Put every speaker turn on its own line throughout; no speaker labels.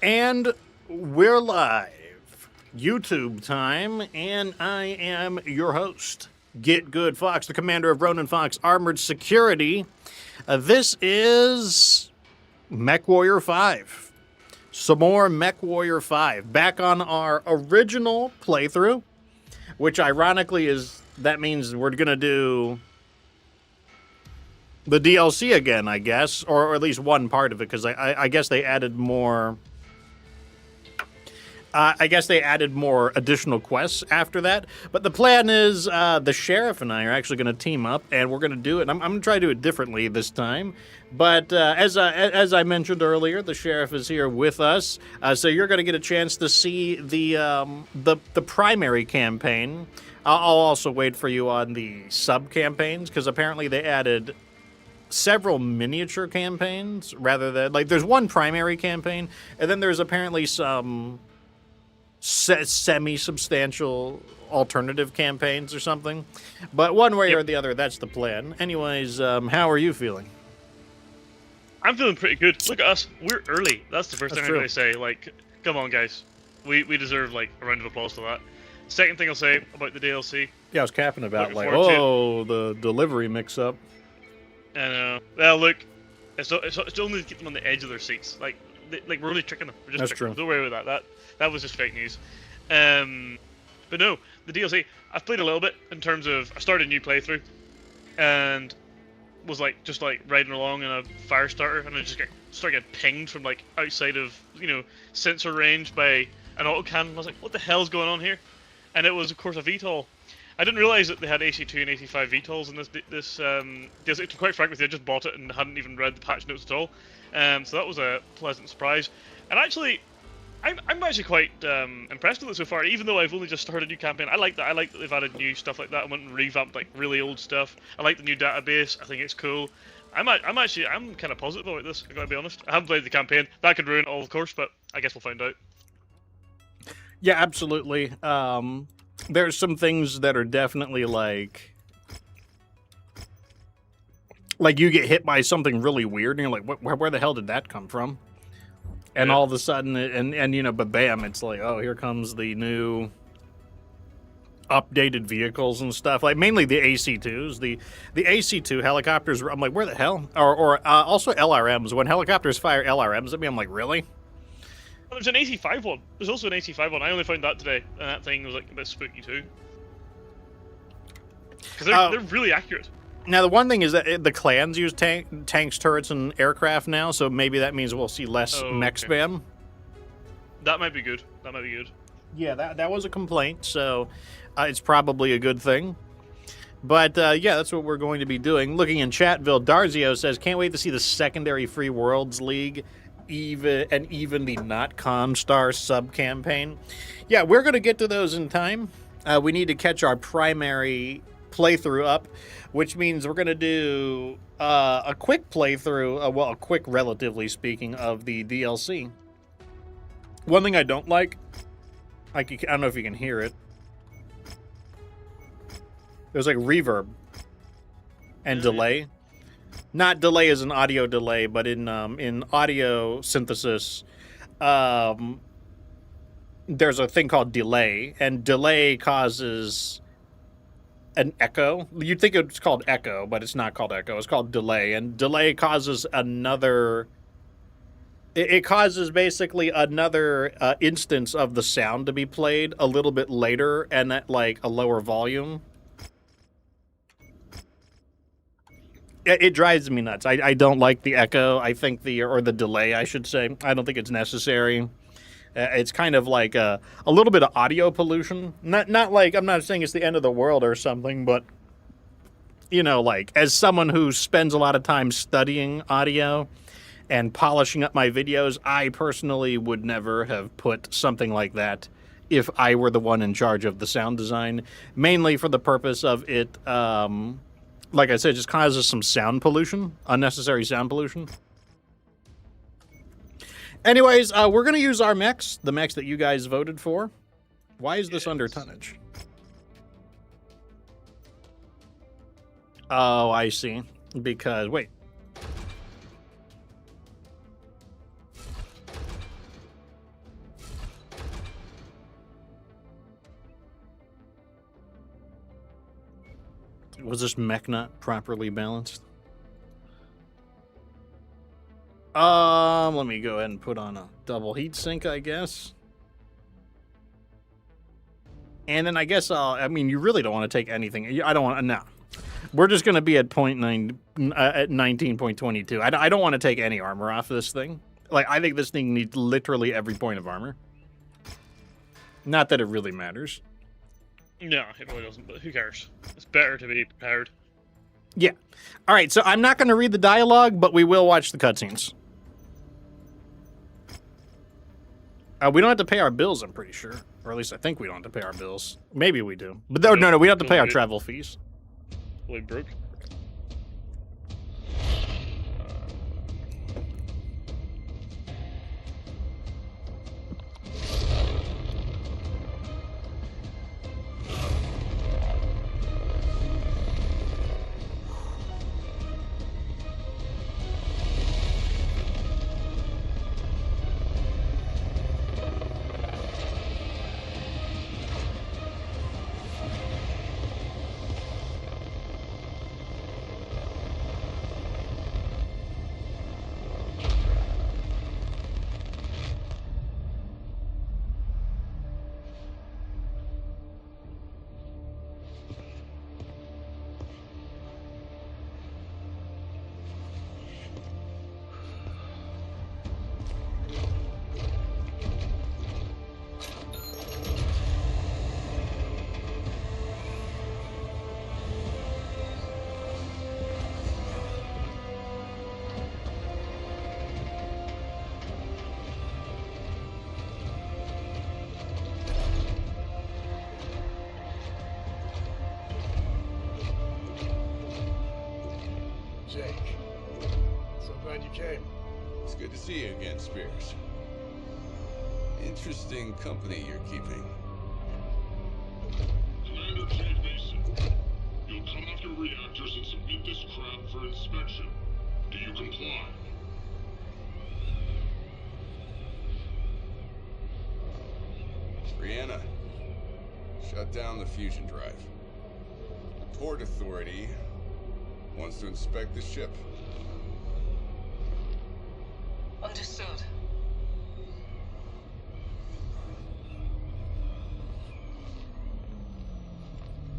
And we're live. YouTube time, and I am your host, Get Good Fox, the commander of Ronin Fox Armored Security. This is MechWarrior 5. Some more MechWarrior 5. Back on our original playthrough, which ironically that means we're going to do the DLC again, I guess, or at least one part of it, because I guess they added more... they added more additional quests after that. But the plan is the sheriff and I are actually going to team up, and we're going to do it. I'm going to try to do it differently this time. But as I mentioned earlier, the sheriff is here with us. So you're going to get a chance to see the primary campaign. I'll also wait for you on the sub-campaigns, because apparently they added several miniature campaigns rather than... Like, there's one primary campaign, and then there's apparently some... semi-substantial alternative campaigns or something. But one way or the other, that's the plan. Anyways, how are you feeling?
I'm feeling pretty good. Look at us. We're early. That's the first thing I'm going to say. Like, come on, guys. We deserve, like, a round of applause for that. Second thing I'll say about the DLC.
Yeah, I was capping about, like, oh, the delivery mix-up.
I know. Well, look, it's only to keep them on the edge of their seats. Like we're only tricking them. We're just tricking them. Don't worry about that. That was just fake news. But no, the DLC, I've played a little bit in terms of, I started a new playthrough, and was just riding along in a fire starter, and I just started getting pinged from like outside of, sensor range by an autocannon. I was like, what the hell's going on here? And it was, of course, a VTOL. I didn't realize that they had AC2 and AC5 VTOLs in this DLC. To be quite frank with you, I just bought it and hadn't even read the patch notes at all. So that was a pleasant surprise. And actually, I'm actually quite impressed with it so far, even though I've only just started a new campaign. I like that. I like that they've added new stuff like that. I went and revamped like really old stuff. I like the new database. I think it's cool. I'm kind of positive about this, I've got to be honest. I haven't played the campaign. That could ruin it all, of course, but I guess we'll find out.
Yeah, absolutely. There's some things that are definitely like you get hit by something really weird, and you're like, where the hell did that come from? And all of a sudden, but bam, it's like, oh, here comes the new updated vehicles and stuff. Like, mainly the AC2s. The AC2 helicopters, I'm like, where the hell? Or also LRMs. When helicopters fire LRMs at me, I'm like, really?
There's an AC5 one. There's also an AC5 one. I only found that today, and that thing was like a bit spooky too. Because they're really accurate.
Now, the one thing is that the clans use tanks, turrets, and aircraft now, so maybe that means we'll see less mech spam.
That might be good.
Yeah, that was a complaint, so it's probably a good thing. But, yeah, that's what we're going to be doing. Looking in Chatville, Darzio says, can't wait to see the secondary Free Worlds League, even the Not Comstar sub-campaign. Yeah, we're going to get to those in time. We need to catch our primary playthrough up, which means we're going to do a quick playthrough, a quick, relatively speaking, of the DLC. One thing I don't like, I don't know if you can hear it, there's like reverb and delay. Not delay as an audio delay, but in audio synthesis, there's a thing called delay, and delay causes an echo. You'd think it's called echo, but it's not called echo. It's called delay, and delay causes another... It causes basically another instance of the sound to be played a little bit later and at like a lower volume. It drives me nuts. I don't like the echo. I think or the delay, I should say. I don't think it's necessary. It's kind of like a little bit of audio pollution. Not like, I'm not saying it's the end of the world or something, but, like, as someone who spends a lot of time studying audio and polishing up my videos, I personally would never have put something like that if I were the one in charge of the sound design, mainly for the purpose of it, like I said, just causes some sound pollution, unnecessary sound pollution. Anyways, we're going to use our mechs, the mechs that you guys voted for. Why is this under tonnage? Oh, I see. Because, wait. Was this mech not properly balanced? Let me go ahead and put on a double heat sink, I guess. And then I guess I mean, you really don't want to take anything. I don't want to, no. We're just going to be at at 19.22. I don't want to take any armor off this thing. Like, I think this thing needs literally every point of armor. Not that it really matters.
No, it really doesn't, but who cares? It's better to be prepared.
Yeah. All right, so I'm not going to read the dialogue, but we will watch the cutscenes. We don't have to pay our bills, I'm pretty sure. Or at least I think we don't have to pay our bills. Maybe we do. But no, we don't have to pay our travel fees.
Really broke.
Jake, so glad you came.
It's good to see you again, Spears. Interesting company you're keeping.
Commander J. Mason, you'll cut off your reactors and submit this crap for inspection. Do you comply?
Brianna, shut down the fusion drive. The Port Authority wants to inspect the ship.
Understood.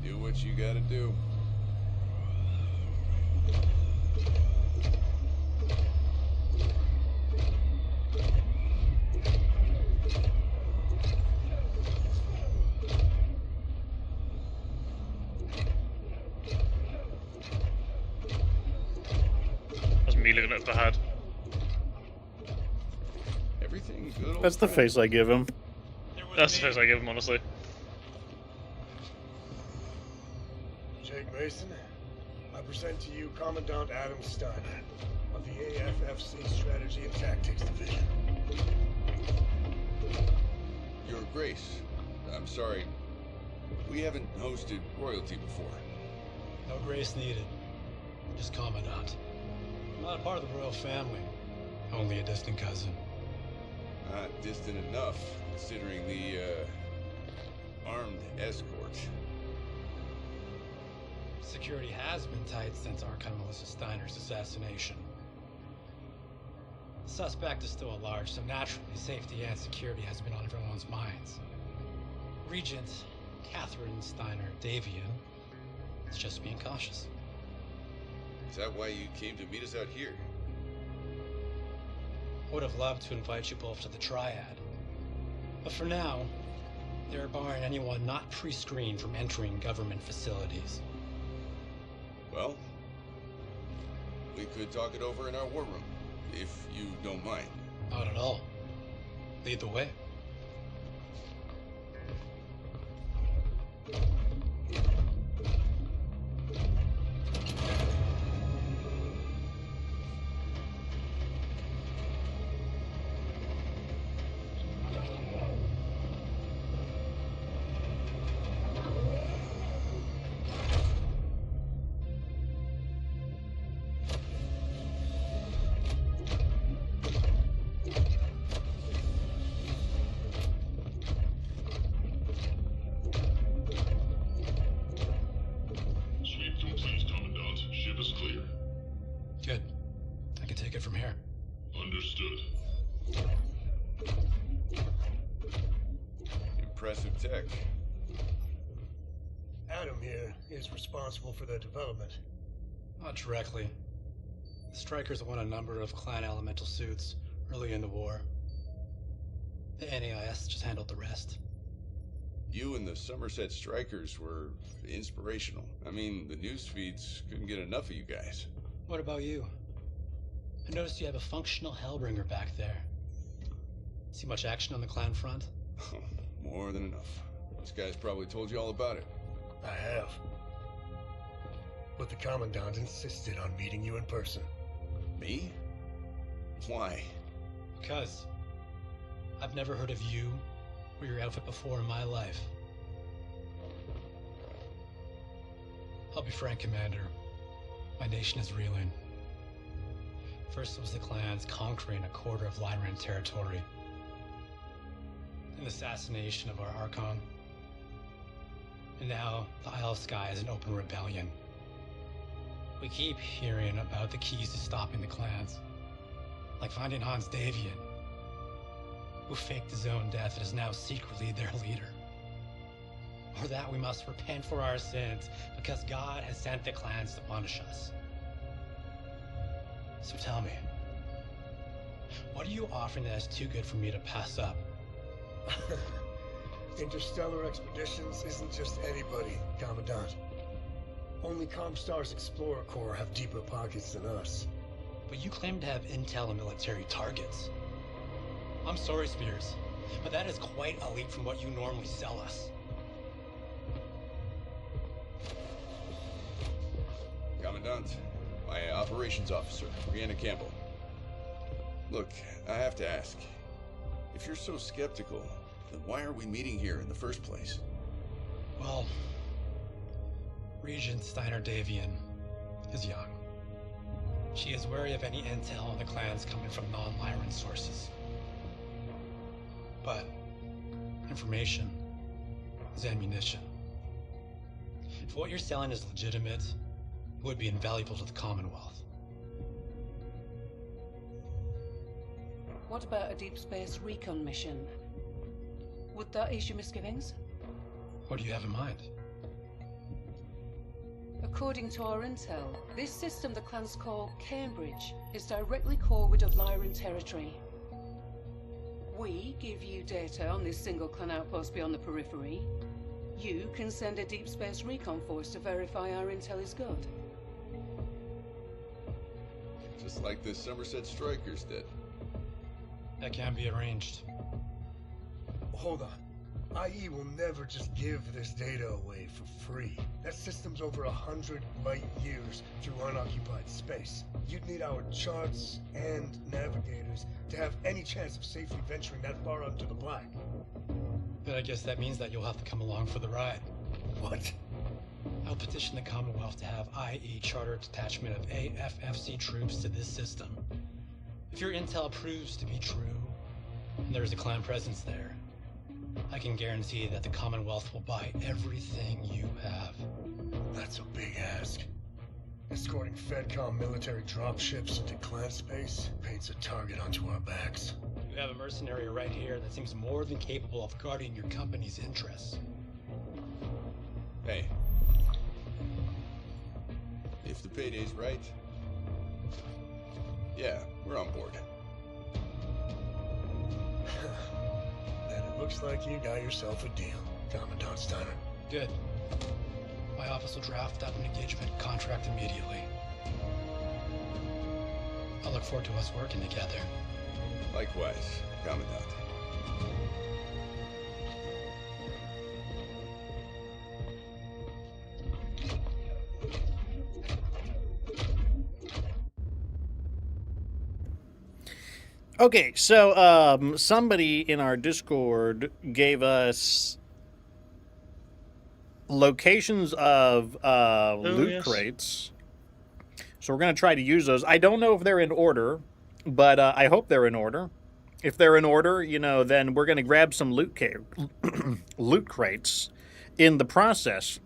Do what you gotta do.
That's me looking at the head.
Everything good.
That's the face I give him.
That's the face I give him, honestly.
Jake Mason, I present to you Commandant Adam Steiner of the AFFC Strategy and Tactics Division.
Your Grace, I'm sorry. We haven't hosted royalty before.
No grace needed. Just Commandant. I'm not a part of the royal family. Only a distant cousin.
Not distant enough, considering the, armed escort.
Security has been tight since Archon Melissa Steiner's assassination. The suspect is still at large, so naturally safety and security has been on everyone's minds. Regent Catherine Steiner Davian is just being cautious.
Is that why you came to meet us out here?
I would have loved to invite you both to the Triad. But for now, they're barring anyone not pre-screened from entering government facilities.
Well, we could talk it over in our war room, if you don't mind.
Not at all. Lead the way. take it from here.
Understood.
Impressive tech.
Adam here is responsible for their development.
Not directly. The Strikers won a number of clan elemental suits early in the war. The NAIS just handled the rest.
You and the Somerset Strikers were inspirational. I mean, the news feeds couldn't get enough of you guys.
What about you? I noticed you have a functional Hellbringer back there. See much action on the clan front?
More than enough. This guy's probably told you all about it.
I have. But the Commandant insisted on meeting you in person.
Me? Why?
Because I've never heard of you or your outfit before in my life. I'll be frank, Commander. My nation is reeling. First it was the clans conquering a quarter of Lyran territory. An assassination of our Archon. And now the Isle of Skye is an open rebellion. We keep hearing about the keys to stopping the clans. Like finding Hans Davian, who faked his own death and is now secretly their leader. Or that we must repent for our sins because God has sent the clans to punish us. So tell me, what are you offering that is too good for me to pass up?
Interstellar Expeditions isn't just anybody, Commandant. Only Comstar's Explorer Corps have deeper pockets than us.
But you claim to have intel and military targets. I'm sorry, Spears, but that is quite a leap from what you normally sell us.
Commandant, my operations officer, Brianna Campbell. Look, I have to ask. If you're so skeptical, then why are we meeting here in the first place?
Well, Regent Steiner Davian is young. She is wary of any intel on the clans coming from non-Lyran sources. But information is ammunition. If what you're selling is legitimate, it would be invaluable to the Commonwealth.
What about a deep space recon mission? Would that ease your misgivings?
What do you have in mind?
According to our intel, this system the clans call Cambridge is directly forward of Lyran territory. We give you data on this single clan outpost beyond the periphery. You can send a deep space recon force to verify our intel is good.
Just like the Somerset Strikers did.
That can be arranged.
Hold on. IE will never just give this data away for free. That system's over 100 light years through unoccupied space. You'd need our charts and navigators to have any chance of safely venturing that far out into the black.
But I guess that means that you'll have to come along for the ride.
What?
I'll petition the Commonwealth to have IE charter a detachment of AFFC troops to this system. If your intel proves to be true, and there is a clan presence there, I can guarantee that the Commonwealth will buy everything you have.
That's a big ask. Escorting FedCom military dropships into clan space paints a target onto our backs.
You have a mercenary right here that seems more than capable of guarding your company's interests.
Hey. If the payday's right, yeah, we're on board.
Then it looks like you got yourself a deal, Commandant Steiner.
Good. My office will draft up an engagement contract immediately. I look forward to us working together.
Likewise, Commandant.
Okay, so somebody in our Discord gave us locations of loot crates. So we're going to try to use those. I don't know if they're in order, but I hope they're in order. If they're in order, you know, then we're going to grab some loot crates in the process.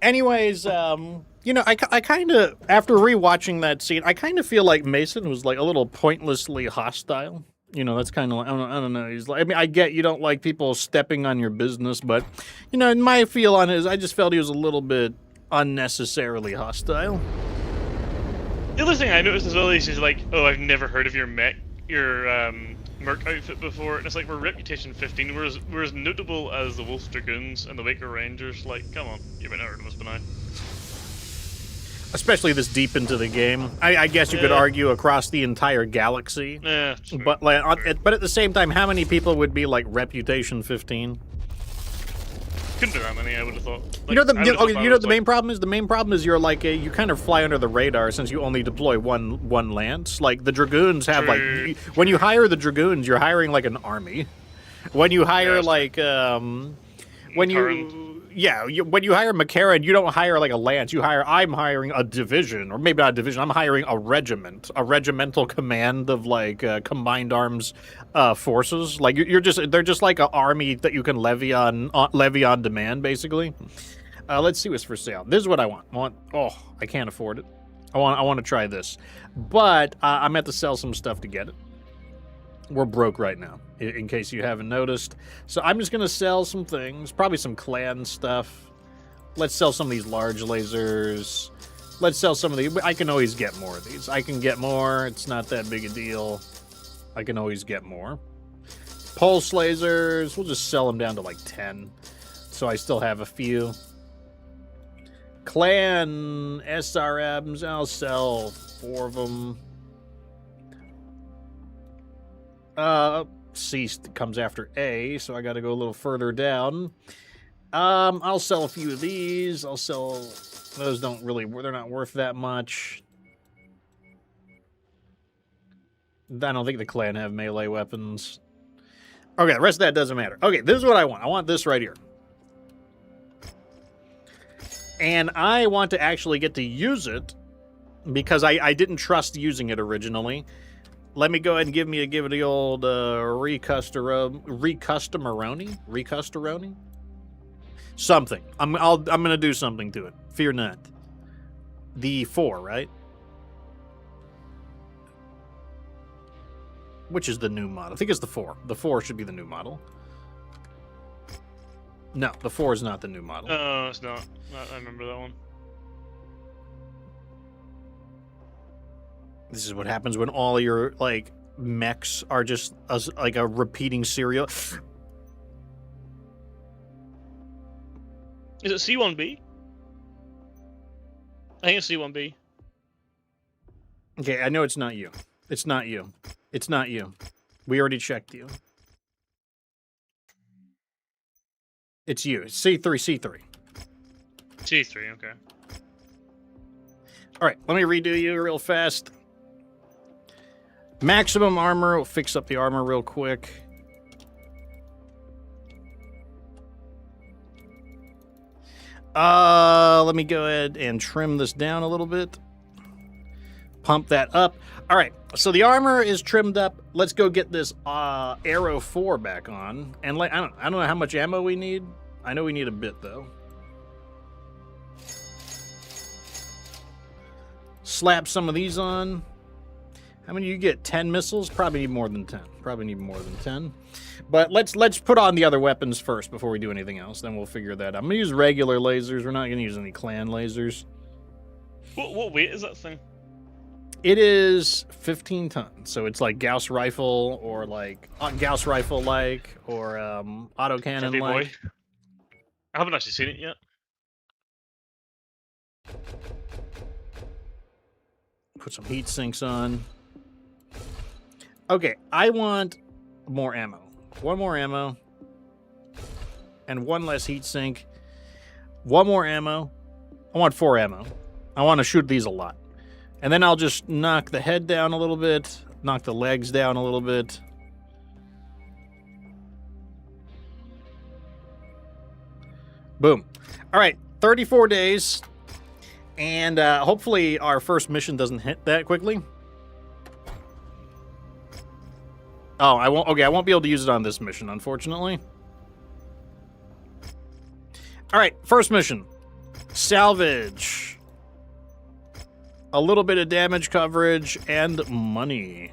Anyways, you You know, I kind of, after rewatching that scene, I kind of feel like Mason was like a little pointlessly hostile. You know, that's kind of like, I don't know. He's like, I mean, I get you don't like people stepping on your business, but, you know, my feel on it is I just felt he was a little bit unnecessarily hostile.
The other thing I noticed as well is he's like, oh, I've never heard of your merc outfit before, and it's like we're Reputation 15, we're as notable as the Wolf Dragoons and the Waker Rangers. Like, come on, you might not heard of us by now.
Especially this deep into the game. I guess you could argue across the entire galaxy.
Yeah,
but like, but at the same time, how many people would be like Reputation 15?
Couldn't be that many, I would have thought. Like,
You know the main
like,
problem is? The main problem is you're like you kind of fly under the radar since you only deploy one lance. Like the Dragoons have when you hire the Dragoons, you're hiring like an army. When you hire when you hire McCarran, you don't hire like a lance. I'm hiring a division, or maybe not a division. I'm hiring a regiment, a regimental command of like combined arms forces. Like they're just like an army that you can levy on demand, basically. Let's see what's for sale. This is what I want. I can't afford it. I want to try this, but I'm at to sell some stuff to get it. We're broke right now, in case you haven't noticed. So I'm just going to sell some things, probably some clan stuff. Let's sell some of these large lasers. Let's sell some of these. I can always get more of these. I can get more. It's not that big a deal. I can always get more. Pulse lasers. We'll just sell them down to like 10. So I still have a few. Clan SRMs. I'll sell 4 of them. C comes after A, so I gotta go a little further down. I'll sell a few of these. I'll sell those. They're not worth that much. I don't think the clan have melee weapons. Okay, the rest of that doesn't matter. Okay, this is what I want. I want this right here. And I want to actually get to use it because I didn't trust using it originally. Let me go ahead and give it the old recustomeroni. Something. I'm gonna do something to it. Fear not. The 4, right? Which is the new model? I think it's the 4. The 4 should be the new model. No, the 4 is not the new model.
No, it's not. I remember that one.
This is what happens when all your like mechs are just like a repeating serial.
Is it C1B? I think it's C1B.
Okay, I know it's not you. It's not you. It's not you. We already checked you. It's you. It's C3.
C3, okay.
All right, let me redo you real fast. Maximum armor. We'll fix up the armor real quick. Let me go ahead and trim this down a little bit. Pump that up. All right, so the armor is trimmed up. Let's go get this Arrow 4 back on. And like, I don't know how much ammo we need. I know we need a bit though. Slap some of these on. How many you get? 10 missiles? Probably need more than 10. But let's put on the other weapons first before we do anything else. Then we'll figure that out. I'm gonna use regular lasers. We're not gonna use any clan lasers.
What weight is that thing?
It is 15 tons. So it's like Gauss rifle or like Gauss rifle like or autocannon like.
I haven't actually seen it yet.
Put some heat sinks on. Okay, I want more ammo. 1 more ammo. And 1 less heat sink. 1 more ammo. I want 4 ammo. I want to shoot these a lot. And then I'll just knock the head down a little bit. Knock the legs down a little bit. Boom. All right, 34 days. And hopefully our first mission doesn't hit that quickly. Oh, I won't. Okay, I won't be able to use it on this mission, unfortunately. All right, first mission. Salvage. a little bit of damage coverage, and money.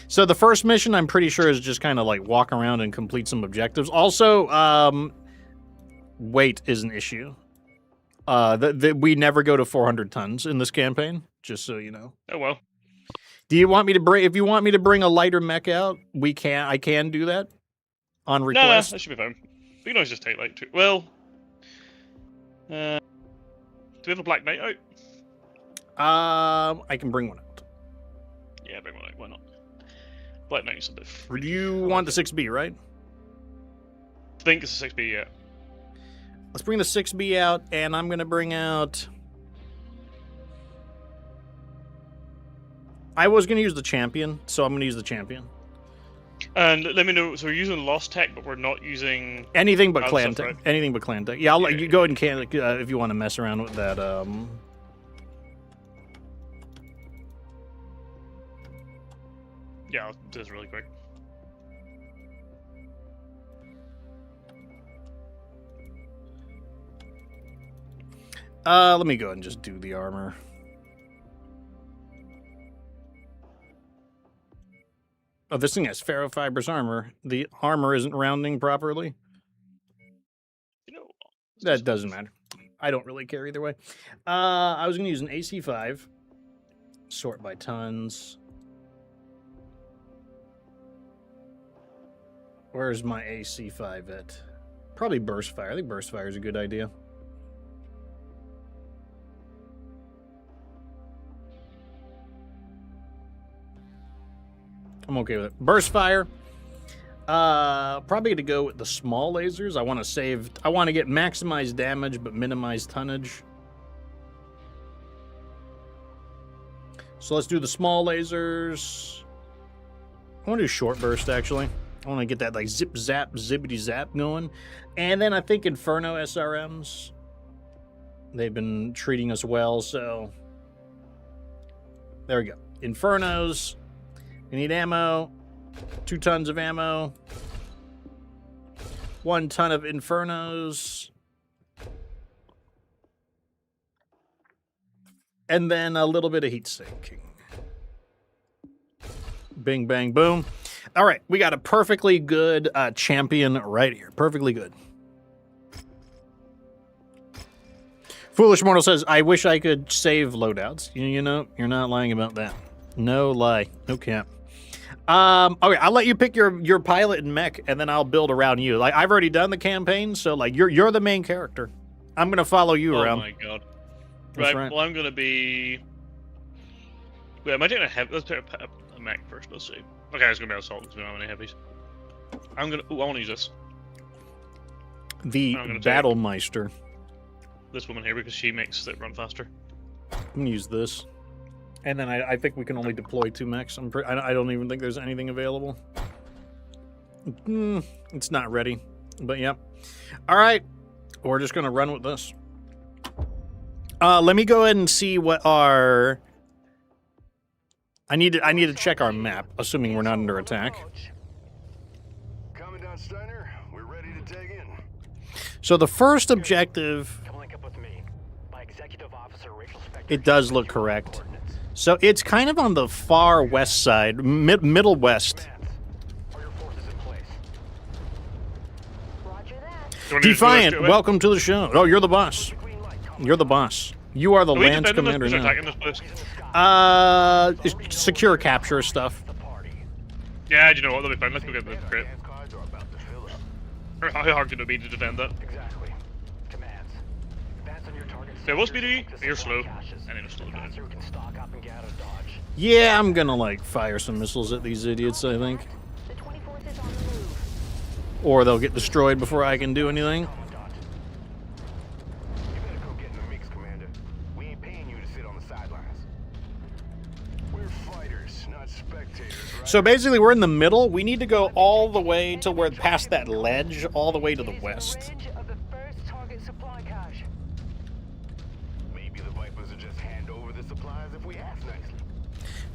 So the first mission, I'm pretty sure, is just kind of like walk around and complete some objectives. Also, weight is an issue. We never go to 400 tons in this campaign, just so you know.
Oh, well.
Do you want me to bring? If you want me to bring a lighter mech out, we can. I can do that on request.
No, that should be fine. We can always just take like 2. Well, do we have a Black Knight out?
I can bring one out.
Yeah, bring one out. Why not? Black Knight's a bit.
Do you want the 6B, right?
I think it's a 6B. Yeah.
Let's bring the 6B out, and I'm gonna bring out. I was gonna use the champion, so I'm gonna use the champion.
And let me know. So we're using Lost Tech, but we're not using
anything but
other
clan
stuff,
tech.
right?
Anything but clan tech. Yeah, I'll let you go ahead and if you want to mess around with that.
Yeah, I'll do this really quick.
Let me go ahead and just do the armor. Oh, this thing has ferrofibrous armor. The armor isn't rounding properly.
You know,
That doesn't matter. I don't really care either way. I was going to use an AC5. Sort by tons. Where's my AC5 at? Probably burst fire. I think burst fire is a good idea. I'm okay with it. Burst fire. Probably going to go with the small lasers. I want to get maximized damage but minimize tonnage. So let's do the small lasers. I want to do short burst, actually. I want to get that like zip zap zippity zap going. And then I think Inferno SRMs. They've been treating us well, so there we go. Infernos. We need ammo. 2 tons of ammo. 1 ton of Infernos. And then a little bit of heat sinking. Bing, bang, boom. All right, we got a perfectly good champion right here. Perfectly good. Foolish Mortal says, I wish I could save loadouts. You know, you're not lying about that. No lie. No cap. Okay, I'll let you pick your pilot and mech, and then I'll build around you. Like, I've already done the campaign, so like you're the main character. I'm gonna follow you around.
Oh my god.
That's
Right,
right.
well I'm gonna be... Wait, am I doing let's pick a mech first, let's see. Okay, it's gonna be assault because we don't have any heavies. I wanna use this.
The
I'm gonna take-
Battlemeister.
This woman here because she makes it run faster.
I'm gonna use this. And then I think we can only deploy 2 mechs. I don't even think there's anything available. It's not ready, but yeah. All right, we're just gonna run with this. Let me go ahead and see what our. I need to check our map, assuming we're not under attack.
Commandant Steiner, we're ready to dig in.
So the first objective, it does look correct. So it's kind of on the far west side, middle west. Defiant, welcome to the show. Oh, you're the boss. You're the boss. You are the Lance Commander now. Secure capture stuff.
Yeah, you know what? That'll be fine. Let's go get the crate. How hard could it be to defend that? So what speed are you? You're slow. I need to slow down.
Yeah, I'm gonna like fire some missiles at these idiots, I think. Or they'll get destroyed before I can do anything. So basically we're in the middle. We need to go all the way to where past that ledge, all the way to the west.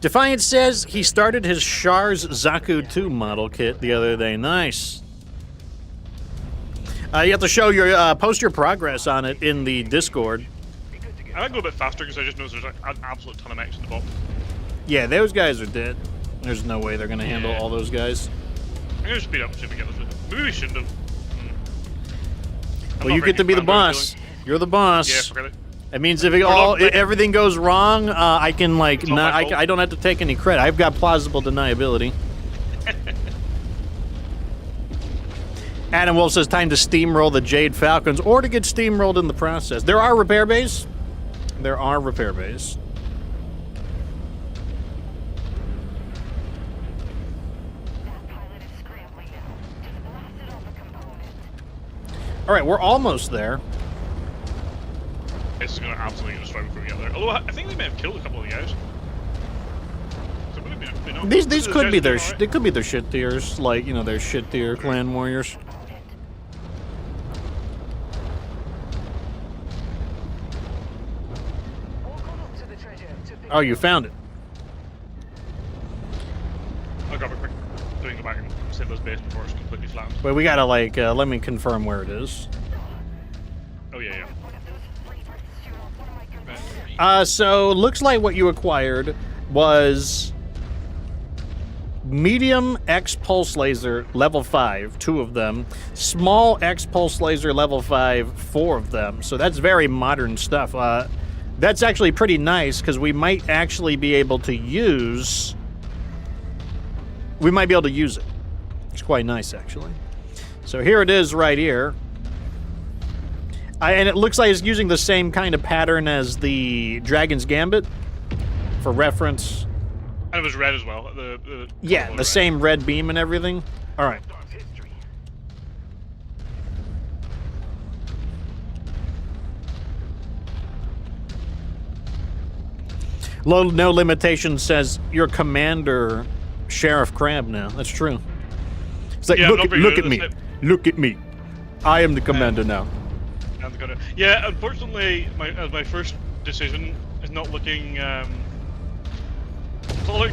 Defiant says he started his Char's Zaku 2 model kit the other day. Nice. You have to show your post your progress on it in the Discord.
I might go a bit faster because I just noticed there's an absolute ton of mechs in the bottom.
Yeah, those guys are dead. There's no way they're gonna handle all those guys.
I'm gonna speed up and see if we get this. Maybe we shouldn't have.
Well, you get to be the boss. You're the boss.
Yeah, forget it.
It means if everything goes wrong, I can like not. I don't have to take any credit. I've got plausible deniability. Adam Wolf says time to steamroll the Jade Falcons or to get steamrolled in the process. There are repair bays. There are repair bays. All right, we're almost there.
This is gonna absolutely destroy before we get there. Although I think they may have killed a couple of the guys. So maybe not.
These could be their they could be their shit tiers, like you know their shit tier clan warriors. Oh, you found it.
I'll grab it quick. So we can go back and save those base before it's completely flattened.
But we gotta like let me confirm where it is.
Oh yeah.
So looks like what you acquired was medium X pulse laser level 5, 2 of them, small X pulse laser level 5, 4 of them. So that's very modern stuff. That's actually pretty nice because we might actually be able to use. We might be able to use it. It's quite nice actually. So here it is right here. And it looks like it's using the same kind of pattern as the Dragon's Gambit, for reference.
And it was red as well.
Yeah, the same red beam and everything. All right. No Limitation says you're Commander Sheriff Crab now. That's true. It's like,
yeah,
look at me. Look at me. I am the commander now.
Yeah, unfortunately, my first decision is not looking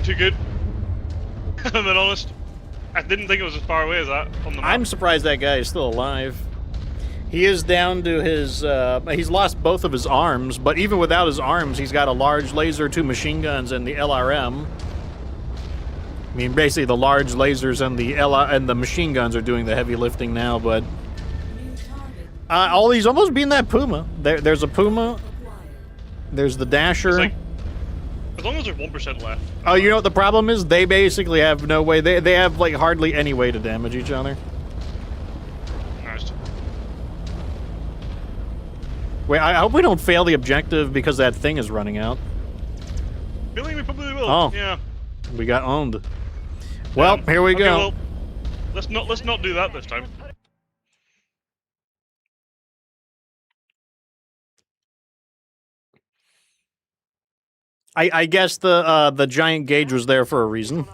too good. I'm being honest. I didn't think it was as far away as that on the map.
I'm surprised that guy is still alive. He is down to his. He's lost both of his arms, but even without his arms, he's got a large laser, 2 machine guns, and the LRM. I mean, basically, the large lasers and the machine guns are doing the heavy lifting now, but. He's almost being that Puma. There's a Puma. There's the Dasher.
Like, as long as there's 1% left.
Oh, you know what the problem is? They basically have no way. They have like hardly any way to damage each other.
Nice.
Wait, I hope we don't fail the objective because that thing is running out.
Feeling we probably will.
Oh,
yeah.
We got owned. Well, here we go.
Well, let's not do that this time.
I guess the giant gauge was there for a reason.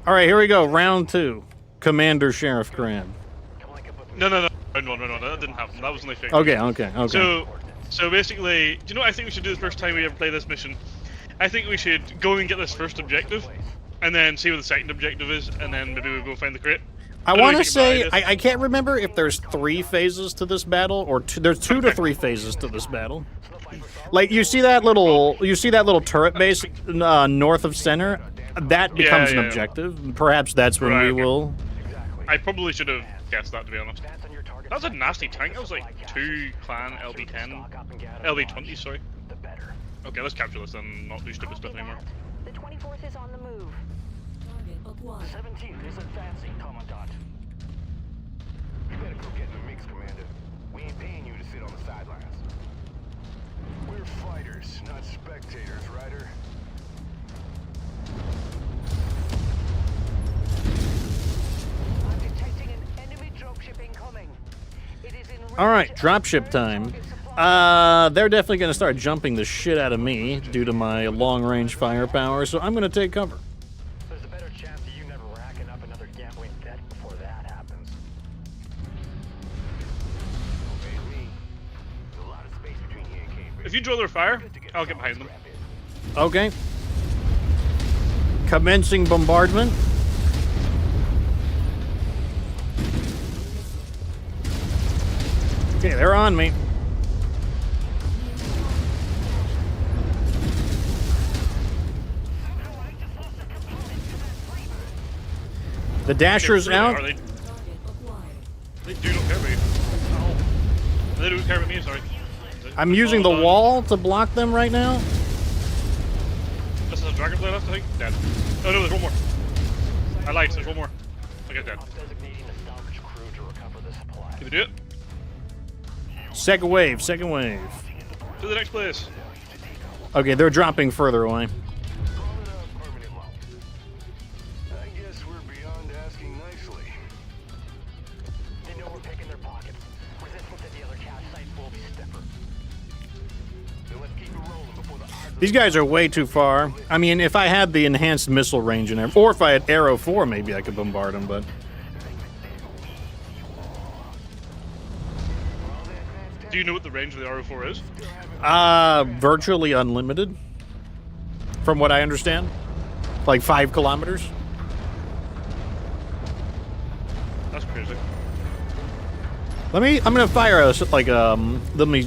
All right, here we go. Round 2. Commander Sheriff Crab.
No. That didn't happen. That was only fake.
Okay.
So basically, do you know what I think we should do the first time we ever play this mission? I think we should go and get this first objective, and then see what the second objective is, and then maybe we'll go find the crate.
I want to say, I can't remember if there's 3 phases to this battle, or there's 2 to 3 phases to this battle. Like, you see that little turret base north of center? That becomes an objective. Perhaps that's when we will...
I probably should have guessed that, to be honest. That was a nasty tank. That was like 2 clan LB10, LB20, sorry. Okay, let's capture this and not do stupid stuff anymore.
The 24th is on the move. 17th is advancing, Commandant. You better go get in the mix, Commander. We ain't paying you to sit on the sidelines. We're fighters, not spectators, Ryder. I'm detecting an enemy dropship incoming. It is in
All right, dropship time. They're definitely going to start jumping the shit out of me due to my long-range firepower, so I'm going to take cover.
There's a better chance of you never racking up another gambling debt before that happens. Obey me. There's a lot of space between here and Cambridge.
If you draw their fire, I'll get behind them.
Okay. Commencing bombardment. Okay, they're on me. The Dasher's out.
They do not care about you. Oh. They don't care about me, sorry.
I'm using the wall to block them right now.
This is a dragonfly left, I think. Dead. Oh no, there's one more. I lied, there's one more. Okay, dead. Can we do it?
Second wave, second wave.
To the next place.
Okay, they're dropping further away.
I guess we're beyond asking nicely. They know we're picking their pockets. Resistance at the other cache sites will be stiffer. So let's keep it rolling before the odds.
These guys are way too far. I mean, if I had the enhanced missile range and everything, or if I had Arrow 4, maybe I could bombard them, but...
Do you know what the range of the RO4 is?
Virtually unlimited. From what I understand. Like 5 kilometers.
That's crazy.
I'm gonna fire a, like, let me...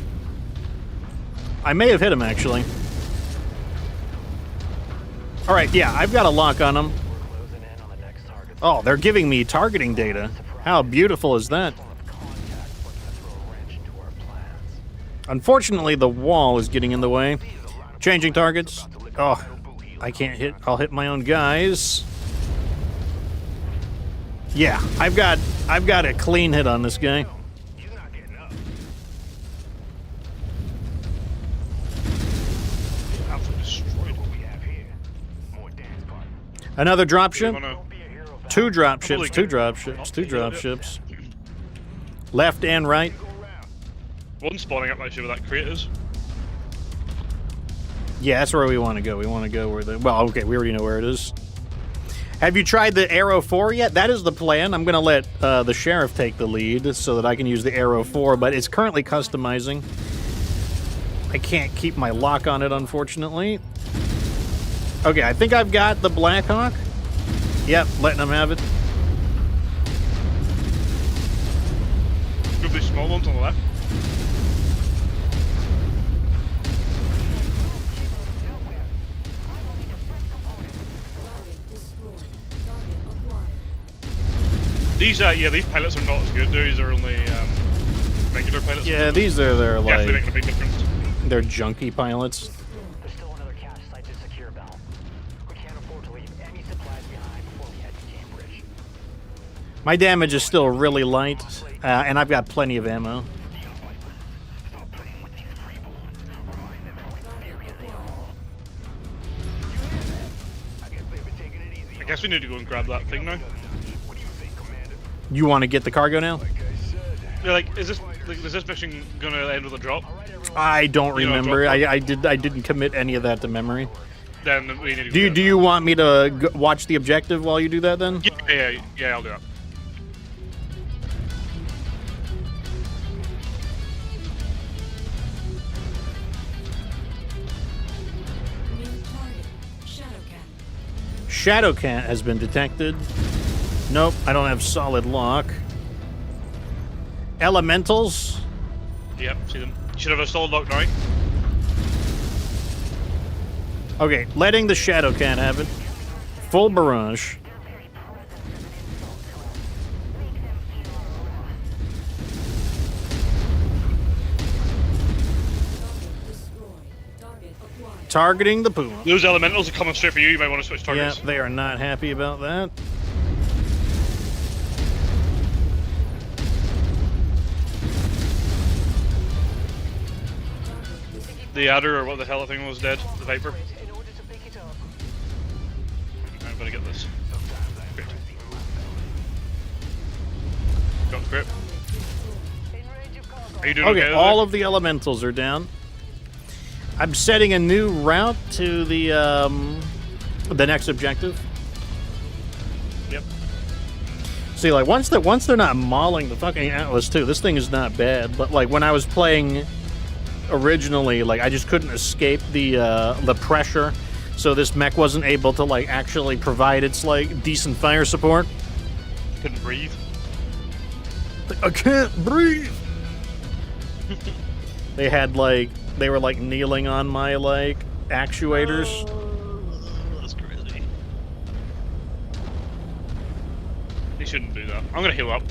I may have hit him, actually. Alright, yeah, I've got a lock on them. Oh, they're giving me targeting data. How beautiful is that? Unfortunately, the wall is getting in the way. Changing targets. Oh, I can't hit. I'll hit my own guys. Yeah, I've got a clean hit on this guy. Another dropship. 2 dropships. 2 dropships. 2 dropships. Left and right.
One spawning up actually where that crate is.
Yeah, that's where we want to go. We want to go where the... Well, okay, we already know where it is. Have you tried the Arrow 4 yet? That is the plan. I'm going to let the Sheriff take the lead so that I can use the Arrow 4, but it's currently customizing. I can't keep my lock on it, unfortunately. Okay, I think I've got the Blackhawk. Yep, letting them have it.
Could be small ones on the left. These pilots are not as good. These are only regular pilots.
Yeah, they're like...
Definitely making a big difference.
They're junky pilots.
There's still another cache site to secure, Bell. We can't afford to leave any supplies behind before we head to Cambridge.
My damage is still really light, and I've got plenty of ammo.
I guess we need to go and grab that thing now.
You want to get the cargo now?
Yeah, like, is this mission gonna end with a drop?
I don't
You know,
remember.
drop-
I didn't commit any of that to memory.
Then we need to go
Do you want me to watch the objective while you do that then?
Yeah, I'll do that.
Shadowcat has been detected. Nope, I don't have solid lock. Elementals.
Yep, see them. You should have a solid lock now.
Okay, letting the Shadowcat have it. Full barrage. Targeting the Puma.
Those elementals are coming straight for you. You might want to switch
Yeah,
targets.
they are not happy about that.
The adder, or what the hell that thing was, dead. The Viper. I'm gonna get this. Great. Got the grip. Are you doing okay?
Okay, all of the elementals are down. I'm setting a new route to the next objective.
Yep.
See, like once they're not mauling the fucking Atlas too, this thing is not bad. But like when I was playing originally, like I just couldn't escape the pressure, so this mech wasn't able to like actually provide its like decent fire support.
Couldn't breathe.
I can't breathe. They had they were kneeling on my actuators.
That's crazy. He shouldn't do that. I'm gonna heal up.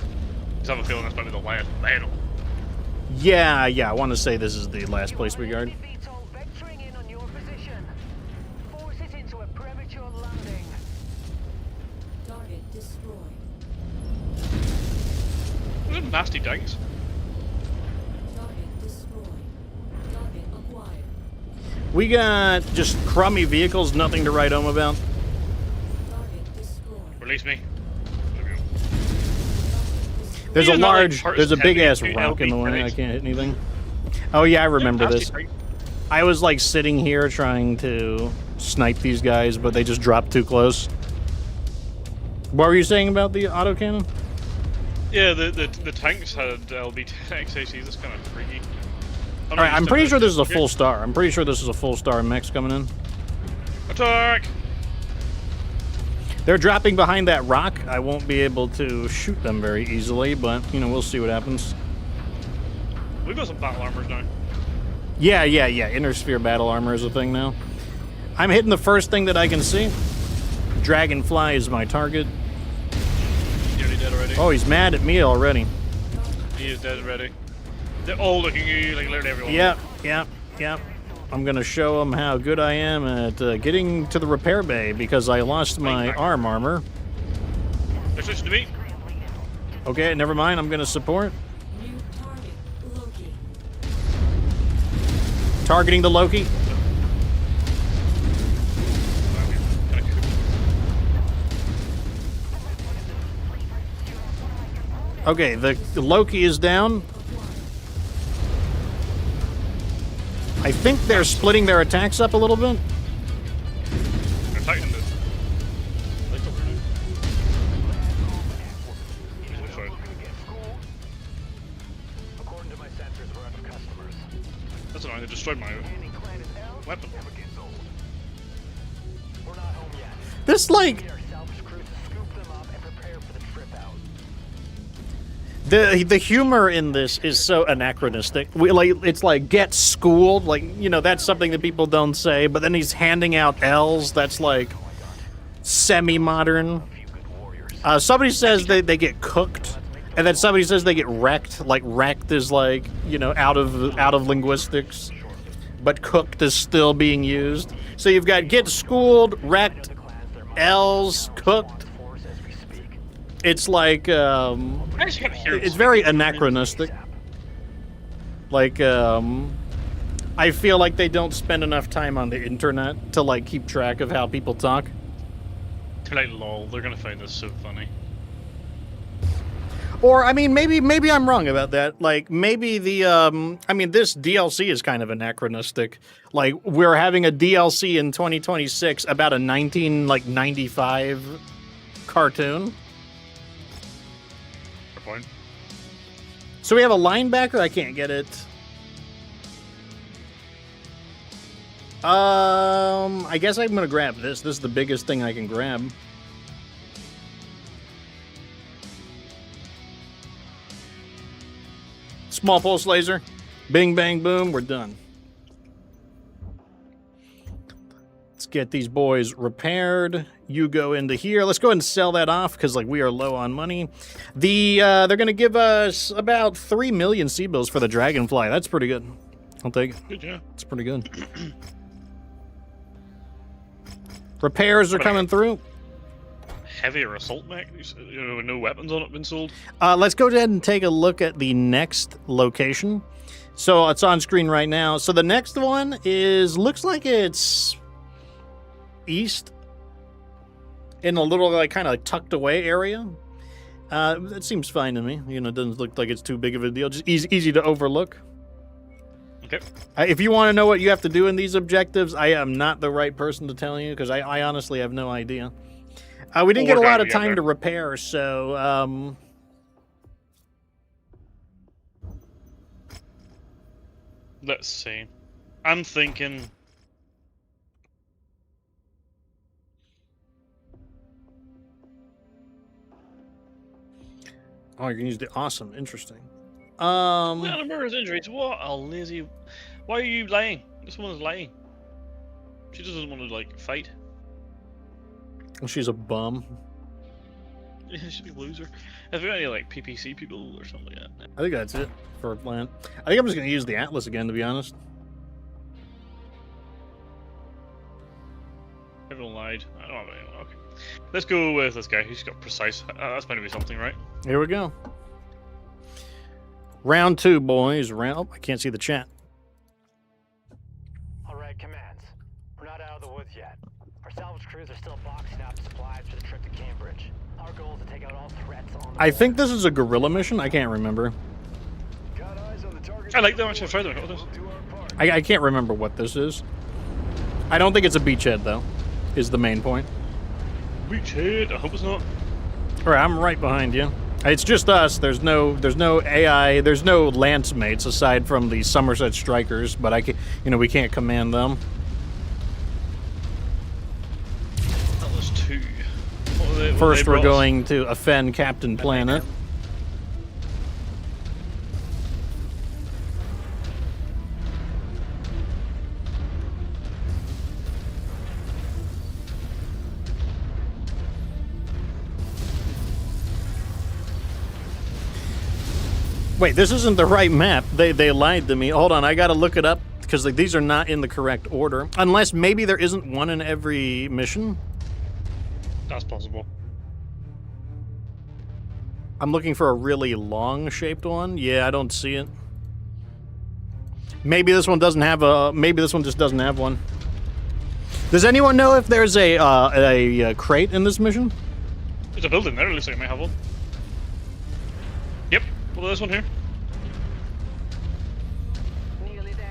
Because I have a feeling that's probably the last battle.
Yeah, I want to say this is the last place we guard.
Vectoring in on your position. Force it into a premature landing.
Target destroyed.
Those are nasty tanks.
Target destroyed. Target acquired.
We got just crummy vehicles, nothing to write home about.
Target destroyed.
Release me.
There's
These
a
are not, like,
large,
parts
there's a big ass
heavy
rock in the way. I
tanks.
can't hit anything. Oh yeah, I remember
Nasty
this.
tanks.
I was sitting here trying to snipe these guys, but they just dropped too close. What were you saying about the autocannon?
Yeah, the tanks had LB XACs. That's kind of freaky.
All right, I'm pretty sure this is a full star. I'm pretty sure this is a full star mechs coming in.
Attack!
They're dropping behind that rock. I won't be able to shoot them very easily, but we'll see what happens.
We've got some battle armors now.
Yeah. Inner sphere battle armor is a thing now. I'm hitting the first thing that I can see. Dragonfly is my target.
Nearly dead already.
Oh, he's mad at me already.
He is dead already. They're all looking at you like literally everyone.
Yep. I'm gonna show them how good I am at getting to the repair bay because I lost my arm armor.
They're switching to me.
Okay, never mind. I'm gonna support.
New target Loki.
Targeting the Loki. Okay, the Loki is down. I think they're splitting their attacks up a little bit.
They're attacking the lights over now. Sorry.
According to my sensors, we're out of customers.
That's annoying. They destroyed my weapon.
We're not home yet.
This
Get our salvage crews to scoop them up and prepare for the trip out.
the humor in this is so anachronistic. It's get schooled, that's something that people don't say. But then he's handing out L's. That's semi-modern. Somebody says they get cooked, and then somebody says they get wrecked. Wrecked is out of linguistics, but cooked is still being used. So you've got get schooled, wrecked, L's, cooked. It's it's very anachronistic. I feel like they don't spend enough time on the internet to keep track of how people talk.
They're lol. They're gonna find this so funny.
Or maybe I'm wrong about that. Maybe the this DLC is kind of anachronistic. We're having a DLC in 2026 about a 1995 cartoon.
Point.
So we have a linebacker. I can't get it. I guess I'm gonna grab this. This is the biggest thing I can grab. Small pulse laser. Bing, bang, boom. We're done. Let's get these boys repaired. You go into here. Let's go ahead and sell that off because we are low on money. They're gonna give us about 3 million C-bills for the Dragonfly. That's pretty good. I'll take it.
Good, yeah.
It's pretty good. Repairs are coming through.
Heavier assault mech, with no weapons on it been sold.
Let's go ahead and take a look at the next location. So it's on screen right now. So the next one looks like it's east in a little kind of tucked away area. That seems fine to me. It doesn't look like it's too big of a deal. Just easy to overlook.
Okay.
If you want to know what you have to do in these objectives, I am not the right person to tell you because I honestly have no idea. We didn't get a lot of time to repair, so
let's see. I'm thinking.
Oh, you can use the awesome. Interesting.
Well, murder's injuries. What a lazy. Why are you lying? This woman's lying. She doesn't want to like fight.
She's a bum.
Yeah, she'd be a loser. Have we got any like PPC people or something like that?
I think that's it for a plan. I think I'm just gonna use the Atlas again, to be honest.
Everyone lied. I don't have anyone. Okay. Let's go with this guy. He's got precise. That's going to be something, right?
Here we go. Round 2, boys. Round. I can't see the chat.
All right, commands. We're not out of the woods yet. Our salvage crews are still boxing up supplies for the trip to Cambridge. Our goal is to take out all threats on the
I think this is a guerrilla mission. I can't remember.
Got eyes on the target.
I like them. Actually, I've tried them.
We'll do our part.
I can't remember what this is. I don't think it's a beachhead, though, is the main point.
Beachhead. I hope it's not.
All right, I'm right behind you. It's just us. There's no AI. There's no lance mates aside from the Somerset Strikers, but we can't command them.
That was 2.
First, we're going to offend Captain Planet. Wait, this isn't the right map. They lied to me. Hold on, I gotta look it up because these are not in the correct order. Unless maybe there isn't one in every mission.
That's possible.
I'm looking for a really long-shaped one. Yeah, I don't see it. Maybe this one doesn't have a. Maybe this one just doesn't have one. Does anyone know if there's a crate in this mission?
There's a building there. It looks like it might have one. Yep. Well, this one here.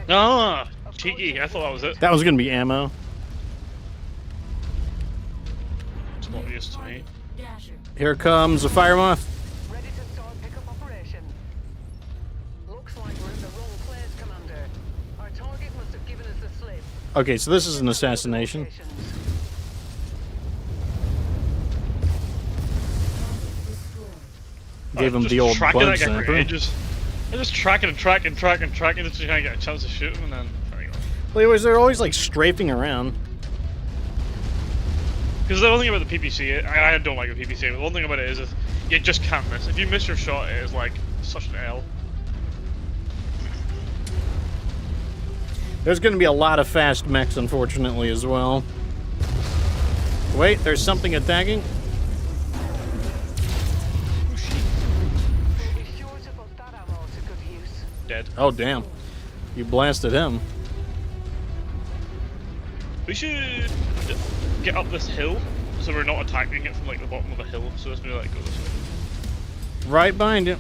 Ah, cheeky. I thought that was it.
That was gonna be ammo.
It's not obvious to me.
Here comes a fire moth.
Ready to start pickup operation. Looks like we're in the wrong place, Commander. Our target must have given us the slip.
Okay, so this is an assassination. Gave him the old
tracking
bug
that guy for
sniper.
ages. I just tracking and tracking just to try and get a chance to shoot him, and then there you go.
Well, they're always like strafing around.
Because the only thing about the PPC, I don't like the PPC, but the one thing about it is you just can't miss. If you miss your shot, it is like such an L.
There's going to be a lot of fast mechs, unfortunately, as well. Wait, there's something attacking.
Dead.
Oh, damn. You blasted him.
We should get up this hill so we're not attacking it from like the bottom of the hill. So let's maybe like go this way.
Right behind you.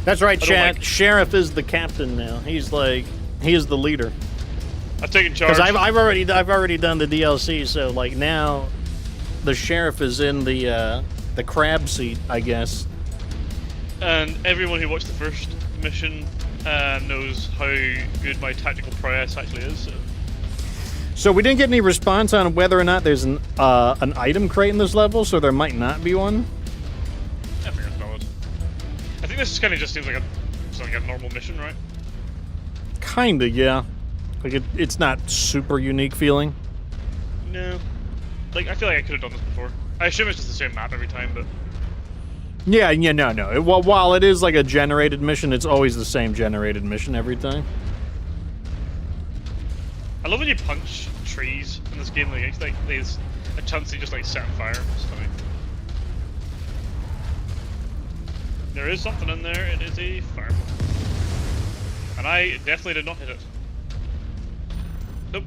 That's right, chat.
like-
Sheriff is the captain now. He is the leader.
I've taken charge.
Because I've already done the DLC, so like now, the sheriff is in the crab seat, I guess.
And everyone who watched the first mission knows how good my tactical prowess actually is.
So we didn't get any response on whether or not there's an item crate in this level, so there might not be one.
I think that's valid. I think this kind of just seems like a normal mission, right?
Kinda, yeah. Like it's not super unique feeling.
No. Like I feel like I could have done this before. I assume it's just the same map every time, but
Yeah, no. While it is like a generated mission, it's always the same generated mission every time.
I love when you punch trees in this game. Like it's like there's a chance to just like set on fire. It's funny. There is something in there. It is a fireball, and I definitely did not hit it. Nope.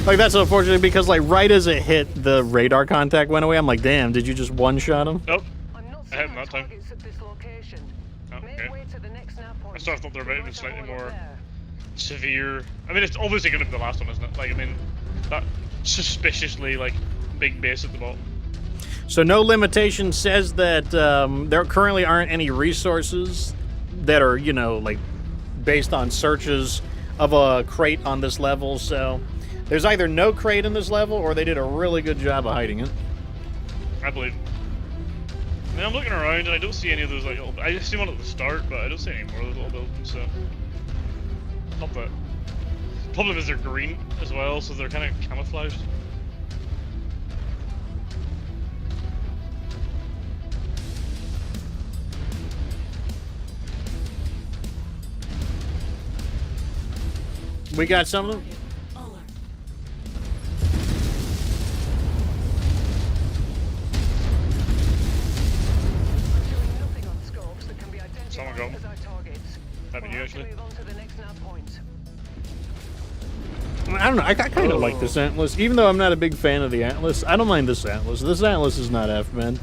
Like that's unfortunate because like right as it hit, the radar contact went away. I'm like, damn, did you just one-shot him?
Nope.
I'm not
I haven't
seeing
that time.
targets at this location.
Oh,
Make
okay.
way to the next nav point.
I still thought there might have been
Right
slightly
over
more
there.
severe. I mean, it's obviously going to be the last one, isn't it? Like, I mean, that suspiciously like big base at the bottom.
So no limitation says that there currently aren't any resources that are, like based on searches of a crate on this level. So there's either no crate in this level or they did a really good job of hiding it.
I believe. mean, I'm looking around and I don't see any of those like little. I just see one at the start, but I don't see any more of those little buildings. So, not that. Problem is they're green as well, so they're kind of camouflaged.
We got some of them.
Someone got them. That'd be you actually.
I don't know. I kind of like this Atlas, even though I'm not a big fan of the Atlas. I don't mind this Atlas. This Atlas is not F, man.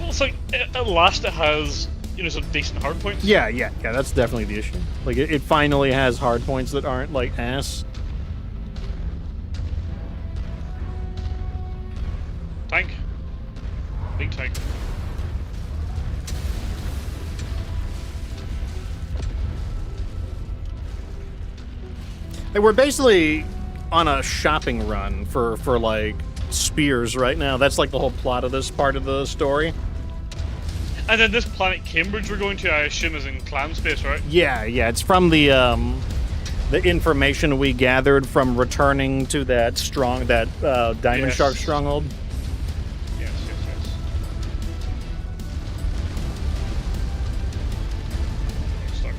Well, it's like at last it has some decent hard points.
Yeah. That's definitely the issue. Like it finally has hard points that aren't like ass.
Tank. Big tank.
Like, we're basically on a shopping run for like spears right now. That's like the whole plot of this part of the story.
And then this planet Cambridge we're going to, I assume, is in clan space, right?
Yeah. It's from the information we gathered from returning to that Diamond Shark stronghold.
Yes. Start.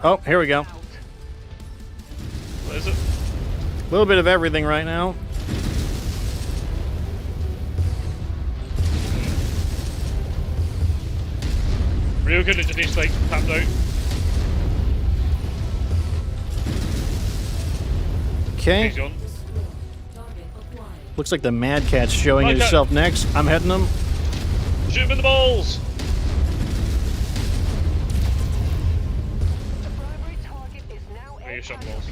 Oh, here we go.
What is it?
A little bit of everything right now.
Real good, it just needs to like tapped out.
Okay.
He's gone.
Looks like the Mad Cat's showing
Mad Cat.
himself next. I'm heading him.
Shoot him in the balls! Yeah, you shot balls.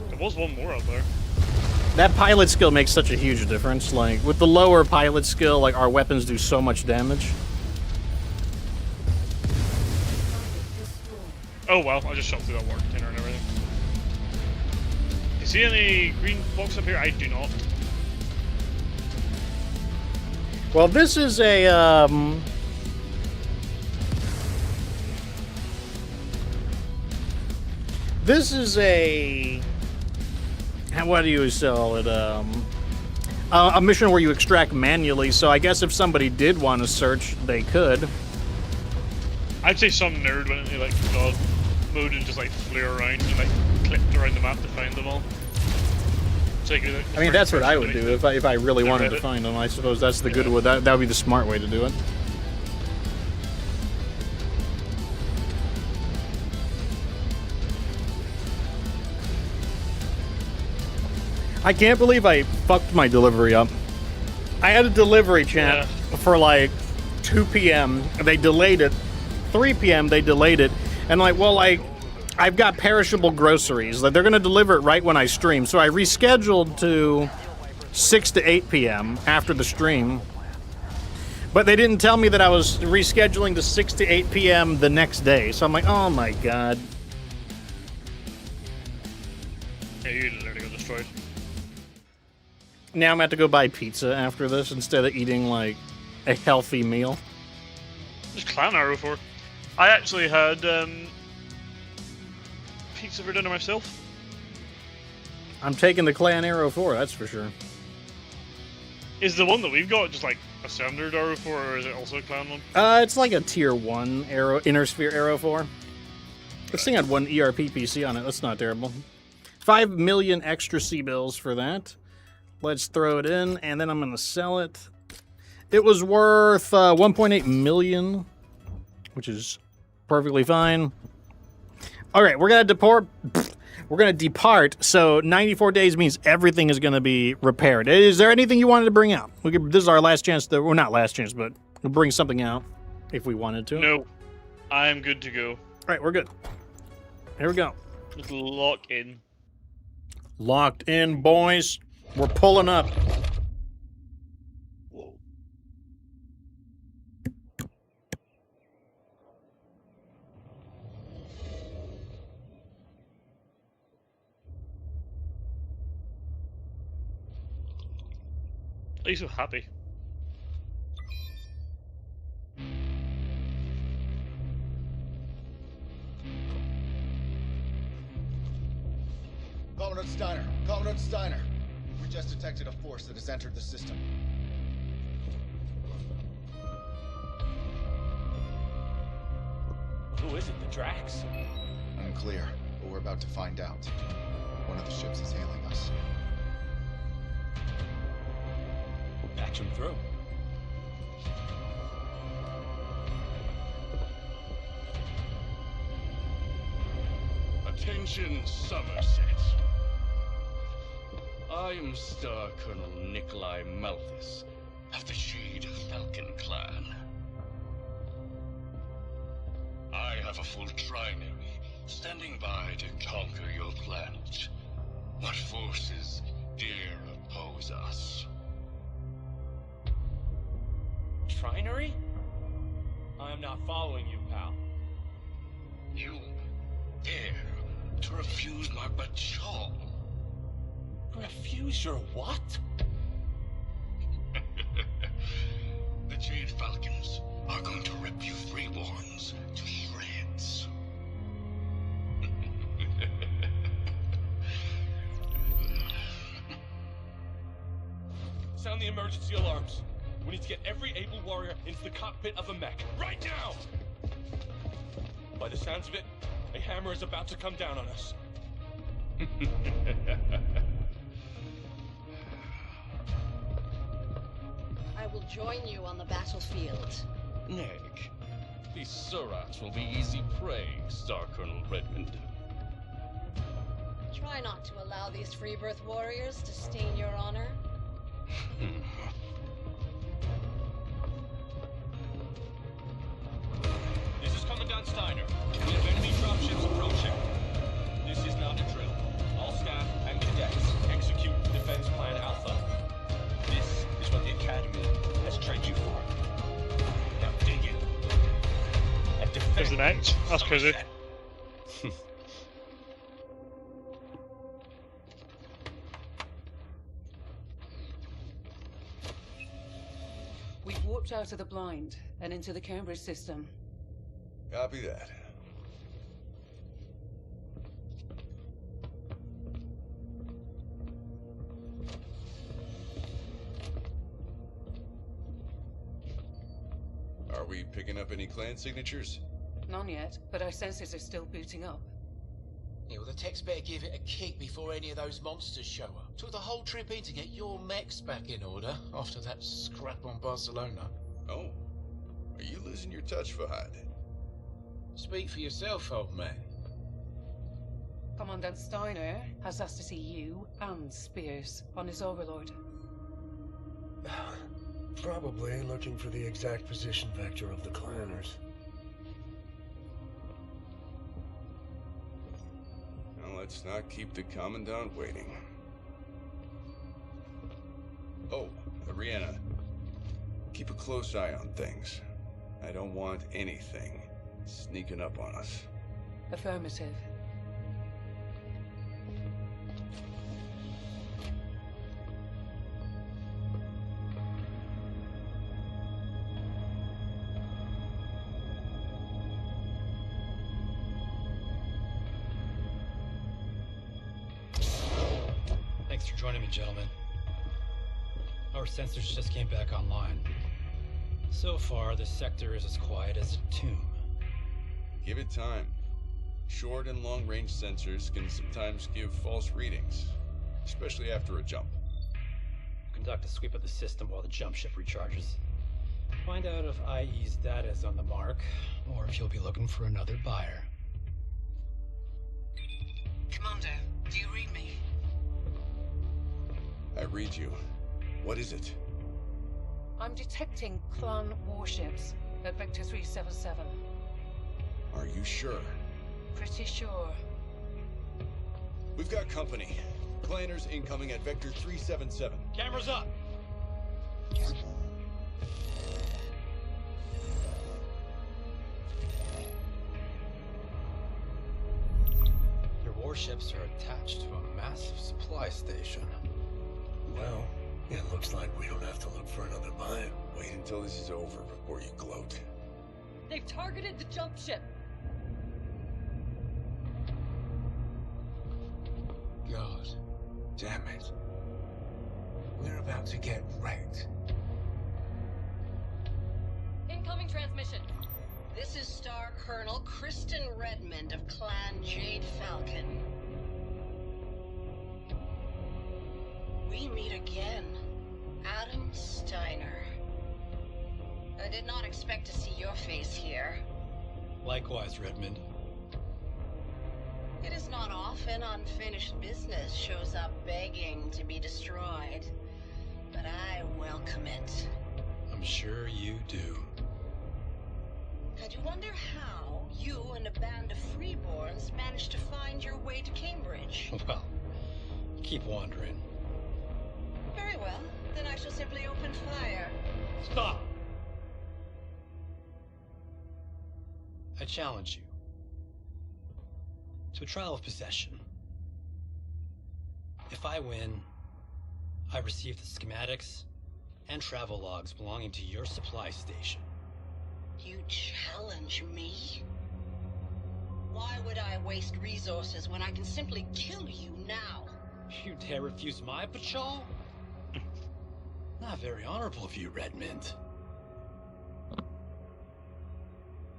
There was one more out there.
That pilot skill makes such a huge difference. Like, with the lower pilot skill, like, our weapons do so much damage.
Oh well, I just shot through that water container and everything. You see any green box up here? I do not.
Well, this is a, This is a... What do you call it? A mission where you extract manually, so I guess if somebody did want to search, they could.
I'd say some nerd went into like God mode and just like flew around and like clicked around the map to find them all. So
I mean, that's what I would do if I really wanted to find them. I suppose that's the good way. That would be the smart way to do it. I can't believe I fucked my delivery up. I had a delivery chat for like 2 p.m. They delayed it. 3 p.m. they delayed it. And like, well, like, I've got perishable groceries. Like, they're going to deliver it right when I stream. So I rescheduled to 6 to 8 p.m. after the stream. But they didn't tell me that I was rescheduling to 6 to 8 p.m. the next day. So I'm like, oh my god.
Yeah, you deserve to go destroyed.
Now I'm going to have to go buy pizza after this instead of eating, like, a healthy meal.
Just clan arrow for. I actually had pizza for dinner myself.
I'm taking the Clan Arrow 4, that's for sure.
Is the one that we've got just like a standard arrow 4, or is it also a clan one?
It's like a tier 1 arrow, Inner Sphere Arrow 4. This thing had 1 ERP PC on it, that's not terrible. 5 million extra C-bills for that. Let's throw it in, and then I'm going to sell it. It was worth 1.8 million, which is perfectly fine. All right, we're going to depart. We're going to depart. So 94 days means everything is going to be repaired. Is there anything you wanted to bring out? This is our last chance to, well, not last chance, but we'll bring something out if we wanted to.
No, I'm good to go.
All right, we're good. Here we go.
Just lock in.
Locked in, boys. We're pulling up.
Whoa. Are you so happy?
Commandant Steiner. We just detected a force that has entered the system.
Who is it, the Drax?
Unclear, but we're about to find out. One of the ships is hailing us.
Patch him through.
Attention, Somerset. I am Star Colonel Nikolai Malthus of the Shade Falcon Clan. I have a full trinary standing by to conquer your planet. What forces dare oppose us?
Trinary? I am not following you, pal.
You dare to refuse my patrol?
Refuse your what?
The Jade Falcons are going to rip you Freeborns to shreds.
Sound the emergency alarms. We need to get every able warrior into the cockpit of a mech, right now! By the sounds of it, a hammer is about to come down on us.
I will join you on the battlefield.
Nick, these Surats will be easy prey, Star Colonel Redmond.
Try not to allow these Freebirth warriors to stain your honor.
This is Commandant Steiner. We have enemy dropships approaching. This is not a drill. All staff and cadets execute Defense Plan Alpha. This is what the Academy has trained you for. Now dig in. And defend.
There's the match. That's crazy.
We've warped out of the blind and into the Cambridge system.
Copy that. Are we picking up any clan signatures?
None yet, but our sensors are still booting up.
Yeah, well, the tech's better give it a kick before any of those monsters show up. Took the whole trip in to get your mechs back in order after that scrap on Barcelona.
Oh. Are you losing your touch, Fahad?
Speak for yourself, old man.
Commandant Steiner has asked to see you and Spears on his overlord.
Probably looking for the exact position vector of the clanners.
Well, let's not keep the Commandant waiting. Oh, Ariana. Keep a close eye on things. I don't want anything sneaking up on us.
Affirmative.
Thanks for joining me, gentlemen. Our sensors just came back online. So far, the sector is as quiet as a tomb.
Give it time. Short and long-range sensors can sometimes give false readings, especially after a jump.
Conduct a sweep of the system while the jump ship recharges. Find out if IE's data is on the mark, or if you'll be looking for another buyer.
Commander, do you read me?
I read you. What is it?
I'm detecting clan warships at Vector 377.
Are you sure?
Pretty sure.
We've got company. Clanners incoming at Vector 377.
Cameras up!
Your warships are attached to a massive supply station.
Well, It looks like we don't have to look for another buyer.
Wait until this is over before you gloat.
They've targeted the jump ship.
God damn it. We're about to get wrecked.
Incoming transmission.
This is Star Colonel Kristen Redmond of Clan Jade Falcon. We meet again. Adam Steiner. I did not expect to see your face here.
Likewise, Redmond.
It is not often unfinished business shows up begging to be destroyed, but I welcome it.
I'm sure you do.
I do wonder how you and a band of freeborns managed to find your way to Cambridge.
Well, keep wandering.
Very well, then I shall simply open fire.
Stop! I challenge you to a trial of possession. If I win, I receive the schematics and travel logs belonging to your supply station.
You challenge me? Why would I waste resources when I can simply kill you now?
You dare refuse my patrol? Not very honorable of you, Redmond.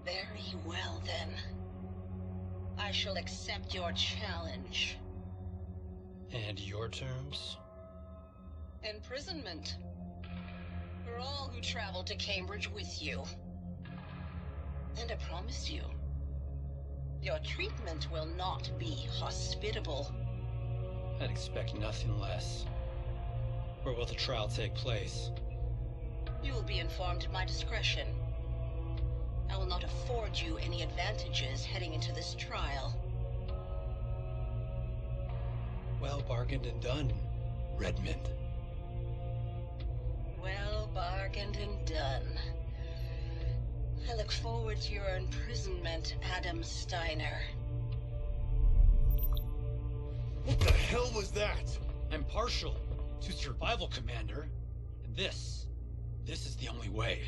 Very well, then. I shall accept your challenge.
And your terms?
Imprisonment. For all who travel to Cambridge with you. And I promise you, your treatment will not be hospitable.
I'd expect nothing less. Where will the trial take place?
You will be informed at my discretion. I will not afford you any advantages heading into this trial.
Well bargained and done, Redmond.
Well bargained and done. I look forward to your imprisonment, Adam Steiner.
What the hell was that?
I'm partial to survival, Commander. And this is the only way.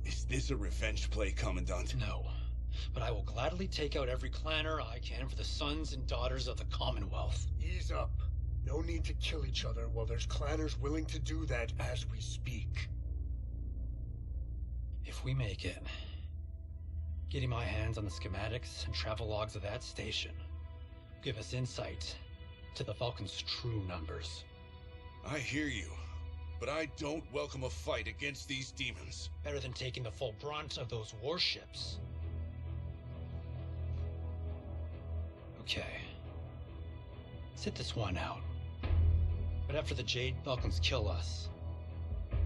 Is this a revenge play, Commandant?
No, but I will gladly take out every clanner I can for the sons and daughters of the Commonwealth.
Ease up. No need to kill each other while there's clanners willing to do that as we speak.
If we make it, getting my hands on the schematics and travel logs of that station will give us insight to the Vulcan's true numbers.
I hear you, but I don't welcome a fight against these demons.
Better than taking the full brunt of those warships. Okay. Sit this one out. But after the Jade Falcons kill us,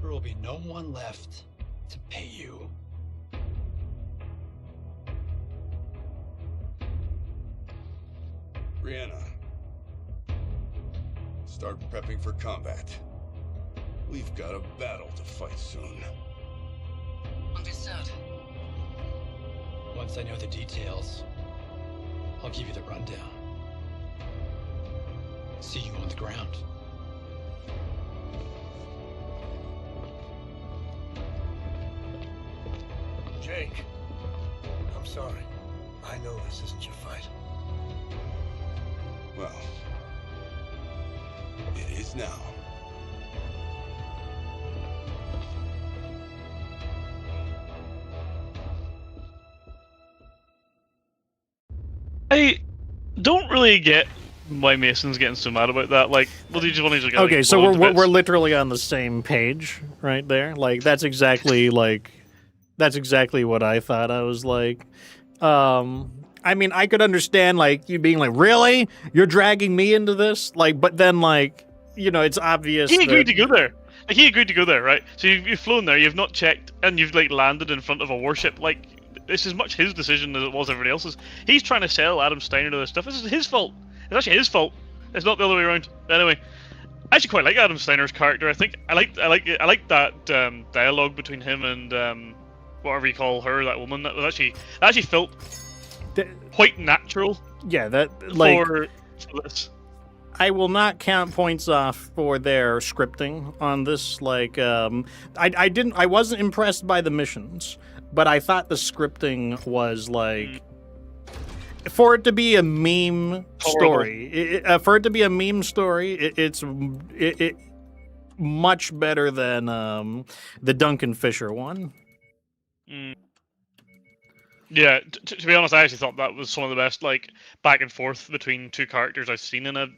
there will be no one left to pay you.
Brianna, start prepping for combat. We've got a battle to fight soon.
Understood.
Once I know the details, I'll give you the rundown. See you on the ground.
Jake, I'm sorry. I know this isn't your fight.
Well, it is now.
I don't really get why Mason's getting so mad about that. Like, well, he just wanted to get
Okay,
like,
so
blown to
we're
bits.
literally on the same page right there. Like that's exactly what I thought. I was like, I mean, I could understand like you being like, really, you're dragging me into this, like, but then like, you know, it's obvious.
He agreed to go there. Like, he agreed to go there, right? So you've flown there, you've not checked, and you've like landed in front of a warship. Like, it's as much his decision as it was everybody else's. He's trying to sell Adam Steiner to this stuff. This is his fault. It's actually his fault. It's not the other way around. Anyway, I actually quite like Adam Steiner's character. I think I like that dialogue between him and whatever you call her, that woman. That actually felt quite natural.
Yeah, that like.
For this.
I will not count points off for their scripting on this. Like, I wasn't impressed by the missions, but I thought the scripting was like, for it to be a meme story, it's much better than the Duncan Fisher one.
Yeah, to be honest, I actually thought that was some of the best, like, back and forth between two characters I've seen in a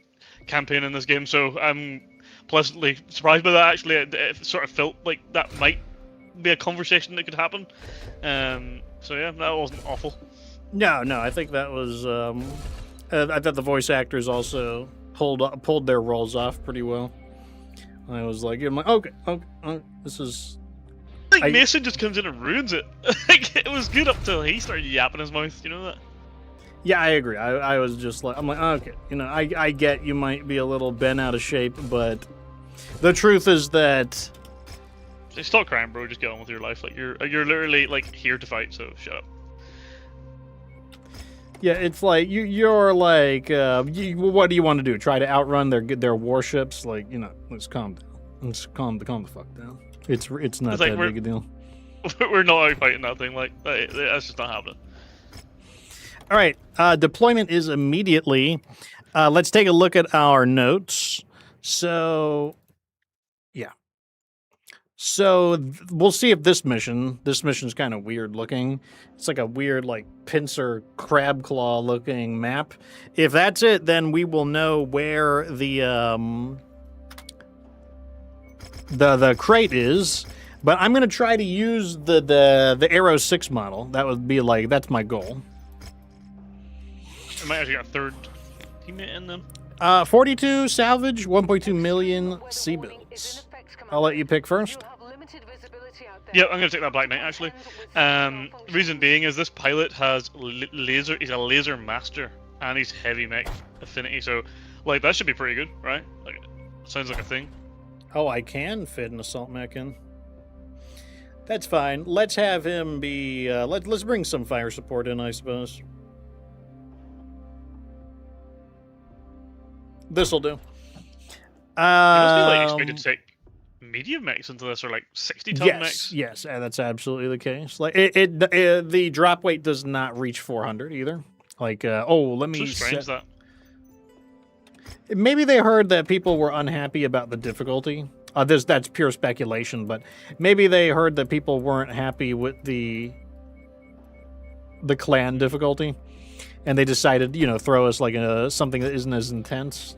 campaign in this game, so I'm pleasantly surprised by that. Actually, it sort of felt like that might be a conversation that could happen. So yeah, that wasn't awful.
No, I think that was, I thought the voice actors also pulled their roles off pretty well. I was like, okay, this is...
I think Mason just comes in and ruins it. Like, it was good up till he started yapping his mouth, you know that?
Yeah, I agree. I was just like, I'm like, okay, I get you might be a little bent out of shape, but the truth is that...
Just stop crying, bro. Just get on with your life. Like, you're literally, like, here to fight, so shut up.
Yeah, it's like, you're like, what do you want to do? Try to outrun their warships? Like, let's calm down. Let's calm the fuck down. It's not that big a deal.
We're not out fighting that thing. Like, that's just not happening.
All right, deployment is immediately. Let's take a look at our notes. So, yeah. So we'll see if this mission's kind of weird looking. It's like a weird, like, pincer crab claw looking map. If that's it, then we will know where the crate is. But I'm gonna try to use the Arrow 6 model. That would be like, that's my goal.
I might actually got a third teammate in them.
42 salvage, 1.2 million sea bills. I'll let you pick first.
Yeah, I'm gonna take that Black Knight actually. Reason being is this pilot has laser. He's a laser master, and he's heavy mech affinity. So, like, that should be pretty good, right? Like, sounds like a thing.
Oh, I can fit an assault mech in. That's fine. Let's have him be. Let's bring some fire support in, I suppose. This'll do.
You must be like expected to take medium mechs into this, or like 60-ton mechs.
Yes, that's absolutely the case. Like the drop weight does not reach 400 either. Like, let me.
So strange that.
Maybe they heard that people were unhappy about the difficulty. That's pure speculation, but maybe they heard that people weren't happy with the clan difficulty, and they decided, throw us like something that isn't as intense.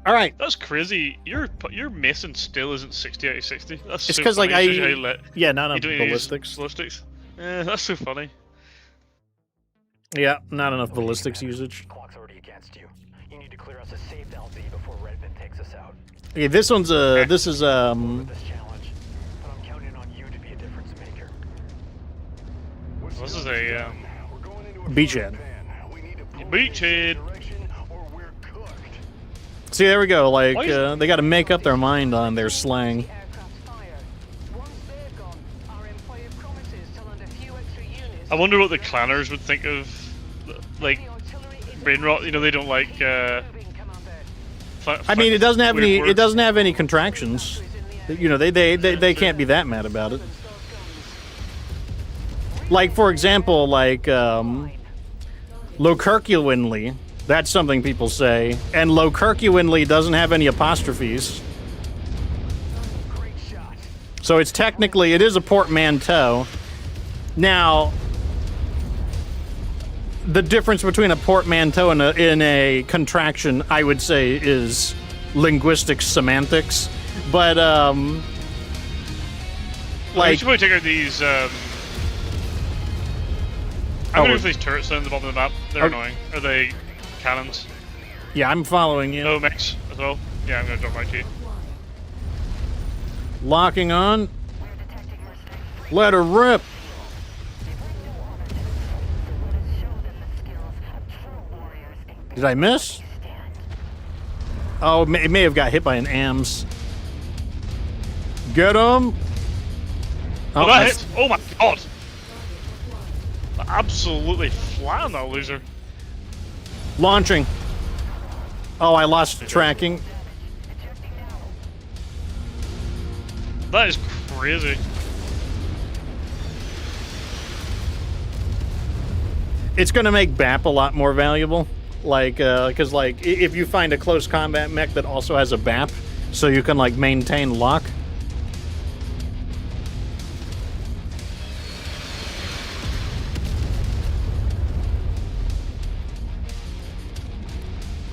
All right.
That's crazy. Your Mason still isn't 60 out of 60. That's
it's
so
because, like, not
on
ballistics.
Ballistics. That's so funny.
Yeah, not enough ballistics usage.
Clock's already against you. You need to clear us a safe LZ before Redmond takes us out.
Okay, this one's this is
This challenge, but I'm counting on you to be a difference maker.
This is a
beachhead.
Beachhead.
See, there we go. Like, they got to make up their mind on their slang.
I wonder what the clanners would think of, like, brain rot. They don't like.
I mean, it doesn't have any. Words. It doesn't have any contractions. They can't be that mad about it. Like, for example, like Locurcuinly. That's something people say. And Locurcuinly doesn't have any apostrophes. So it's technically, it is a portmanteau. Now, the difference between a portmanteau and a contraction, I would say, is linguistic semantics. But,
like... We should probably take out these, I wonder if these turrets down the bottom of the map, they're annoying. Are they cannons?
Yeah, I'm following you.
No mechs as well? Yeah, I'm gonna drop right to you.
Locking on. Let her rip. Did I miss? Oh, it may have got hit by an AMS. Get him!
Oh, that hit! Oh my god! Absolutely flat on that loser.
Launching. Oh, I lost tracking.
That is crazy.
It's going to make BAP a lot more valuable. Like, because, like, if you find a close combat mech that also has a BAP, so you can, like, maintain lock.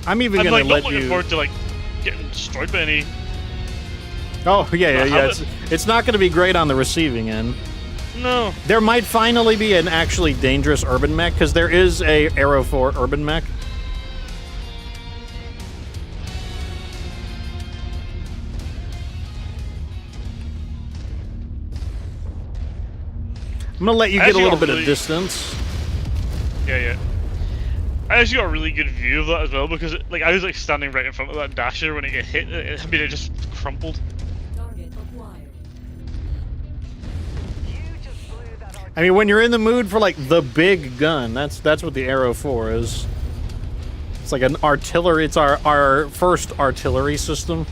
I'm even going to let
not looking forward to, like, getting destroyed by any...
Oh, yeah. It's not going to be great on the receiving end.
No.
There might finally be an actually dangerous urban mech, because there is a Arrow 4 urban mech. I'm going to let you get a little bit of distance.
Yeah. I actually got a really good view of that as well, because like I was like standing right in front of that dasher when it got hit. It just crumpled.
I mean, when you're in the mood for like the big gun, that's what the Arrow 4 is. It's like an artillery. It's our first artillery system.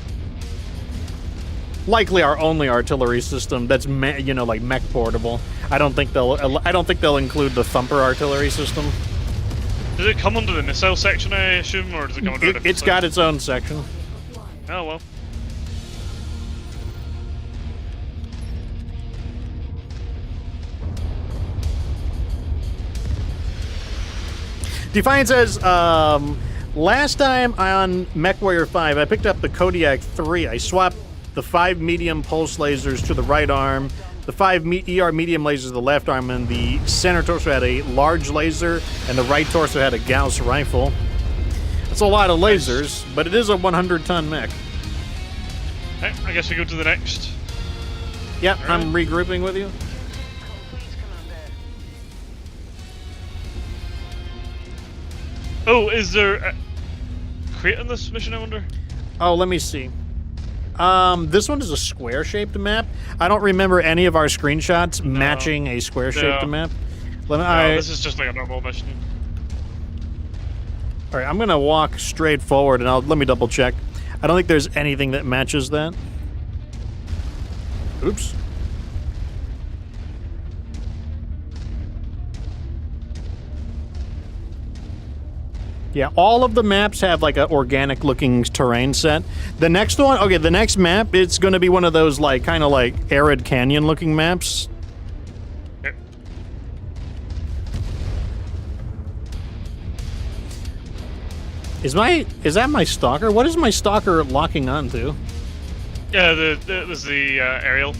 Likely our only artillery system that's like mech portable. I don't think they'll include the Thumper artillery system.
Does it come under the missile section, I assume, or does it come under a different
It's got its own section.
Oh, well.
Defiant says, last time on MechWarrior 5, I picked up the Kodiak 3. I swapped the 5 medium pulse lasers to the right arm, the 5 ER medium lasers to the left arm, and the center torso had a large laser, and the right torso had a Gauss rifle. That's a lot of lasers, but it is a 100-ton mech.
Okay, I guess we go to the next.
Yep,
right.
I'm regrouping with you.
Oh, is there a crate on this mission, I wonder?
Oh, let me see. This one is a square-shaped map. I don't remember any of our screenshots matching a square-shaped map.
This is just like a normal mission.
All right, I'm gonna walk straight forward, and let me double check. I don't think there's anything that matches that. Oops. Yeah, all of the maps have like an organic looking terrain set. The next one, okay, the next map, it's going to be one of those like kind of like arid canyon looking maps.
Yep.
Is that my stalker? What is my stalker locking onto?
Yeah, it was the aerial.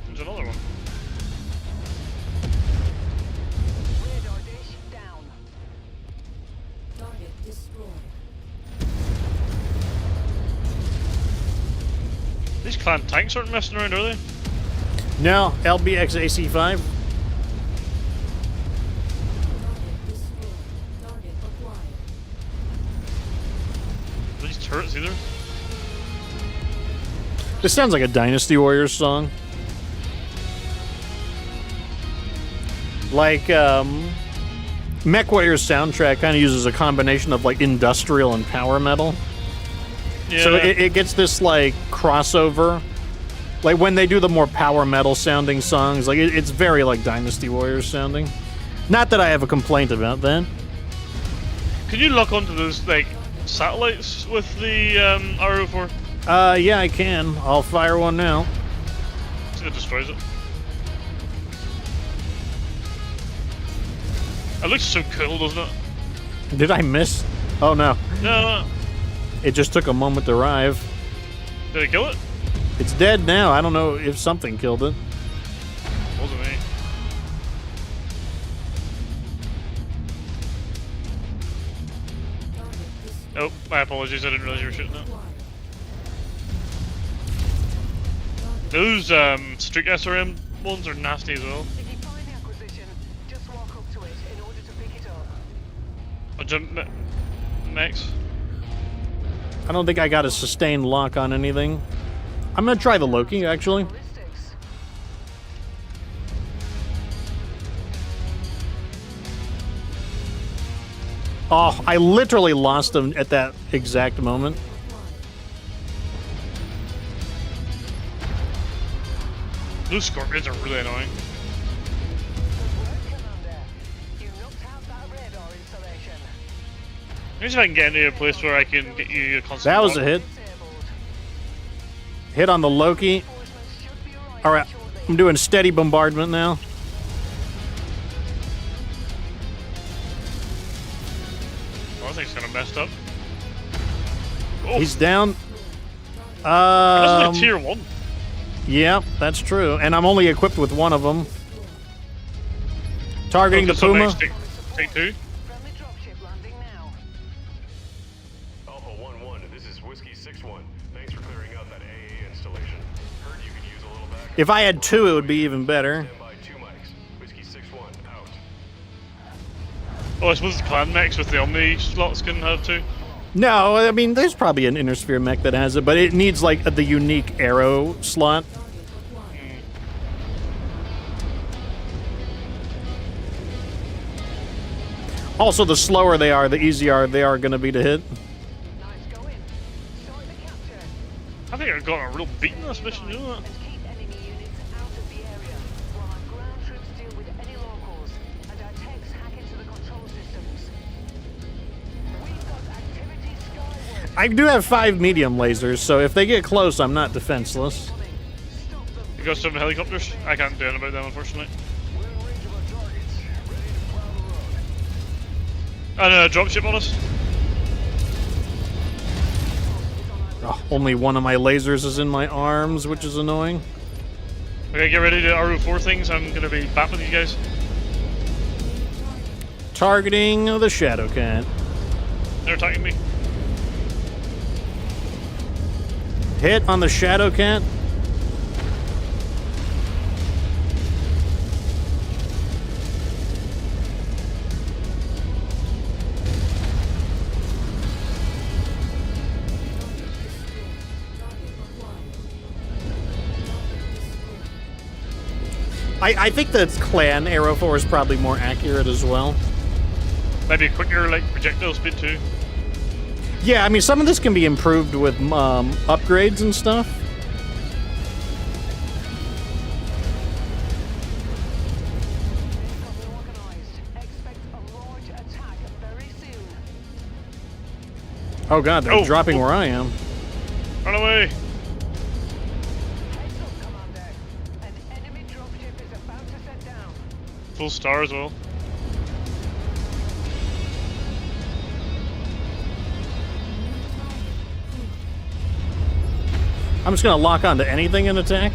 There's another one. These clan tanks aren't messing around, are they?
No, LBX AC5.
These turrets either.
This sounds like a Dynasty Warriors song. Like, MechWarrior's soundtrack kind of uses a combination of, like, industrial and power metal.
Yeah.
So it gets this, like, crossover. Like, when they do the more power metal sounding songs, like, it's very, like, Dynasty Warriors sounding. Not that I have a complaint about that.
Can you lock onto those, like, satellites with the RO4?
Yeah, I can. I'll fire one now.
See if it destroys it. It looks so cool, doesn't it?
Did I miss? Oh, no.
No.
It just took a moment to arrive.
Did it kill it?
It's dead now. I don't know if something killed it.
Wasn't me. Oh, my apologies. I didn't realize you were shooting that. Those streak SRM ones are nasty as well. I'll jump next.
I don't think I got a sustained lock on anything. I'm gonna try the Loki, actually. Oh, I literally lost him at that exact moment.
Those scorpions are really annoying. Maybe if I can get into a place where I can get you a constant.
That was a hit. Hit on the Loki. Alright, I'm doing steady bombardment now.
Oh, that thing's kind of messed up.
Oh. He's down.
That's like tier 1.
Yeah, that's true. And I'm only equipped with one of them. Targeting the Puma.
Take 2.
Alpha 1-1, this is Whiskey 6-1. Thanks for clearing out that AA installation. Heard you could use a little back.
If I had 2, it would be even better.
Stand by 2 mics. Whiskey 6-1, out.
Oh, I suppose the clan mechs with the Omni slots can have 2.
No, I mean, there's probably an Inner Sphere mech that has it, but it needs, like, the unique arrow slot. Also, the slower they are, the easier they are going to be to hit.
I think I've got a real beat in this mission, you know that?
I do have 5 medium lasers, so if they get close, I'm not defenseless.
You got some helicopters? I can't do anything about them, unfortunately. And a dropship on us.
Oh, only one of my lasers is in my arms, which is annoying.
Okay, get ready to RO4 things. I'm going to be back with you guys.
Targeting the Shadow Cat.
They're attacking me.
Hit on the Shadow Cat. I think the clan Arrow 4 is probably more accurate as well.
Maybe a quicker, like, projectile speed too.
Yeah, I mean, some of this can be improved with upgrades and stuff. Oh god, they're dropping where I am.
Run away! Full star as well.
I'm just gonna lock onto anything and attack.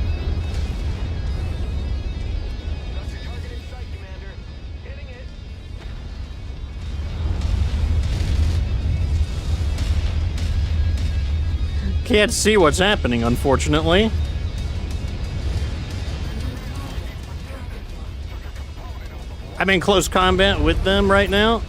Can't see what's happening, unfortunately. I'm in close combat with them right now.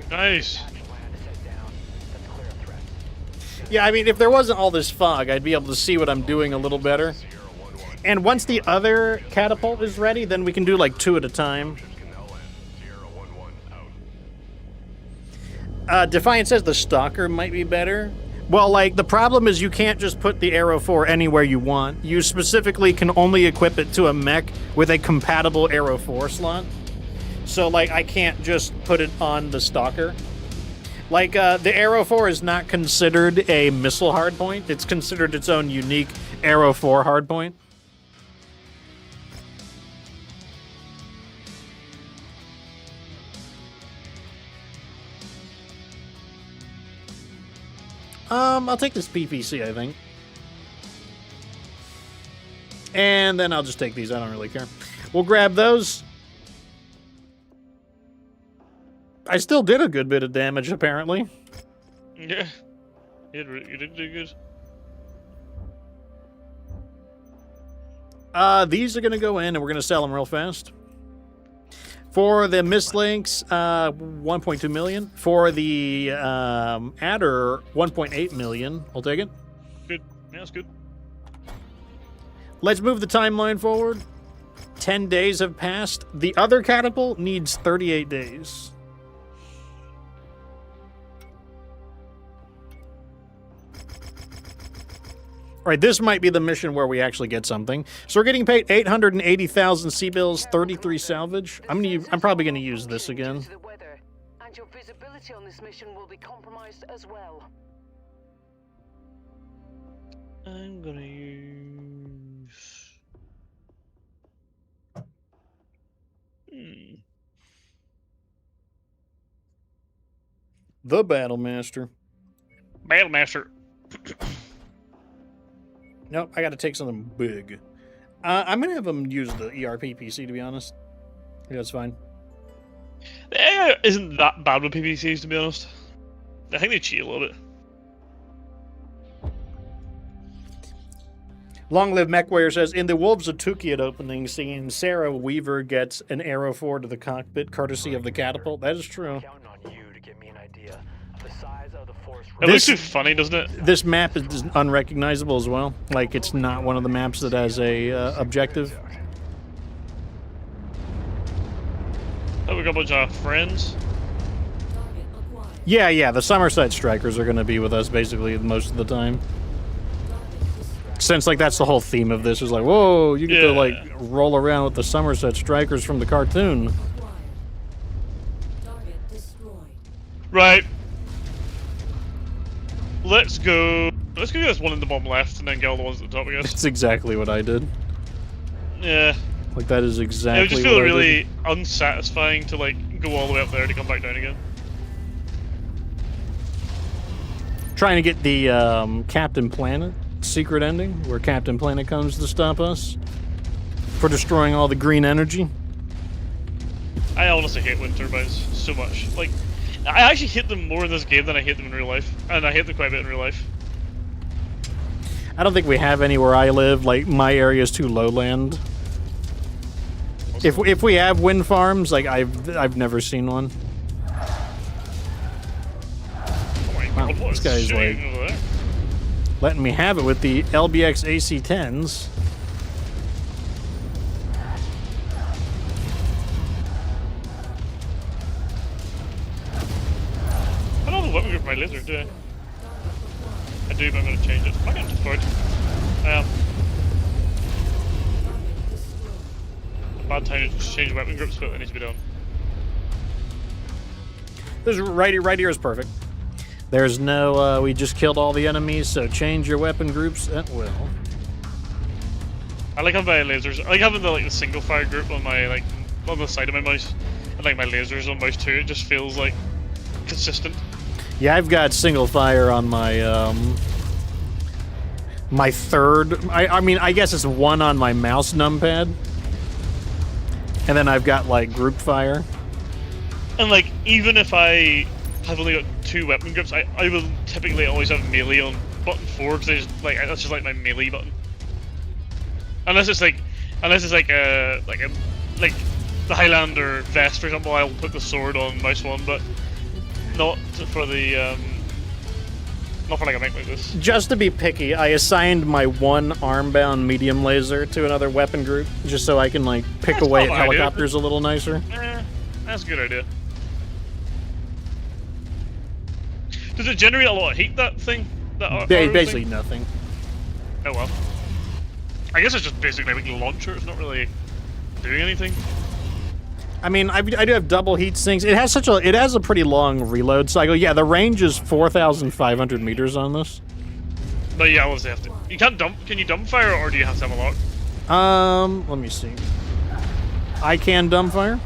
Nice.
Yeah, I mean, if there wasn't all this fog, I'd be able to see what I'm doing a little better. And once the other catapult is ready, then we can do like 2 at a time. Defiant says the Stalker might be better. Well, like, the problem is you can't just put the Arrow 4 anywhere you want. You specifically can only equip it to a mech with a compatible Arrow 4 slot. So, like, I can't just put it on the Stalker. Like, the Arrow 4 is not considered a missile hardpoint. It's considered its own unique Arrow 4 hardpoint. I'll take this PPC, I think. And then I'll just take these. I don't really care. We'll grab those. I still did a good bit of damage, apparently.
Yeah. You did do good.
These are going to go in, and we're going to sell them real fast. For the mislinks, 1.2 million. For the adder, 1.8 million. I'll take it.
Good. Yeah, that's good.
Let's move the timeline forward. 10 days have passed. The other catapult needs 38 days. All right, this might be the mission where we actually get something. So we're getting paid 880,000 C-bills, 33 salvage. I'm probably gonna use this again.
And your visibility on this mission will be compromised as well.
I'm gonna use.
The Battlemaster.
Battlemaster.
Nope, I got to take something big. I'm gonna have them use the ERP PC, to be honest. Yeah, that's fine.
The AI isn't that bad with PPCs, to be honest. I think they cheat a little bit.
Long Live MechWarrior says, in the Wolves of Tukiat opening scene, Sarah Weaver gets an arrow forward to the cockpit, courtesy of the catapult. That is true.
It looks too funny, doesn't it?
This map is unrecognizable as well. Like, it's not one of the maps that has a objective.
Oh, we got a bunch of friends.
Yeah, the Somerset Strikers are going to be with us basically most of the time. Since, like, that's the whole theme of this, is like, whoa, you get to, like, roll around with the Somerset Strikers from the cartoon.
Right. Let's go get this one in the bottom left, and then get all the ones at the top, I guess.
That's exactly what I did.
Yeah.
Like, that is exactly
it would just feel really unsatisfying to, like, go all the way up there to come back down again.
Trying to get the Captain Planet secret ending, where Captain Planet comes to stop us for destroying all the green energy.
I honestly hate wind turbines so much. Like, I actually hate them more in this game than I hate them in real life, and I hate them quite a bit in real life.
I don't think we have any where I live. Like, my area is too lowland. If we have wind farms, like, I've never seen one.
Oh my God,
wow, this guy's like letting me have it with the LBX AC-10s.
I don't have a weapon group for my laser, do I? I do, but I'm going to change it. I'm getting destroyed. Bad time to change weapon groups, but it needs to be done.
This right here is perfect. There's no, we just killed all the enemies, so change your weapon groups at will.
I like having my lasers. I like having the single fire group on my on the side of my mouse, and like my lasers on mouse too. It just feels like consistent.
Yeah, I've got single fire on my my third. I mean, I guess it's one on my mouse numpad, and then I've got like group fire.
And like, even if I have only got 2 weapon groups, I will typically always have melee on button 4 because that's just like my melee button. Unless it's like the Highlander vest, for example, I'll put the sword on mouse 1, but not for the not for like a mech like this.
Just to be picky, I assigned my one arm-bound medium laser to another weapon group, just so I can like pick away at helicopters a little nicer.
That's a good idea. Does it generate a lot of heat, that thing?
Basically nothing.
Oh well. I guess it's just basically like a launcher. It's not really doing anything.
I mean, I do have double heat sinks. It has a pretty long reload cycle. Yeah, the range is 4,500 meters on this.
But yeah, obviously have to. You can't dump. Can you dump fire, or do you have to have a lock?
Let me see. I can dump fire.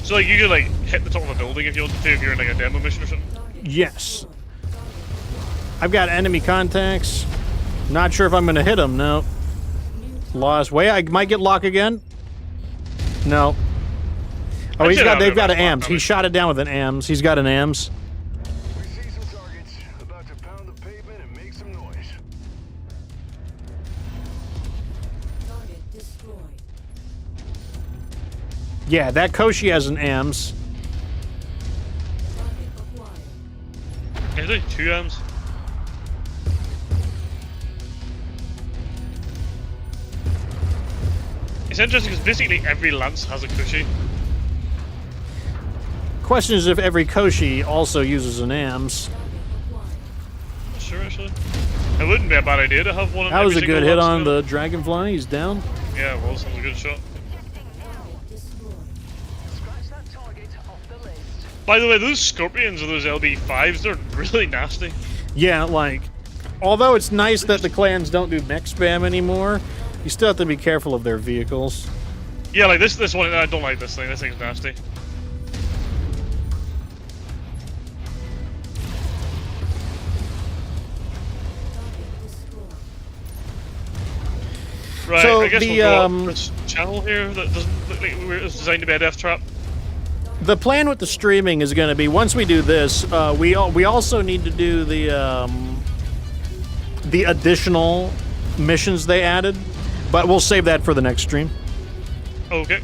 So like you could like hit the top of a building if you wanted to, if you're in like a demo mission or something.
Yes. I've got enemy contacts. Not sure if I'm going to hit them. No. Lost. Wait, I might get lock again. No. Oh, they've got an AMS. He shot it down with an AMS. He's got an AMS.
some noise.
Target destroyed.
Yeah, that Koshi has an AMS.
Target acquired.
There's like 2 AMs. It's interesting because basically every lance has a Koshi.
Question is if every Koshi also uses an AMS.
Not sure actually. It wouldn't be a bad idea to have one.
That was a good hit on the Dragonfly. He's down.
Yeah, it was. That was a good shot. By the way, those Scorpions or those LB5s, they're really nasty.
Yeah, like, although it's nice that the clans don't do mech spam anymore, you still have to be careful of their vehicles.
Yeah, like this one, I don't like this thing. This thing's nasty. Right,
So
I guess
the,
we'll go up this channel here that doesn't look like it's designed to be a death trap.
The plan with the streaming is going to be, once we do this, we also need to do the additional missions they added, but we'll save that for the next stream.
Okay.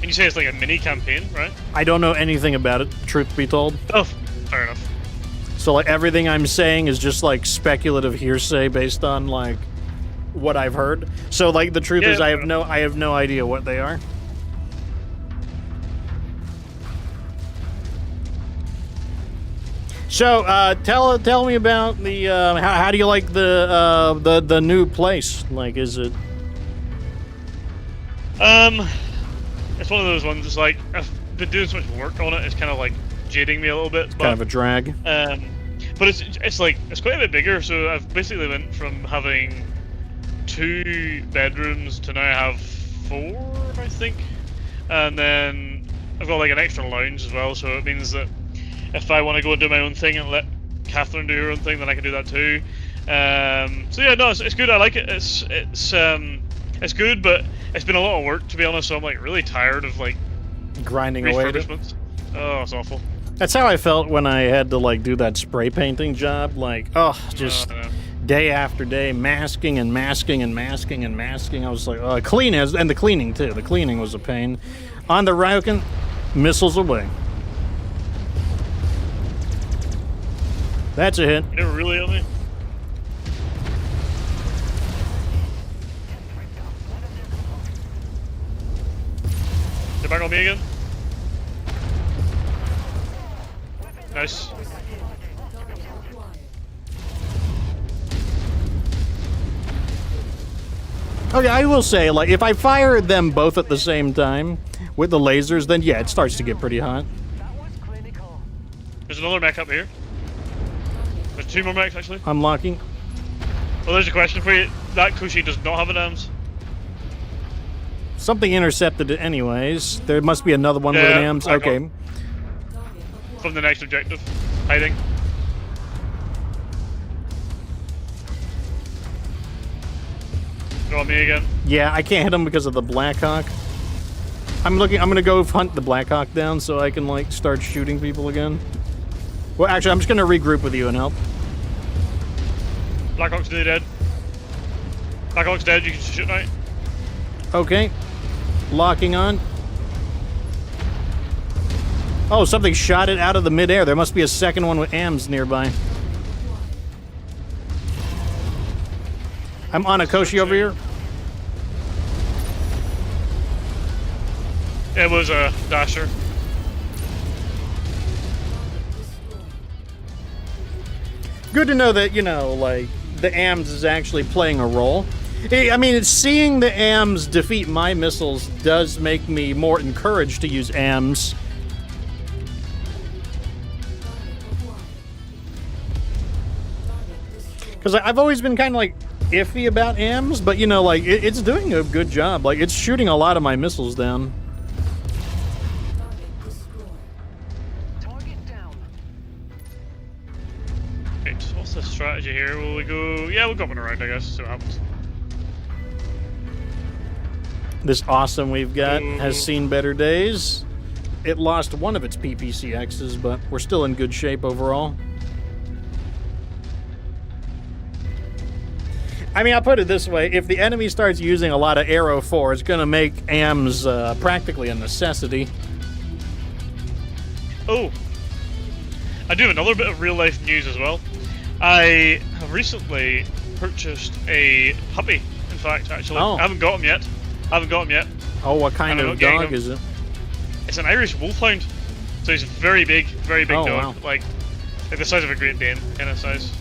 And you say it's like a mini campaign, right?
I don't know anything about it, truth be told.
Oh, fair enough.
So like everything I'm saying is just like speculative hearsay based on like what I've heard. So like the truth is I have no idea what they are. So tell me about the how do you like the new place? Like, is it?
It's one of those ones. It's like I've been doing so much work on it. It's kind of like jading me a little bit.
It's kind of a drag.
But it's like it's quite a bit bigger. So I've basically went from having 2 bedrooms to now have 4, I think, and then I've got like an extra lounge as well. So it means that if I want to go and do my own thing and let Catherine do her own thing, then I can do that too. So yeah, no, it's good. I like it. It's good, but it's been a lot of work, to be honest. So I'm like really tired of like
grinding away at it.
Oh, it's awful.
That's how I felt when I had to like do that spray painting job. Like, just day after day, masking and masking and masking and masking. I was like, clean as, and the cleaning too. The cleaning was a pain. On the Ryukin, missiles away. That's a hit.
You never really on me. They're back on me again. Nice.
Okay, I will say, like, if I fire them both at the same time with the lasers, then yeah, it starts to get pretty hot.
There's another mech up here. There's 2 more mechs actually.
Unlocking.
Well, there's a question for you. That Kushi does not have an AMS.
Something intercepted it anyways. There must be another one with an AMS. Okay.
From the next objective. Hiding. They're on me again.
Yeah, I can't hit him because of the Blackhawk. I'm gonna go hunt the Blackhawk down so I can like start shooting people again. Well, actually, I'm just gonna regroup with you and help.
Blackhawk's nearly dead. Blackhawk's dead. You can shoot now.
Okay. Locking on. Oh, something shot it out of the midair. There must be a second one with AMS nearby. I'm on a Koshi over here.
It was a Dasher.
Good to know that, you know, like, the AMS is actually playing a role. I mean, seeing the AMS defeat my missiles does make me more encouraged to use AMS. Because I've always been kind of, like, iffy about AMS, but, you know, like, it's doing a good job. Like, it's shooting a lot of my missiles down.
Okay, so what's the strategy here? Will we go... Yeah, we'll go up and around, I guess, see what happens.
This awesome we've got has seen better days. it lost one of its PPCXs, but we're still in good shape overall. I mean, I'll put it this way. If the enemy starts using a lot of Aero 4, it's going to make AMs practically a necessity.
Oh, I do have another bit of real-life news as well. I have recently purchased a puppy, in fact, actually.
Oh.
I haven't got him yet.
Oh, what kind of dog is it?
It's an Irish Wolfhound. So he's very big
Oh,
dog.
wow.
Like the size of a Great Dane, kind of size.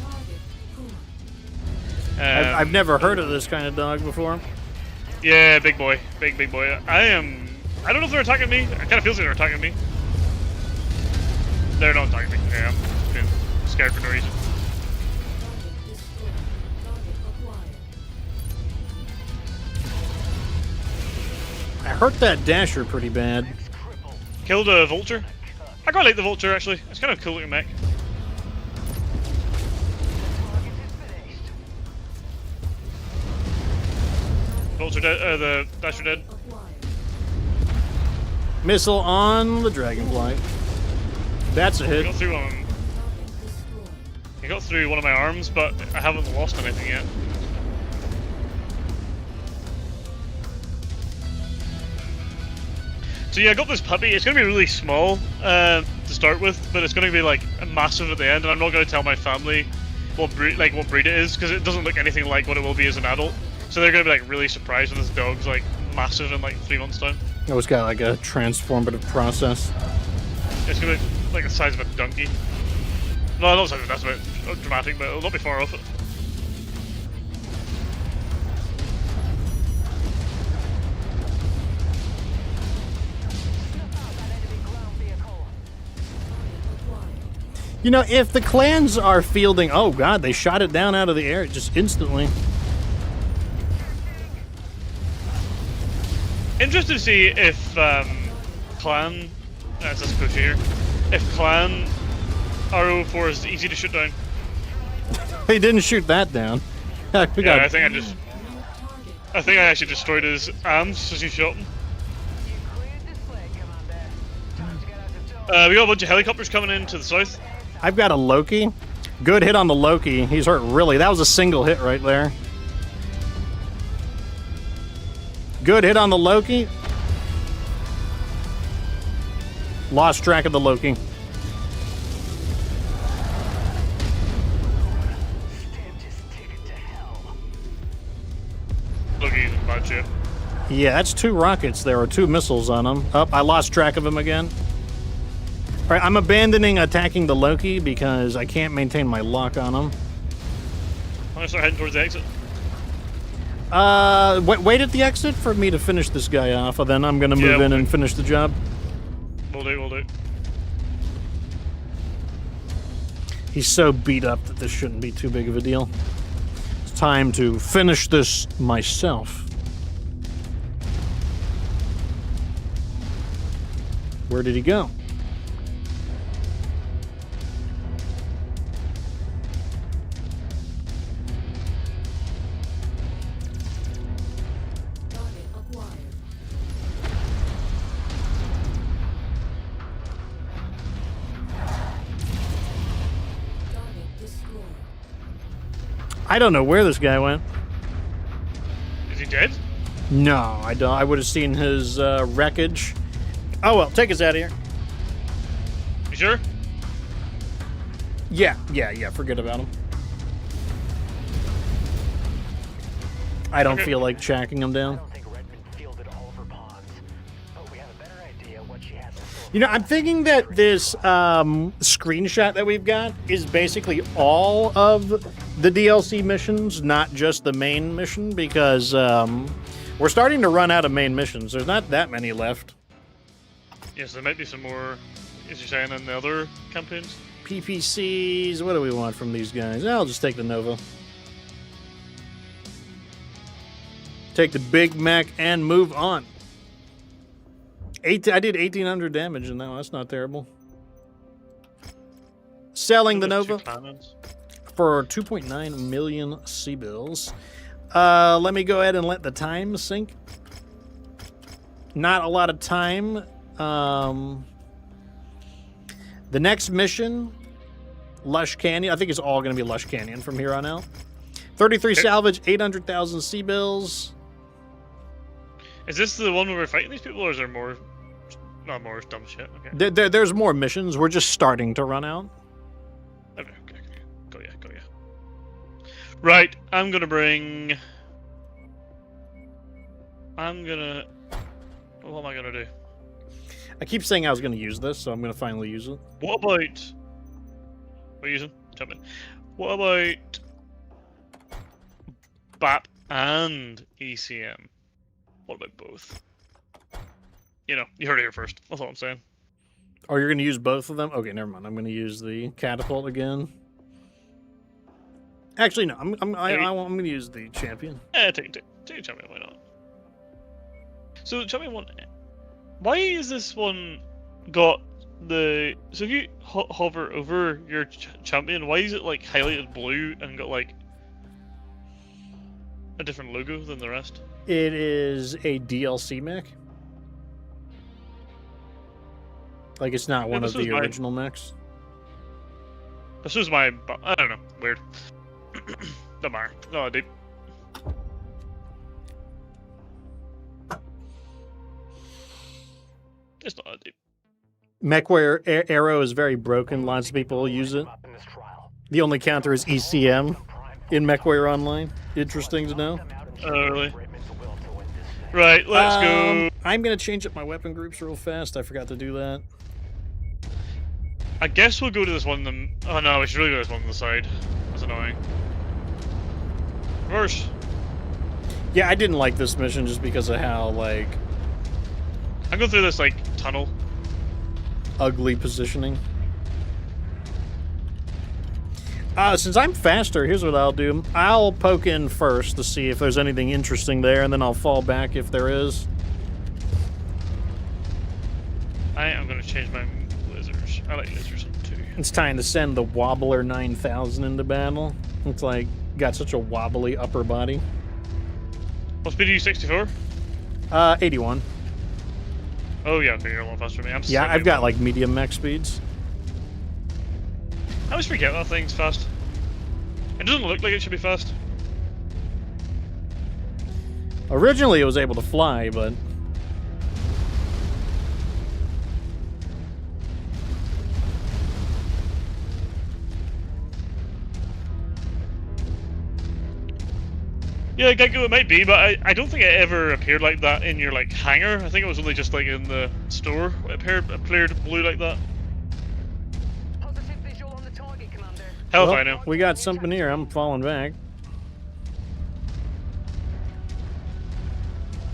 I've never heard of this kind of dog before.
Yeah, big boy. Big boy. I don't know if they're attacking me. It kind of feels like they're attacking me. They're not attacking me. Yeah, I'm being scared for no reason.
I hurt that Dasher pretty bad.
Killed a Vulture. I quite like the Vulture, actually. It's kind of a cool looking mech. Vulture dead, the Dasher dead.
Missile on the Dragonfly. That's a
I
hit.
got through I got through one of my arms, but I haven't lost anything yet. So yeah, I got this puppy. It's going to be really small to start with, but it's going to be like massive at the end, and I'm not going to tell my family what breed it is, because it doesn't look anything like what it will be as an adult. So they're going to be like really surprised when this dog's like massive in like 3 months' time.
Oh, it's got like a transformative process.
It's going to be like the size of a donkey. No, not the size of that's a bit dramatic, but it'll not be far off it.
You know, if the clans are fielding... Oh, God, they shot it down out of the air just instantly.
Interested to see if clan... That's a push here. If clan RO4 is easy to shoot down.
They didn't shoot that down.
I think I actually destroyed his arms as he shot him. We got a bunch of helicopters coming in to the south.
I've got a Loki. Good hit on the Loki. He's hurt really. That was a single hit right there. Good hit on the Loki. Lost track of the Loki.
Loki's in bad shape.
Yeah, that's 2 rockets. There were 2 missiles on him. Oh, I lost track of him again. All right, I'm abandoning attacking the Loki because I can't maintain my lock on him.
I'm gonna start heading towards the exit.
Wait at the exit for me to finish this guy off, and then I'm gonna move in and finish the job.
We'll do.
He's so beat up that this shouldn't be too big of a deal. It's time to finish this myself. Where did he go? I don't know where this guy went.
Is he dead?
No, I don't. I would have seen his wreckage. Oh well, take us out of here.
You sure?
Yeah. Forget about him. I don't feel like tracking him down. You know, I'm thinking that this screenshot that we've got is basically all of the DLC missions, not just the main mission, because we're starting to run out of main missions. There's not that many left.
Yes, there might be some more, as you're saying, in the other campaigns.
PPCs, what do we want from these guys? I'll just take the Nova. Take the Big Mac and move on. I did 1,800 damage in that one. That's not terrible. Selling the Nova for 2.9 million C-bills. Let me go ahead and let the time sink. Not a lot of time. The next mission, Lush Canyon. I think it's all going to be Lush Canyon from here on out. 33 salvage, 800,000 sea bills.
Is this the one where we're fighting these people, or is there more? Not more dumb shit. Okay.
There's more missions. We're just starting to run out.
Okay. Got ya. Right, I'm gonna bring. What am I gonna do?
I keep saying I was going to use this, so I'm going to finally use it.
What about? What are you using? Jump in. What about BAP and ECM? What about both? You know, you heard it here first. That's all I'm saying.
Oh, you're going to use both of them? Okay, never mind. I'm going to use the catapult again. Actually, no. I'm going to use the champion.
Take champion. Why not? So the champion one. Why is this one got the? So if you hover over your champion, why is it like highlighted blue and got like a different logo than the rest?
It is a DLC mech. Like it's not one of the original mechs.
This was my. I don't know. Weird. Don't matter. No, deep. It's not deep.
MechWarrior Arrow is very broken. Lots of people use it. The only counter is ECM in MechWarrior Online. Interesting to know.
Oh, really? Right, let's go.
I'm going to change up my weapon groups real fast. I forgot to do that.
I guess we'll go to this one. Oh no, we should really go to this one on the side. That's annoying. Reverse.
Yeah, I didn't like this mission just because of how, like...
I'm going through this, like, tunnel.
Ugly positioning. Since I'm faster, here's what I'll do. I'll poke in first to see if there's anything interesting there, and then I'll fall back if there is.
I am going to change my lasers. I like lasers too.
It's time to send the Wobbler 9000 into battle. It's like, got such a wobbly upper body.
What speed are you, 64?
81.
Oh yeah, okay, you're a little faster than me.
I've got like medium mech speeds.
I always forget that thing's fast. It doesn't look like it should be fast.
Originally it was able to fly, but...
Yeah, Geico it might be, but I don't think it ever appeared like that in your like hangar. I think it was only just like in the store it appeared blue like that.
Positive visual on the target, Commander.
Hell if I know.
We got something here. I'm falling back.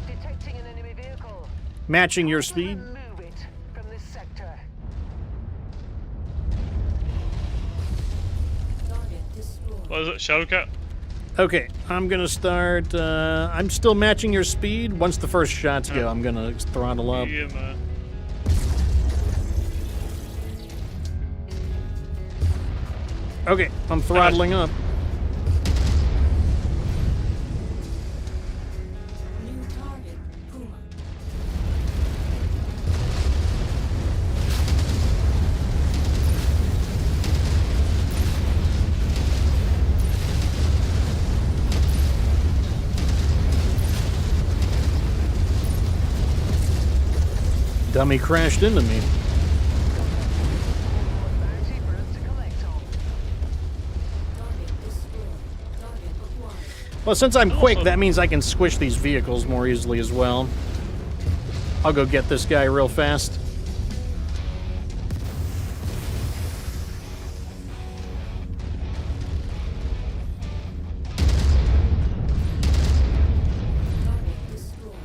Detecting an enemy vehicle.
Matching your speed.
Move it from this sector.
What is it? Shadowcat?
Okay, I'm gonna start. I'm still matching your speed. Once the first shots go, I'm gonna throttle up.
Yeah, man.
Okay, I'm throttling up.
New target, Puma.
Dummy crashed into me. Well, since I'm quick, that means I can squish these vehicles more easily as well. I'll go get this guy real fast.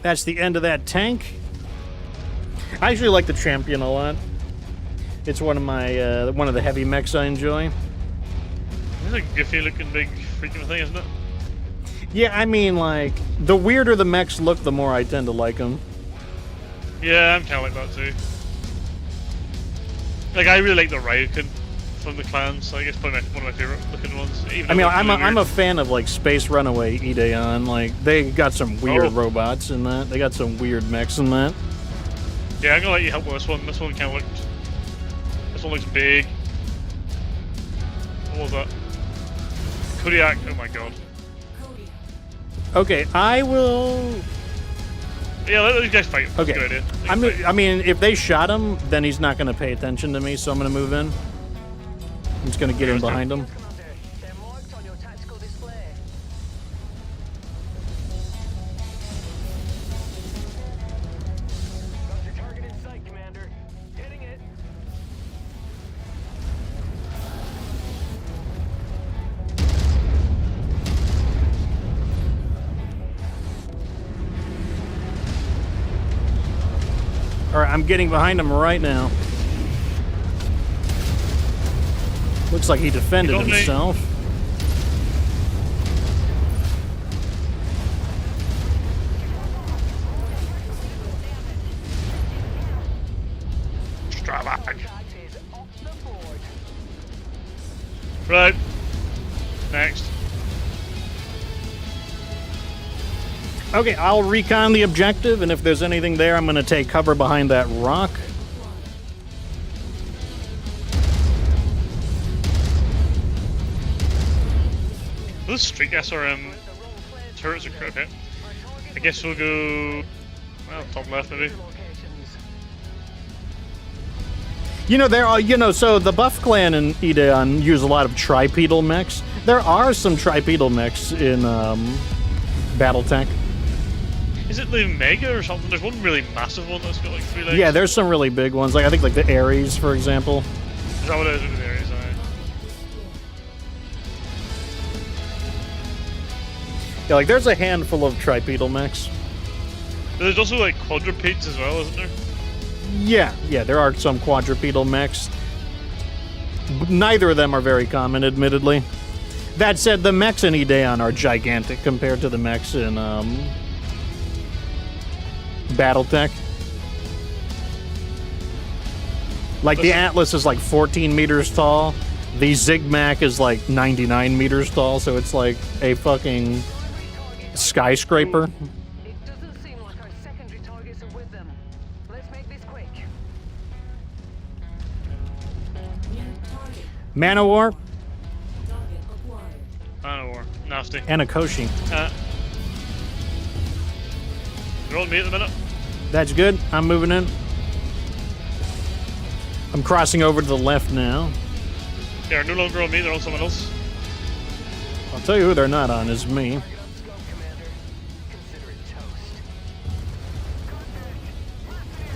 That's the end of that tank. I actually like the champion a lot. It's one of my one of the heavy mechs I enjoy.
It's a goofy looking big freaking thing, isn't it?
Yeah, I mean, like, the weirder the mechs look, the more I tend to like them.
Yeah, I'm kind of like that too. Like, I really like the Ryukin from the clans. I guess probably one of my favorite looking ones.
I mean, I'm a fan of like Space Runaway Ideon. Like, they got some weird robots in that. They got some weird mechs in that.
Yeah, I'm gonna let you help with this one. This one kind of looked This one looks big. What was that? Kodiak. Oh my god.
Okay, I will.
Yeah, let these guys fight. That's
Okay.
a good idea.
I mean, if they shot him, then he's not going to pay attention to me, so I'm going to move in. I'm just going to get in behind him.
They're marked on your tactical display. Got your target in sight, Commander. Hitting it.
All right, I'm getting behind him right now. Looks like he defended
He's on me.
himself.
Right. Next.
Okay, I'll recon the objective, and if there's anything there, I'm going to take cover behind that rock.
Those street SRM turrets are crap hit. I guess we'll go. Well, top left maybe.
You know, there are, so the Buff Clan and Edeon use a lot of tripedal mechs. There are some tripedal mechs in Battletech.
Is it the Mega or something? There's one really massive one that's got like 3 legs.
Yeah, there's some really big ones. Like I think like the Ares, for example.
Is that what it is with the Ares? Aye.
Yeah, like there's a handful of tripedal mechs.
There's also like quadrupeds as well, isn't there?
Yeah, there are some quadrupedal mechs. Neither of them are very common, admittedly. That said, the mechs in Edeon are gigantic compared to the mechs in Battletech. Like the Atlas is like 14 meters tall. The Zigmac is like 99 meters tall, so it's like a fucking skyscraper.
It doesn't seem like our secondary targets are with them. Let's make this quick.
Manowar
Manowar. Nasty.
and a Koshi.
They're on me at the minute.
That's good. I'm moving in. I'm crossing over to the left now.
They're no longer on me, they're on someone else.
I'll tell you who they're not on is me.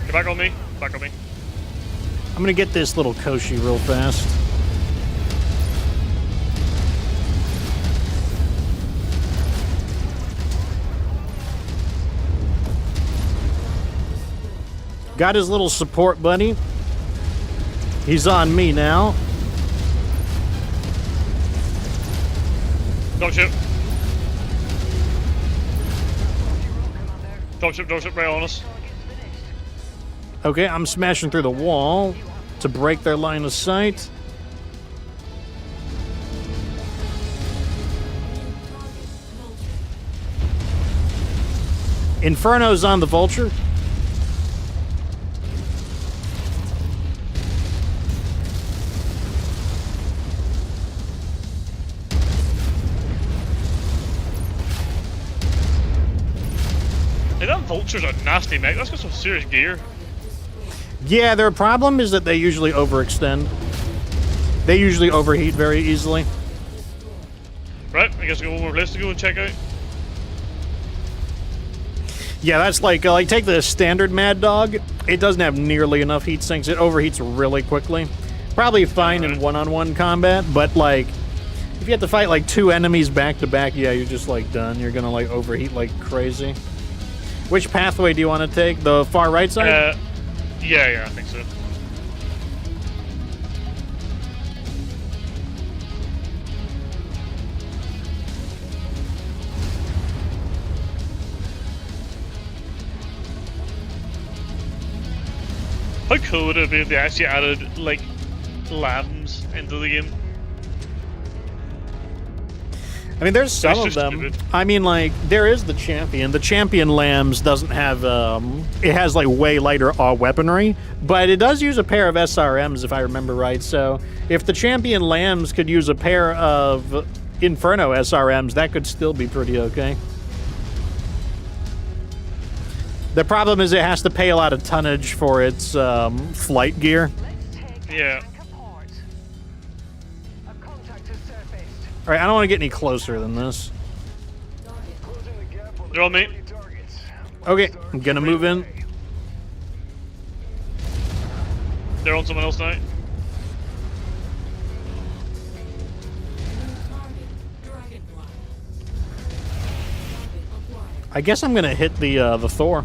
Get back on me. Back on me.
I'm gonna get this little Koshi real fast. Got his little support buddy. He's on me now.
Don't shoot. Don't shoot right on us.
Okay, I'm smashing through the wall to break their line of sight. Inferno's on the Vulture.
Hey, that Vulture's a nasty mech. That's got some serious gear.
Yeah, their problem is that they usually overextend. They usually overheat very easily.
Right, I guess we got one more place to go and check out.
Yeah, that's like take the standard Mad Dog. It doesn't have nearly enough heat sinks. It overheats really quickly. Probably fine in one-on-one combat, but like if you have to fight like 2 enemies back to back, yeah, you're just like done. You're gonna like overheat like crazy. Which pathway do you want to take? The far right side?
Yeah, I think so. How cool would it be if they actually added, like, lambs into the game?
I mean, there's some
It's
of
just
them.
stupid.
I mean, like, there is the champion. The champion lambs doesn't have, it has, like, way lighter weaponry, but it does use a pair of SRMs, if I remember right. So if the champion lambs could use a pair of Inferno SRMs, that could still be pretty okay. The problem is it has to pay a lot of tonnage for its flight gear.
Yeah.
All right, I don't want to get any closer than this.
They're on me.
Okay, I'm gonna move in.
They're on someone else now.
I guess I'm gonna hit the Thor.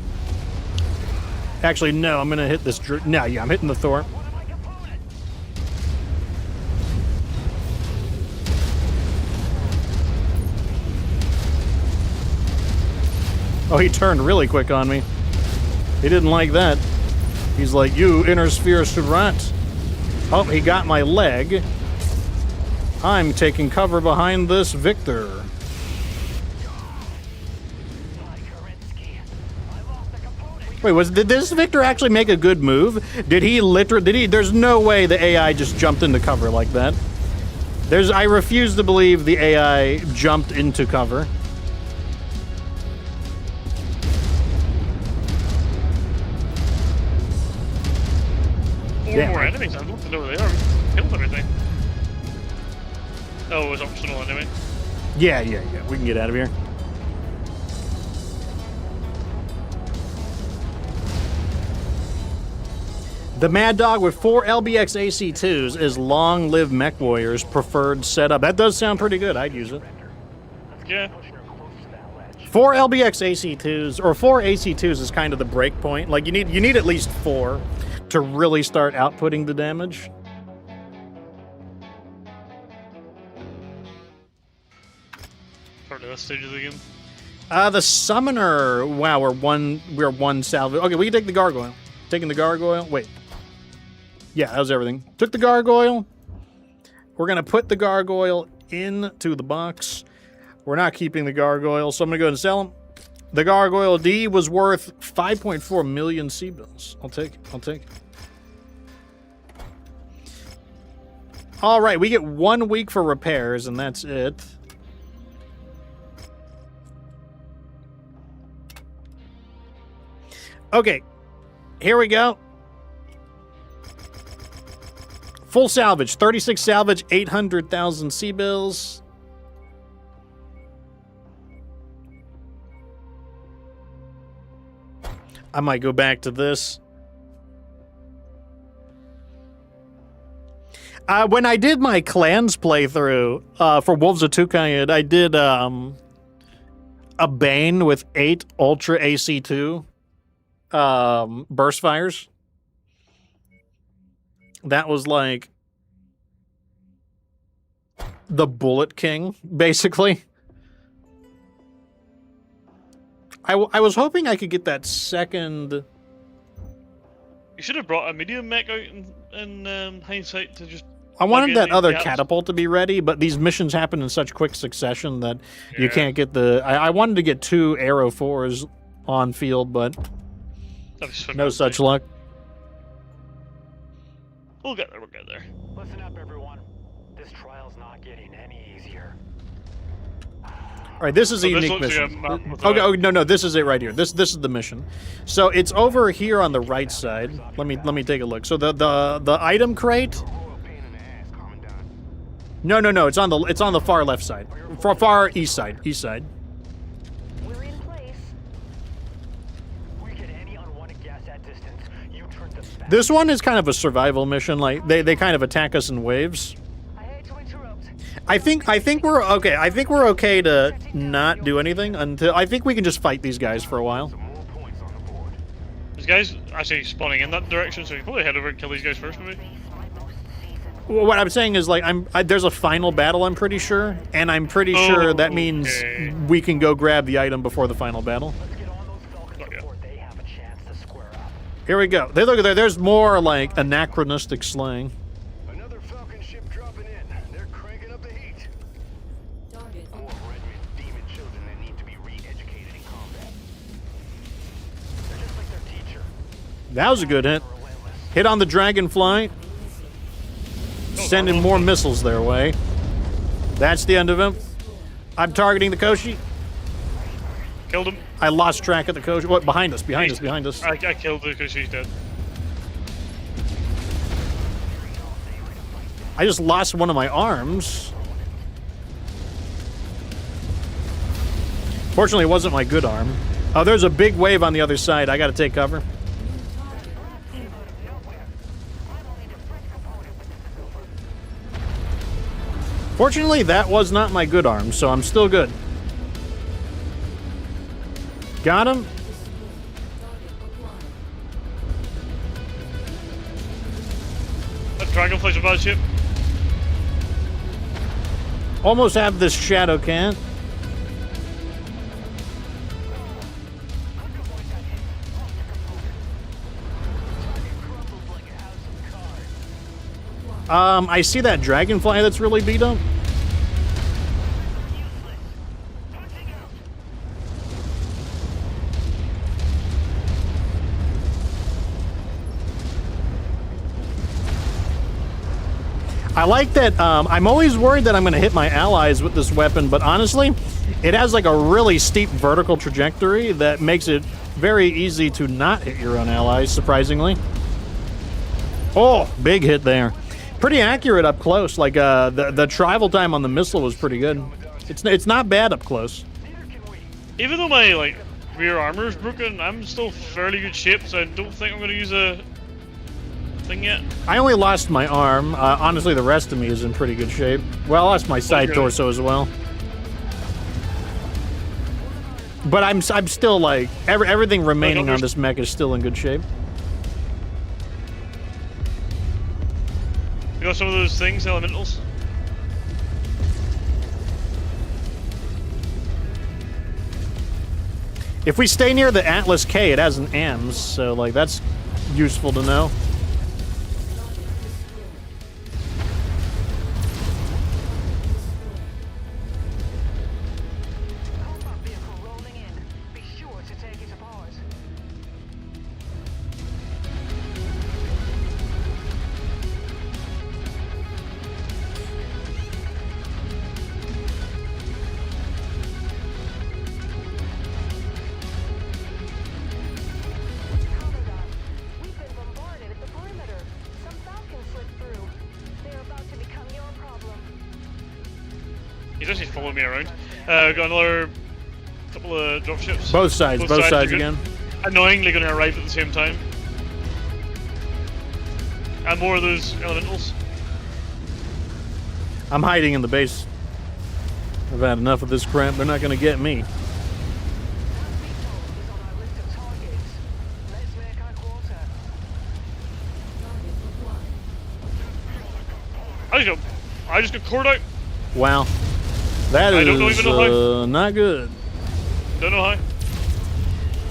Actually, no, I'm gonna hit this. No, yeah, I'm hitting the Thor. Oh, he turned really quick on me. He didn't like that. He's like, you inner sphere should rot. Oh, he got my leg. I'm taking cover behind this Victor. Wait, did this Victor actually make a good move? Did he literally, there's no way the AI just jumped into cover like that. I refuse to believe the AI jumped into cover.
Four more enemies, I don't know where they are. We killed everything. Oh, it was optional anyway.
Yeah, we can get out of here. The Mad Dog with 4 LBX AC2s is Long Live MechWarrior's preferred setup. That does sound pretty good. I'd use it.
Yeah.
4 LBX AC2s, or 4 AC2s is kind of the break point. Like, you need at least 4 to really start outputting the damage.
Probably last stage of the game.
The Summoner. Wow, we're one salvage. Okay, we can take the Gargoyle. Taking the Gargoyle. Wait. Yeah, that was everything. Took the Gargoyle. We're going to put the Gargoyle into the box. We're not keeping the Gargoyle, so I'm going to go ahead and sell him. The Gargoyle D was worth 5.4 million C-bills. I'll take it. All right, we get 1 week for repairs, and that's it. Okay, here we go. Full salvage, 36 salvage, 800,000 C-bills. I might go back to this. When I did my clans playthrough for Wolves of Tukayid, I did a Bane with 8 Ultra AC2 burst fires. That was like the Bullet King, basically. I was hoping I could get that second.
You should have brought a medium mech out in hindsight to just.
I wanted that other catapult to be ready, but these missions happen in such quick succession that you can't get the. I wanted to get 2 Arrow 4s on field, but no such luck.
We'll get there. We'll get there.
Listen up, everyone. This trial's not getting any easier.
All right, this is a unique mission. Okay, oh, no, this is it right here. This is the mission. So it's over here on the right side. Let me take a look. So the item crate. No, it's on the far left side, far east side.
We're in place. We get any unwanted gas at distance. You turn them back.
This one is kind of a survival mission. Like they kind of attack us in waves. I think we're okay. I think we're okay to not do anything until I think we can just fight these guys for a while.
These guys actually spawning in that direction, so you can probably head over and kill these guys first, maybe.
Well, what I'm saying is like there's a final battle. I'm pretty sure, and I'm pretty sure that means we can go grab the item before the final battle. Here we go. Look there. There's more like anachronistic slang.
Another Falcon ship dropping in. They're cranking up the heat.
That was a good hit. Hit on the Dragonfly. Sending more missiles their way. That's the end of him. I'm targeting the Koshi.
Killed him.
I lost track of the Koshi. What? Behind us, behind us, behind us.
I killed the Koshi, he's dead.
I just lost one of my arms. Fortunately, it wasn't my good arm. Oh, there's a big wave on the other side. I gotta take cover. Fortunately, that was not my good arm, so I'm still good. Got him.
That Dragonfly's a bad ship.
Almost have this shadow can. I see that Dragonfly that's really beat up. I like that. I'm always worried that I'm going to hit my allies with this weapon, but honestly, it has like a really steep vertical trajectory that makes it very easy to not hit your own allies, surprisingly. Oh, big hit there. Pretty accurate up close. Like the travel time on the missile was pretty good. It's not bad up close.
Even though my like rear armor is broken, I'm still fairly good shape, so I don't think I'm going to use a thing yet.
I only lost my arm. Honestly, the rest of me is in pretty good shape. Well, I lost my side torso as well. But I'm still like everything remaining on this mech is still in good shape.
You got some of those things, elementals?
If we stay near the Atlas K, it has an AMS, so like that's useful to know.
He's actually following me around. Got another couple of dropships.
Both sides again.
Annoyingly going to arrive at the same time. And more of those elementals.
I'm hiding in the base. I've had enough of this crap. They're not going to get me.
I just got cored out.
Wow. That
I don't
is
even know how.
Not good.
Don't know how.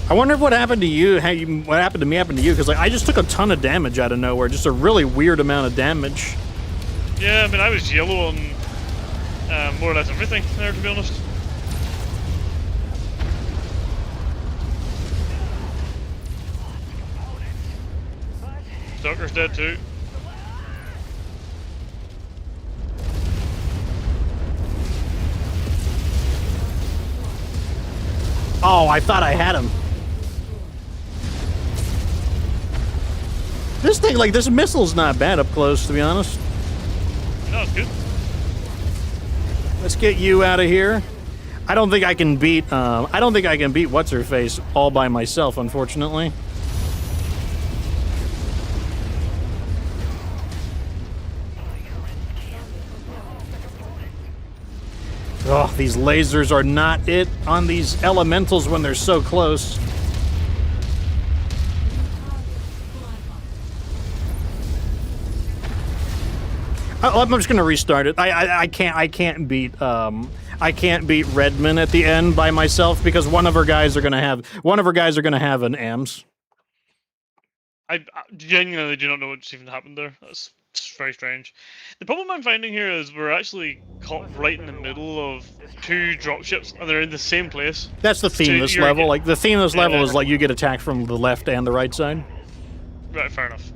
I wonder if what happened to you, what happened to me happened to you, because like I just took a ton of damage out of nowhere, just a really weird amount of damage.
Yeah, I mean I was yellow on more or less everything there, to be honest. Stalker's dead too.
Oh, I thought I had him. This thing, like, this missile's not bad up close, to be honest.
No, it's good.
Let's get you out of here. I don't think I can beat, What's-Her-Face all by myself, unfortunately. Oh, these lasers are not it on these elementals when they're so close. I'm just gonna restart it. I can't beat Redmond at the end by myself because one of her guys are gonna have an AMS.
I genuinely do not know what's even happened there. That's very strange. The problem I'm finding here is we're actually caught right in the middle of two dropships, and they're in the same place.
That's the theme this level. Like the theme of this level is like you get attacked from the left and the right side.
Right, fair enough.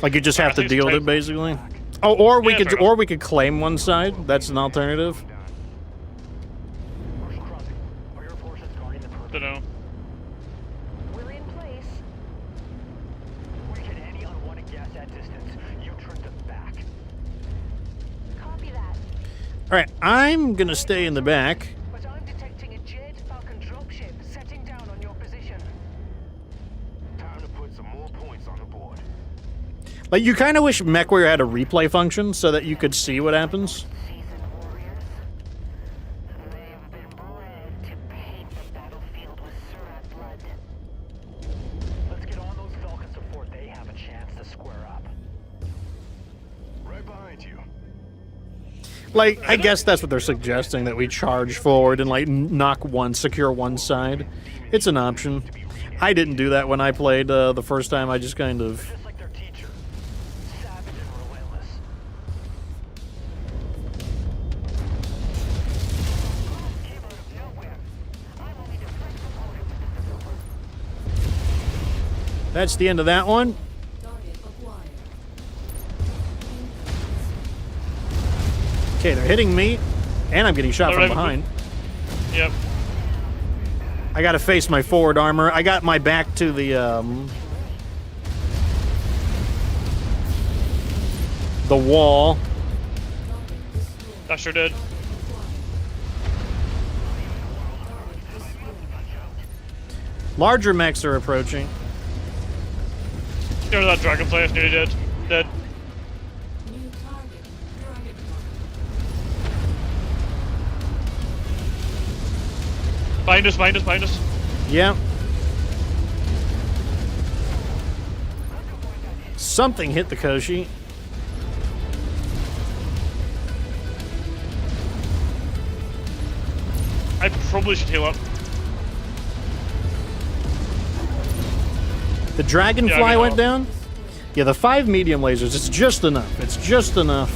Like you just have to
think
deal with
it's
it, basically. Oh, or we
Yeah,
could,
fair
or we could claim one side. That's an alternative.
Don't know.
We're in place. We get any unwanted gas at distance. You turn them back.
Copy that.
All right, I'm gonna stay in the back.
But I'm detecting a Jade Falcon dropship setting down on your position.
Time to put some more points on the board.
Like you kind of wish MechWarrior had a replay function so that you could see what happens.
Let's get on those Falcons before they have a chance to square up.
Right behind you.
Like, I guess that's what they're suggesting, that we charge forward and, like, secure one side. It's an option. I didn't do that when I played the first time. I just kind of...
Just like their teacher. Savage and relentless. Came out of nowhere. I'm only defense component.
That's the end of that one.
Target acquired.
Okay, they're hitting me, and I'm getting shot from
Alright,
behind.
Yep.
I gotta face my forward armor. I got my back to the wall.
That sure did.
Larger mechs are approaching.
Go to that dragonfly, it's nearly dead. Dead.
New target. Dragonfly.
Behind us, behind us, behind us.
Yeah. Something hit the Koshi.
I probably should heal up.
The dragonfly
Yeah, I mean,
went down? Yeah, the 5 medium lasers, it's just enough. It's just enough.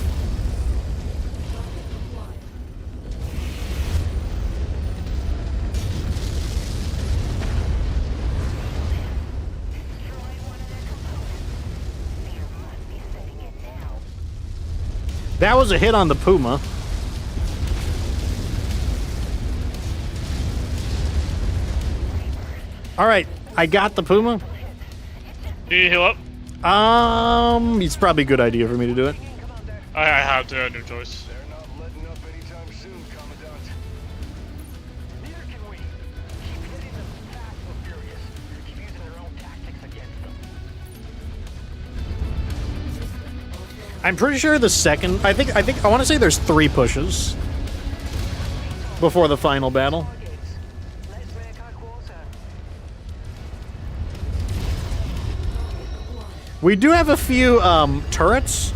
That was a hit on the Puma. Alright, I got the Puma.
Do you heal up?
It's probably a good idea for me to do it.
I have to, I have no choice.
They're not letting up anytime soon, Commandant.
Neither can we. Keep hitting them fast and furious. Keep using their own tactics against them.
I'm pretty sure the second... I want to say there's 3 pushes before the final battle.
Let's make our quarter.
We do have a few turrets,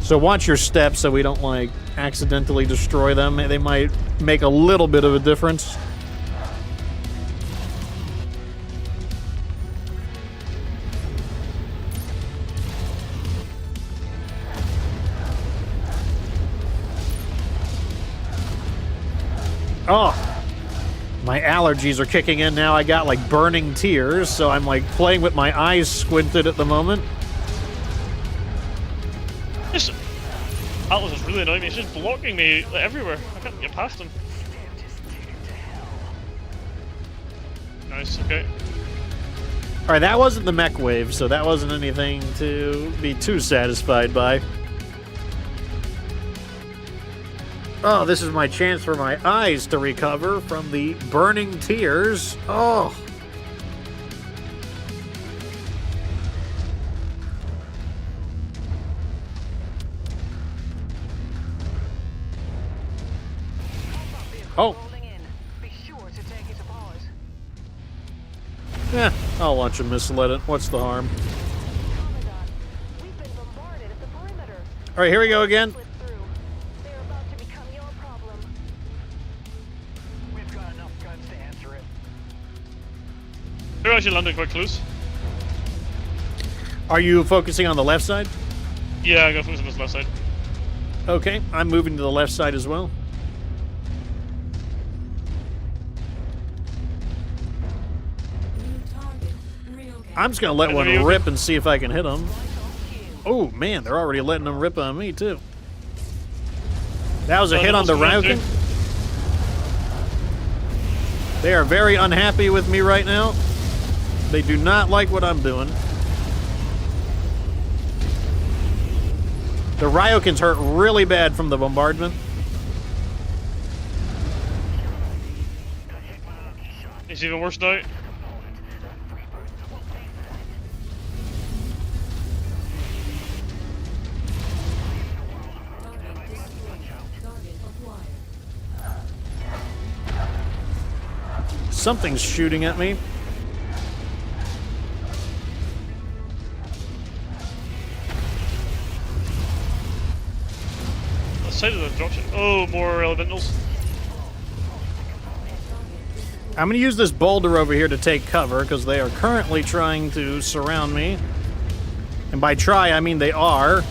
so watch your steps so we don't like accidentally destroy them. They might make a little bit of a difference. Oh, my allergies are kicking in now. I got like burning tears, so I'm like playing with my eyes squinted at the moment.
This Atlas is really annoying me. It's just blocking me like, everywhere. I can't get past him. Nice, okay.
Alright, that wasn't the mech wave, so that wasn't anything to be too satisfied by. Oh, this is my chance for my eyes to recover from the burning tears. Oh. Oh. Yeah, I'll launch a missile at it. What's the harm? Alright, here we go again.
They're actually landing quite close.
Are you focusing on the left side?
Yeah, I'm gonna focus on this left side.
Okay, I'm moving to the left side as well.
New target. Real
I'm just gonna let one rip and see if I can hit them. Oh man, they're already letting them rip on me too. That was a hit on the Ryukin. They are very unhappy with me right now. They do not like what I'm doing. The Ryukins hurt really bad from the bombardment.
It's even worse now.
Something's shooting at me.
What side of the dropship? Oh, more elementals.
I'm going to use this boulder over here to take cover because they are currently trying to surround me. And by try, I mean they are.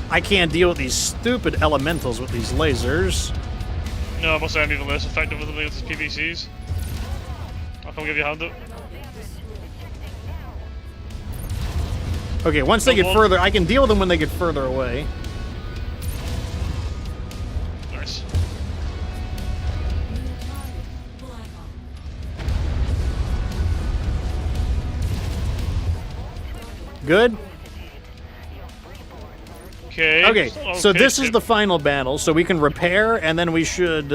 I can't deal with these stupid elementals with these lasers.
No, I must say I'm even less effective with them with these PVCs. I'll come give you a hand up.
Okay, once they get further, I can deal with them when they get further away.
Nice.
Good?
Okay.
Okay, so this is the final battle, so we can repair, and then we should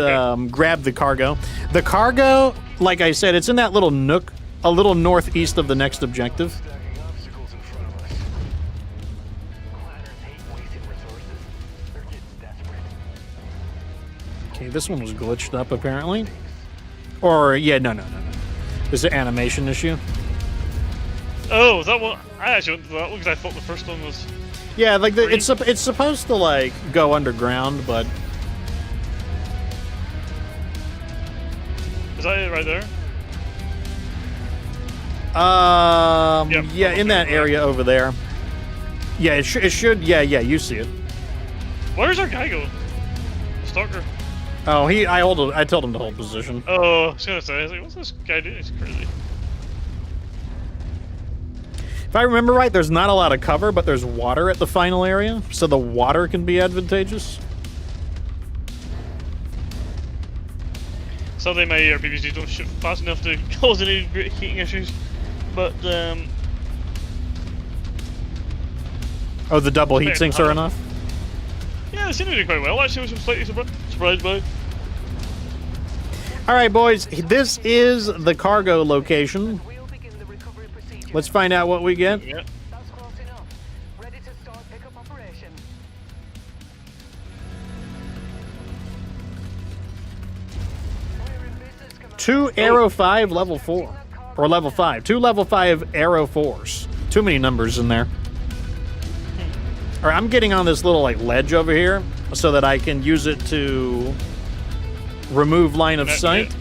grab the cargo. The cargo, like I said, it's in that little nook, a little northeast of the next objective. Okay, this one was glitched up, apparently. Or, yeah, no. This is an animation issue.
Oh, that one? I actually went to that one because I thought the first one was...
Yeah, like it's supposed to like go underground, but
is that it right there?
Yep, yeah, in that area over there. Yeah, it should. Yeah, you see it.
Where's our guy going? Stalker.
Oh, I told him to hold position.
Oh, I was gonna say, I was like, what's this guy doing? He's crazy.
If I remember right, there's not a lot of cover, but there's water at the final area, so the water can be advantageous.
Sadly, my RPGs don't shoot fast enough to cause any great heating issues, but
Oh, the double heat sinks are enough?
Yeah, they seem to do quite well. Actually, I was slightly surprised by.
Alright, boys, this is the cargo location. Let's find out what we get.
Yeah.
Two Aero 5 level 4. Or level 5. Two level 5 Aero 4s. Too many numbers in there. Alright, I'm getting on this little like ledge over here so that I can use it to remove line of sight.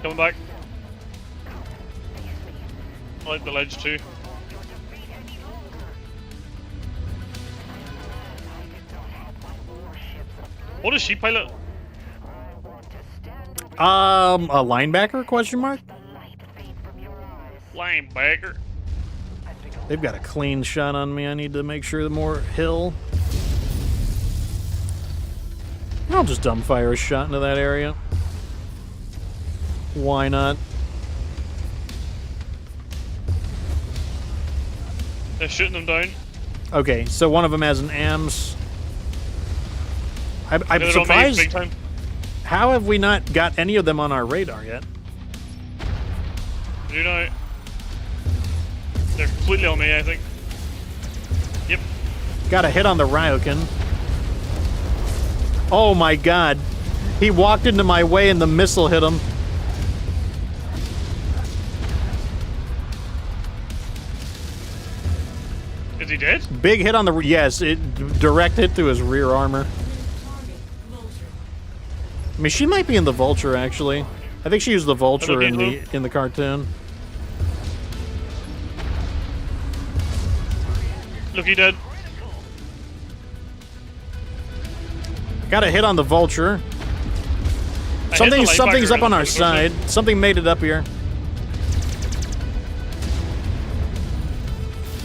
Coming back. I like the ledge too. What is she pilot?
A linebacker, question mark?
Linebacker.
They've got a clean shot on me. I need to make sure the more hill. I'll just dumbfire a shot into that area. Why not?
They're shooting them down.
Okay, so one of them has an AMS. I'm surprised.
Big time.
How have we not got any of them on our radar yet?
Do not. They're completely on me, I think. Yep.
Got a hit on the Ryukin. Oh my god. He walked into my way and the missile hit him.
Is he dead?
Big hit on the... Yes, direct hit to his rear armor. I mean, she might be in the Vulture, actually. I think she used the Vulture in the cartoon.
Look, he dead.
Got a hit on the vulture. Something's up on our side. Something made it up here.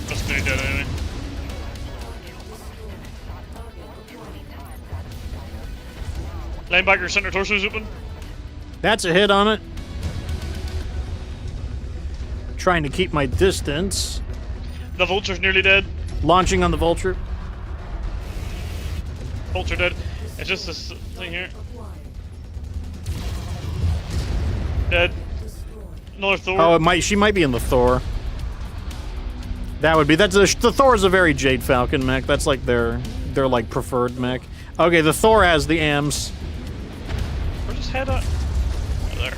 That's pretty dead anyway. Linebacker center torso's open.
That's a hit on it. Trying to keep my distance.
The vulture's nearly dead.
Launching on the vulture.
Vulture dead. It's just this thing here. Dead. Another Thor.
Oh, she might be in the Thor. That would be. The Thor is a very Jade Falcon mech. That's like their like preferred mech. Okay, the Thor has the AMs.
Where's his head at? Oh, there.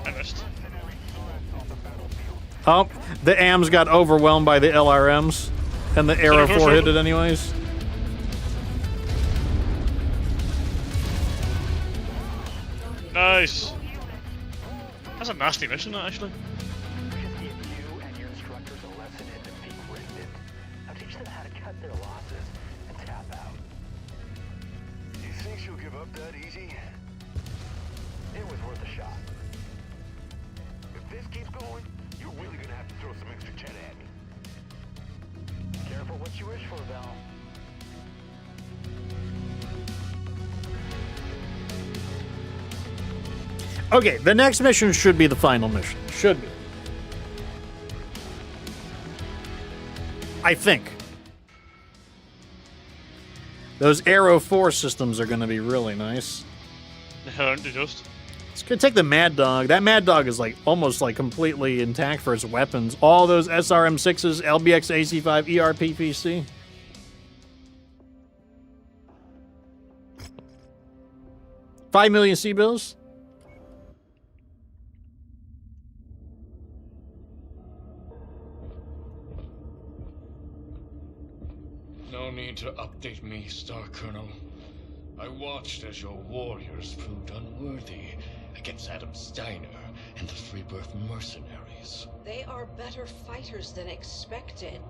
I missed.
Oh, the AMs got overwhelmed by the LRMs, and the Arrow 4 hit it anyways.
Nice. That's a nasty mission, that, actually.
You think she'll give up that easy? It was worth a shot. If this keeps going, you're really gonna have to throw some extra cheddar at me. Careful what you wish for, Val.
Okay, the next mission should be the final mission. Should be. I think. Those Arrow 4 systems are going to be really nice.
Aren't they just?
It's going to take the Mad Dog. That Mad Dog is like almost like completely intact for its weapons. All those SRM6s, LBX AC5, ERPPC. $5 million C-bills.
No need to update me, Star Colonel. I watched as your warriors proved unworthy against Adam Steiner and the Freebirth mercenaries.
They are better fighters than expected.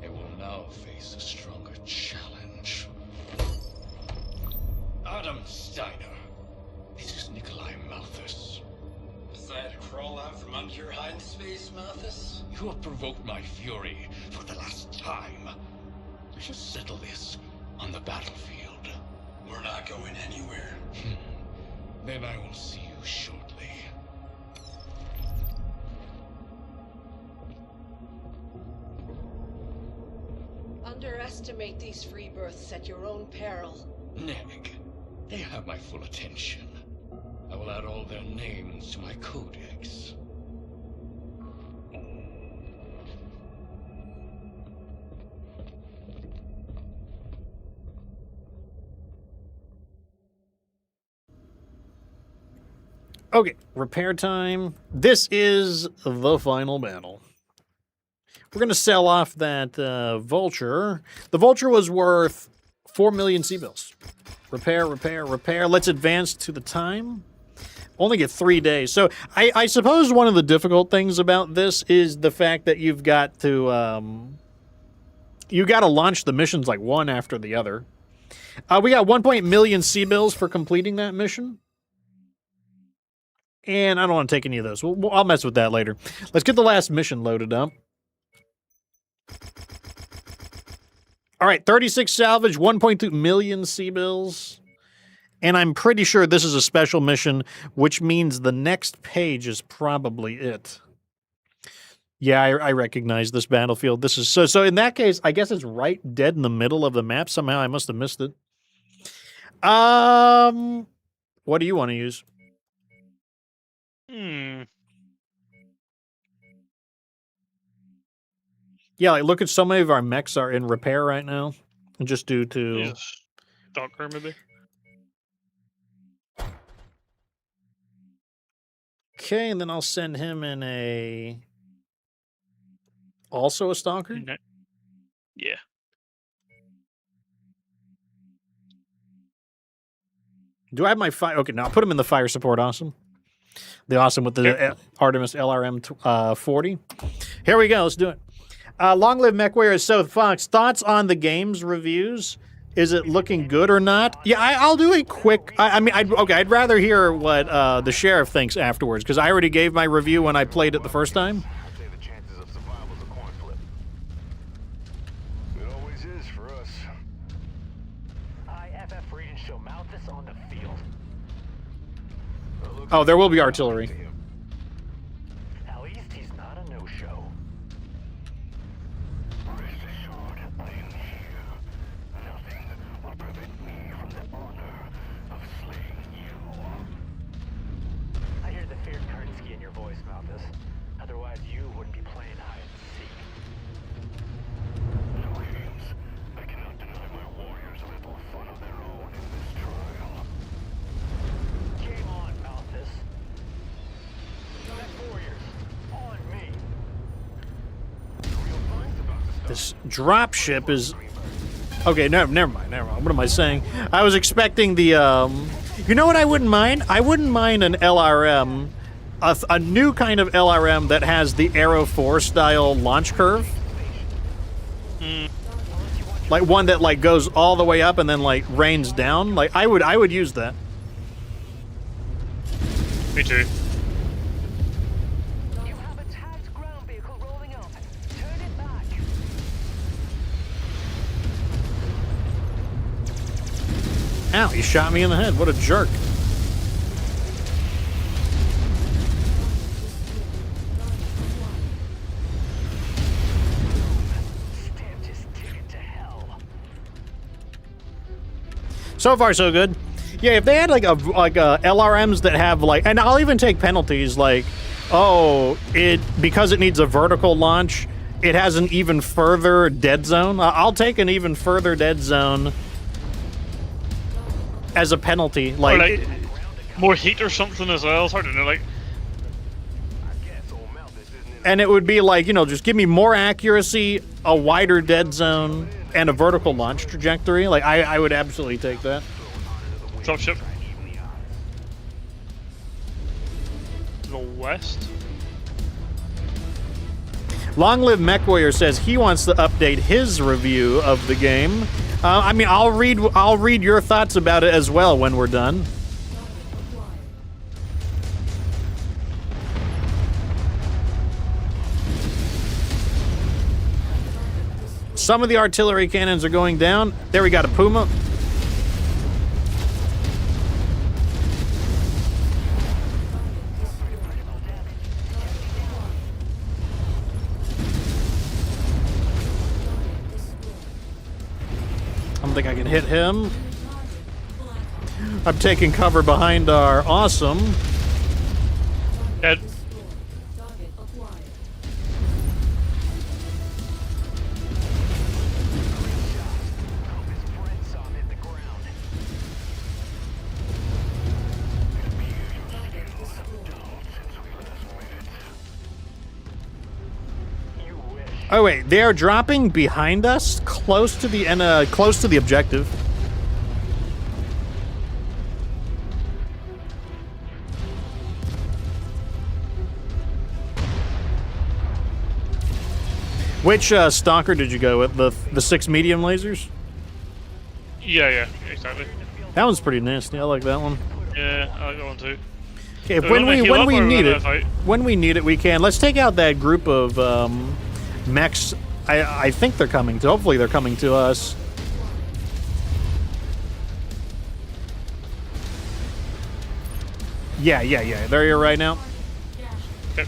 They will now face a stronger challenge. Adam Steiner, this is Nikolai Malthus.
Decided to crawl out from under your hiding space, Malthus?
You have provoked my fury for the last time. We should settle this on the battlefield.
We're not going anywhere.
Then I will see you shortly.
Underestimate these free births at your own peril.
Neg, they have my full attention. I will add all their names to my codex.
Okay, repair time. This is the final battle. We're going to sell off that Vulture. The Vulture was worth 4 million C-bills. Repair, repair, repair. Let's advance to the time. Only get 3 days. So I suppose one of the difficult things about this is the fact that you've got to launch the missions like one after the other. We got 1 million C-bills for completing that mission. And I don't want to take any of those. I'll mess with that later. Let's get the last mission loaded up. All right, 36 salvage, 1.2 million C-bills. And I'm pretty sure this is a special mission, which means the next page is probably it. Yeah, I recognize this battlefield. This is so in that case, I guess it's right dead in the middle of the map. Somehow I must have missed it. What do you want to use? Yeah, like look at so many of our mechs are in repair right now, just due to
Stalker, maybe.
Okay, and then I'll send him in also a Stalker.
Yeah.
Do I have my fire? Okay, now I'll put him in the fire support. Awesome. The awesome with the Artemis LRM 40. Here we go. Let's do it. Long live MechWarrior. So, Fox, thoughts on the game's reviews? Is it looking good or not? Yeah, I'll do a quick. I mean, I'd rather hear what the sheriff thinks afterwards, because I already gave my review when I played it the first time.
I'd say the chances of survival is a coin flip. It always is for us.
IFF Regent shall mount this on the field.
Oh, there will be artillery.
At least he's not a no-show.
Rest assured, I am here. Nothing will prevent me from the honor of slaying you.
I hear the fierce Karnsky in your voice, Malthus. Otherwise, you wouldn't be playing hide and seek.
No games. I cannot deny my warriors a little fun of their own in this trial.
Game on, Malthus. Mech Warriors, on me.
This dropship is... Okay, never mind. What am I saying? I was expecting the, You know what I wouldn't mind? I wouldn't mind an LRM, a new kind of LRM that has the Aero 4 style launch curve. Like one that like goes all the way up and then like rains down. Like I would use that.
Me too.
You have a tagged ground vehicle rolling up. Turn it back.
Ow, he shot me in the head. What a jerk.
Stamped his ticket to hell.
So far, so good. Yeah, if they had like a LRMs that have like, and I'll even take penalties like, oh, because it needs a vertical launch, it has an even further dead zone. I'll take an even further dead zone as a penalty. Like
more heat or something as well. It's hard to know. Like,
and it would be like, you know, just give me more accuracy, a wider dead zone, and a vertical launch trajectory. Like, I would absolutely take that.
Dropship. To the west.
Long Live MechWarrior says he wants to update his review of the game. I mean, I'll read your thoughts about it as well when we're done. Some of the artillery cannons are going down. There we got a Puma. I don't think I can hit him. I'm taking cover behind our awesome.
Dead.
Oh wait, they are dropping behind us, close to the objective. Which stalker did you go with? The 6 medium lasers?
Yeah, exactly.
That one's pretty nasty. I like that one.
Yeah, I like that one too.
Okay, when we need it, we can. Let's take out that group of mechs. I think they're coming to. Hopefully, they're coming to us. Yeah. They're here right now.
Okay.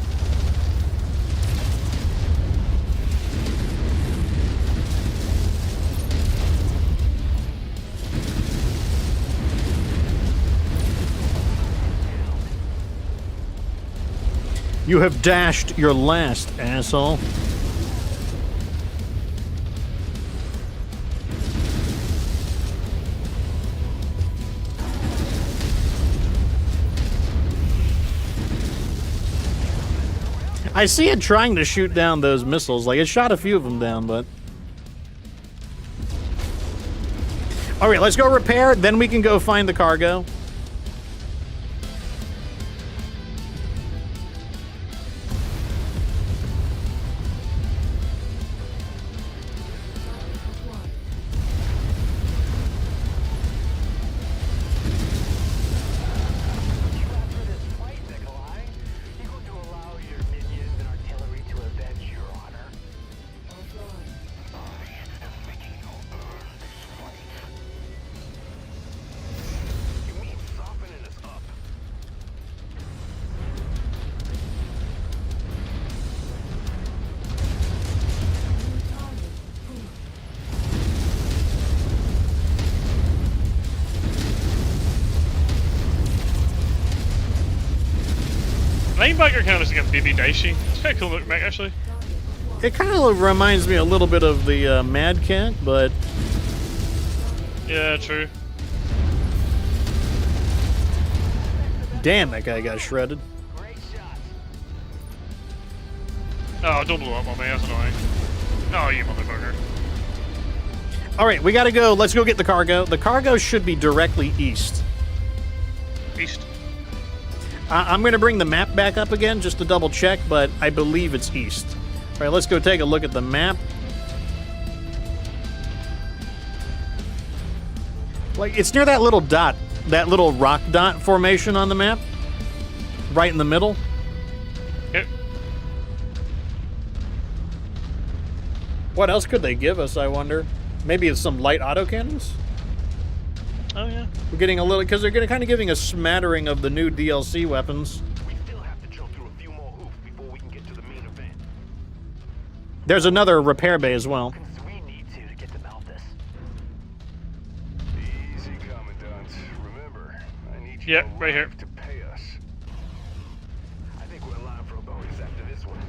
You have dashed your last, asshole. I see it trying to shoot down those missiles. Like, it shot a few of them down, but... All right, let's go repair, then we can go find the cargo.
Linebacker kind of looks like a baby Daishi. It's kind of cool looking mech, actually.
It kind of reminds me a little bit of the Mad Cat, but
Yeah, true.
damn, that guy got shredded.
Oh, don't blow up on me, that's annoying. Oh, you motherfucker.
All right, we got to go. Let's go get the cargo. The cargo should be directly east.
East.
I'm going to bring the map back up again just to double check, but I believe it's east. All right, let's go take a look at the map. Like, it's near that little dot, that little rock dot formation on the map, right in the middle.
Yep.
What else could they give us, I wonder? Maybe it's some light autocannons?
Oh, yeah.
We're getting a little, because they're kind of giving a smattering of the new DLC weapons.
We still have to jump through a few more hoops before we can get to the main event.
There's another repair bay as well.
We need to get to Malthus.
Easy, Commandant. Remember, I need you
Yep, right here.
to pay us. I think we're alive for a bonus after this one.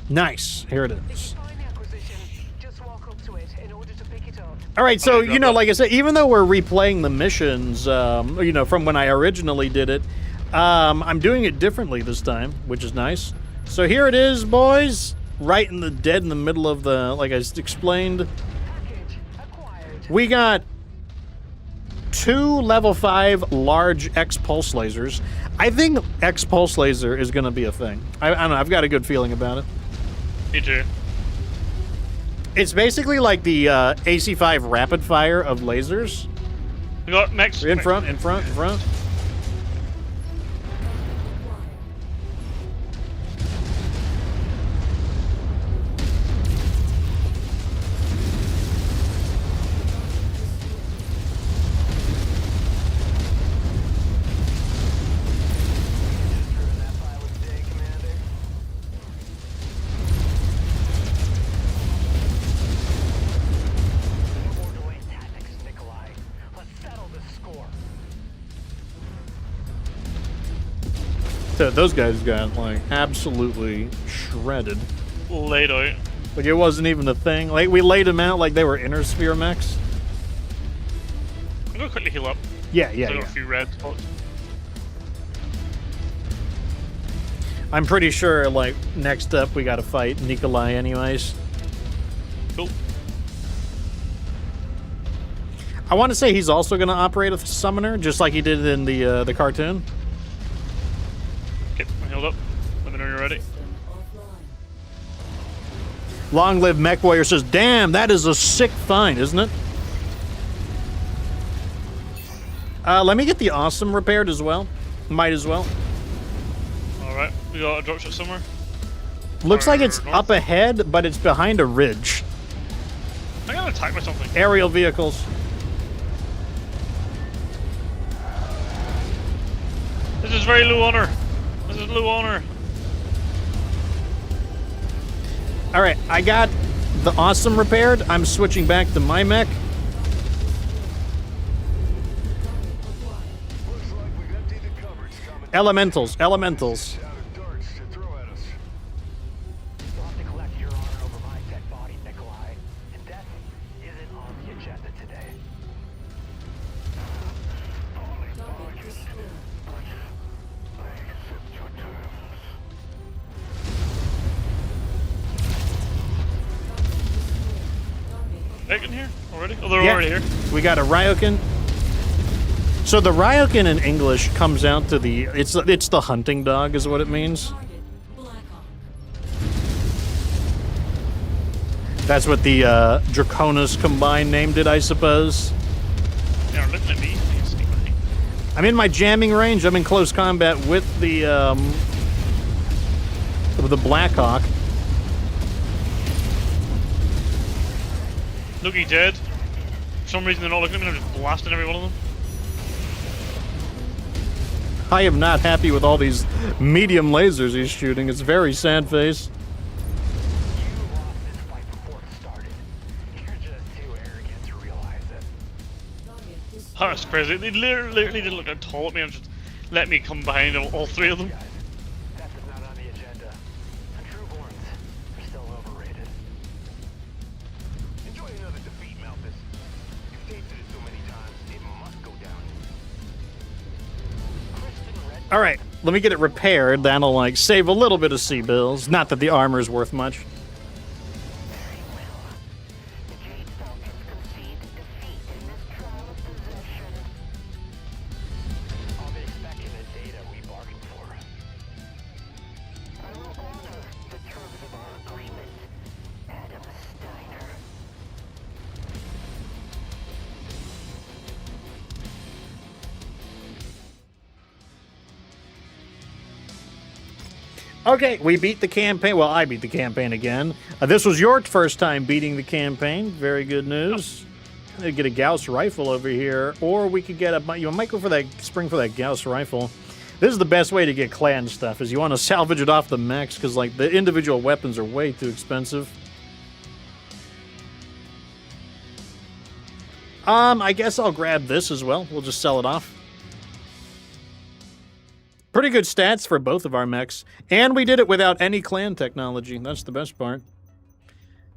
Nice. Here it is.
Find the acquisition. Just walk up to it in order to pick it up.
All right, so, you know, like I said, even though we're replaying the missions, you know, from when I originally did it, I'm doing it differently this time, which is nice. So here it is, boys, right in the dead in the middle of the, like I explained. We got 2 level 5 large X-Pulse lasers. I think X-Pulse laser is going to be a thing. I don't know, I've got a good feeling about it.
Me too.
It's basically like the AC-5 rapid fire of lasers.
We got mechs.
In front, in front, in front. Those guys got, like, absolutely shredded.
Laid out.
Like, it wasn't even a thing. Like, we laid them out like they were inner sphere mechs.
I'm gonna quickly heal up.
Yeah, yeah,
So I got
yeah.
a few red spots.
I'm pretty sure, like, next up we gotta fight Nikolai anyways.
Cool.
I want to say he's also gonna operate a summoner, just like he did in the cartoon.
Okay, I'm healed up. Let me know when you're ready.
Long Live MechWarrior says, damn, that is a sick find, isn't it? Let me get the Awesome repaired as well. Might as well.
Alright, we got a drop shot somewhere.
Looks like it's up ahead, but it's behind a ridge.
I got attacked by something.
Aerial vehicles.
This is very low honor. This is low honor.
Alright, I got the Awesome repaired. I'm switching back to my mech. Elementals, elementals.
You'll have to collect your honor over my dead body, Nikolai. And death isn't on the agenda today.
Taken here already? Oh, they're
Yeah,
already here.
we got a Ryokan. So the Ryokan in English comes out to the it's the hunting dog is what it means. That's what the Draconis combined named it, I suppose.
They're looking at me.
I'm in my jamming range. I'm in close combat with the Blackhawk.
Look, he dead. For some reason they're not looking at me and I'm just blasting every one of them.
I am not happy with all these medium lasers he's shooting. It's very sad face.
Oh, that's crazy. They literally didn't look at all at me and just let me come behind all 3 of them.
All right, let me get it repaired. That'll, like, save a little bit of C-bills. Not that the armor's worth much. Okay, we beat the campaign. Well, I beat the campaign again. This was your first time beating the campaign. Very good news. I'd get a Gauss rifle over here, or we could get a. You might go for that spring for that Gauss rifle. This is the best way to get clan stuff. Is you want to salvage it off the mechs because like the individual weapons are way too expensive. I guess I'll grab this as well. We'll just sell it off. Pretty good stats for both of our mechs. And we did it without any clan technology. That's the best part.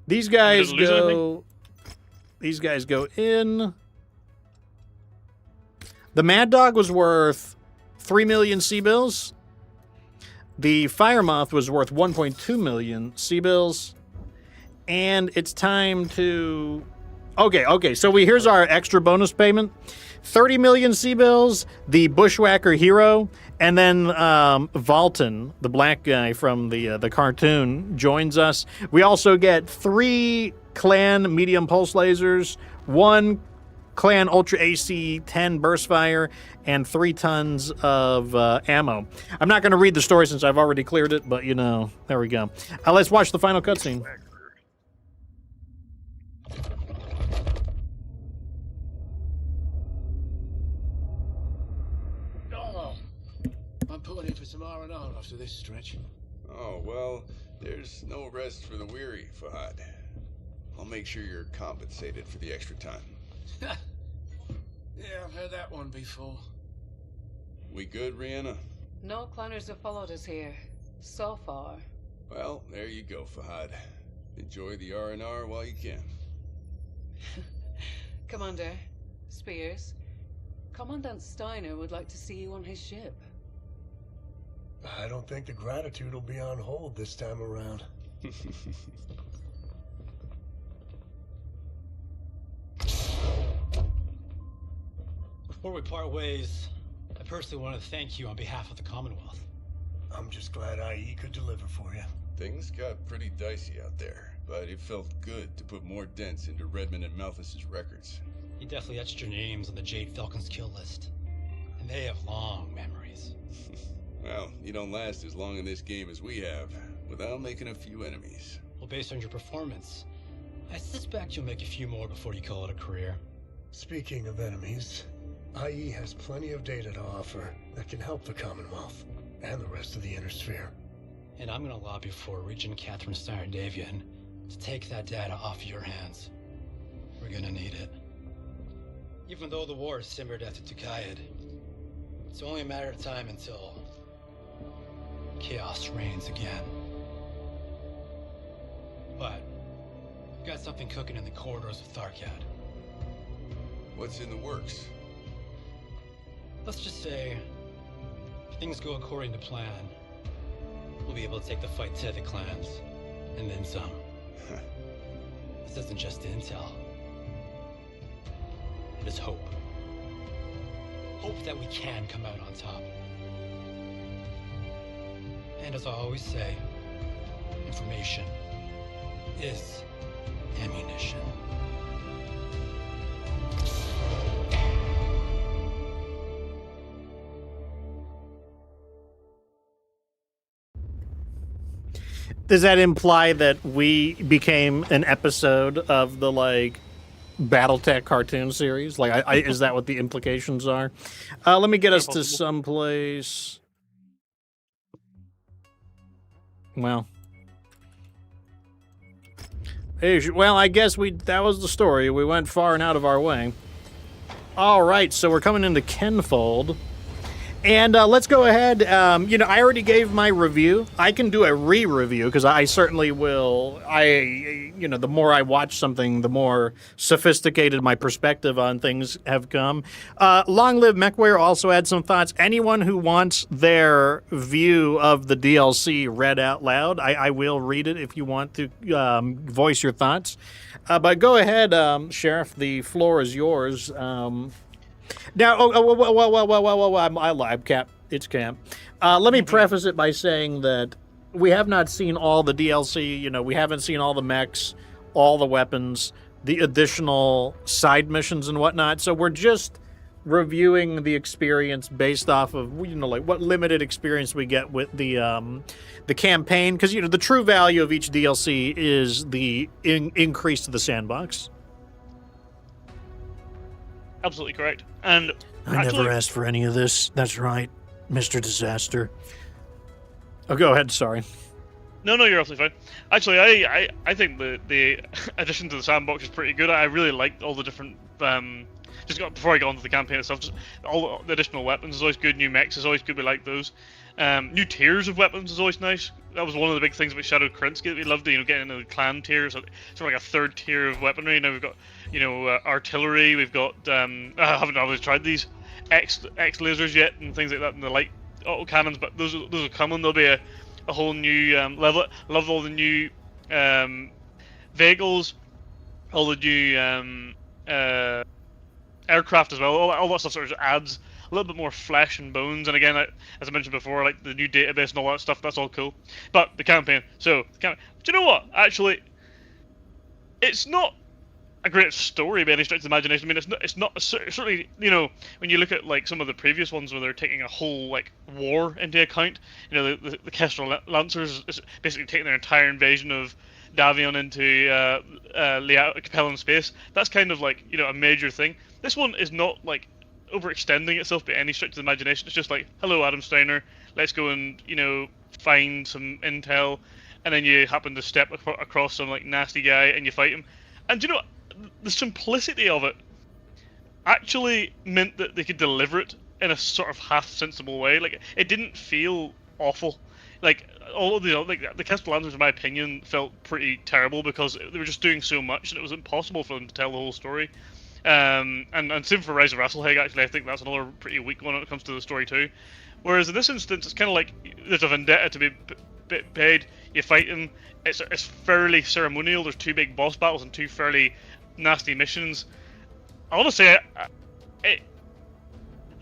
These guys go... These guys go in. The Mad Dog was worth 3 million C-bills. The Fire Moth was worth 1.2 million C-bills. And it's time to... Okay, so here's our extra bonus payment. 30 million C-bills, the Bushwhacker hero, and then Valton, the black guy from the cartoon, joins us. We also get 3 clan medium pulse lasers, 1 clan ultra AC 10 burst fire, and 3 tons of ammo. I'm not going to read the story since I've already cleared it, but you know, there we go. Let's watch the final cutscene.
Pulling in for some R&R after this stretch.
Oh, well, there's no rest for the weary, Fahad. I'll make sure you're compensated for the extra time.
Yeah, I've heard that one before.
We good, Rihanna?
No clanners have followed us here. So far.
Well, there you go, Fahad. Enjoy the R&R while you can.
Commander, Spears, Commandant Steiner would like to see you on his ship.
I don't think the gratitude will be on hold this time around.
Before we part ways, I personally want to thank you on behalf of the Commonwealth.
I'm just glad IE could deliver for you.
Things got pretty dicey out there, but it felt good to put more dents into Redmond and Malthus's records.
You definitely etched your names on the Jade Falcon's kill list. And they have long memories.
Well, you don't last as long in this game as we have, without making a few enemies.
Well, based on your performance, I suspect you'll make a few more before you call it a career.
Speaking of enemies, IE has plenty of data to offer that can help the Commonwealth and the rest of the Inner Sphere.
And I'm gonna lobby for Regent Catherine Steiner-Davian to take that data off your hands. We're gonna need it. Even though the war is simmered after Tukayed, it's only a matter of time until chaos reigns again. But we've got something cooking in the corridors of Tharkad.
What's in the works?
Let's just say, if things go according to plan, we'll be able to take the fight to the clans, and then some. This isn't just intel. It is hope. Hope that we can come out on top. And as I always say, information is ammunition.
Does that imply that we became an episode of the, like, BattleTech cartoon series? Like, is that what the implications are? Let me get us to someplace. Well, I guess that was the story. We went far and out of our way. All right, so we're coming into Kenfold, And let's go ahead. I already gave my review. I can do a re-review because I certainly will. The more I watch something, the more sophisticated my perspective on things have come. Long Live MechWarrior also had some thoughts. Anyone who wants their view of the DLC read out loud, I will read it if you want to voice your thoughts. But go ahead, Sheriff. The floor is yours. Now, I lied, Cap. It's Cap. Let me preface it by saying that we have not seen all the DLC. We haven't seen all the mechs, all the weapons, the additional side missions and whatnot. So we're just reviewing the experience based off of what limited experience we get with the campaign. Because the true value of each DLC is the increase to the sandbox.
Absolutely correct. And
I never asked for any of this. That's right, Mr. Disaster. Oh, go ahead. Sorry.
No, you're absolutely fine. Actually, I think the addition to the sandbox is pretty good. I really liked all the different. Before I go on to the campaign itself, just all the additional weapons is always good. New mechs is always good. We like those. New tiers of weapons is always nice. That was one of the big things about Shadow Krinsky that we loved. Getting into the clan tiers, sort of like a third tier of weaponry. Now we've got artillery. We've got I haven't always tried these X lasers yet and things like that, and the light auto cannons. But those are coming. There'll be a whole new level. Love all the new vehicles, all the new aircraft as well. All that stuff sort of adds a little bit more flesh and bones. And again, as I mentioned before, like the new database and all that stuff, that's all cool. But the campaign. Do you know what? Actually, it's not a great story by any stretch of the imagination. I mean, it's not certainly, when you look at like some of the previous ones where they're taking a whole like war into account. The Kestrel Lancers is basically taking their entire invasion of Davion into Capella in space. That's kind of like a major thing. This one is not like overextending itself by any stretch of the imagination. It's just like, hello, Adam Steiner, let's go and find some intel, and then you happen to step across some like nasty guy and you fight him. And the simplicity of it actually meant that they could deliver it in a sort of half sensible way. Like, it didn't feel awful. Like, all of the Kestrel Lancers, in my opinion, felt pretty terrible because they were just doing so much and it was impossible for them to tell the whole story. And same for Rise of Rasselhaig, actually. I think that's another pretty weak one when it comes to the story too. Whereas in this instance, it's kind of like there's a vendetta to be paid. You fight him. It's fairly ceremonial. There's two big boss battles and two fairly nasty missions. I want to say, I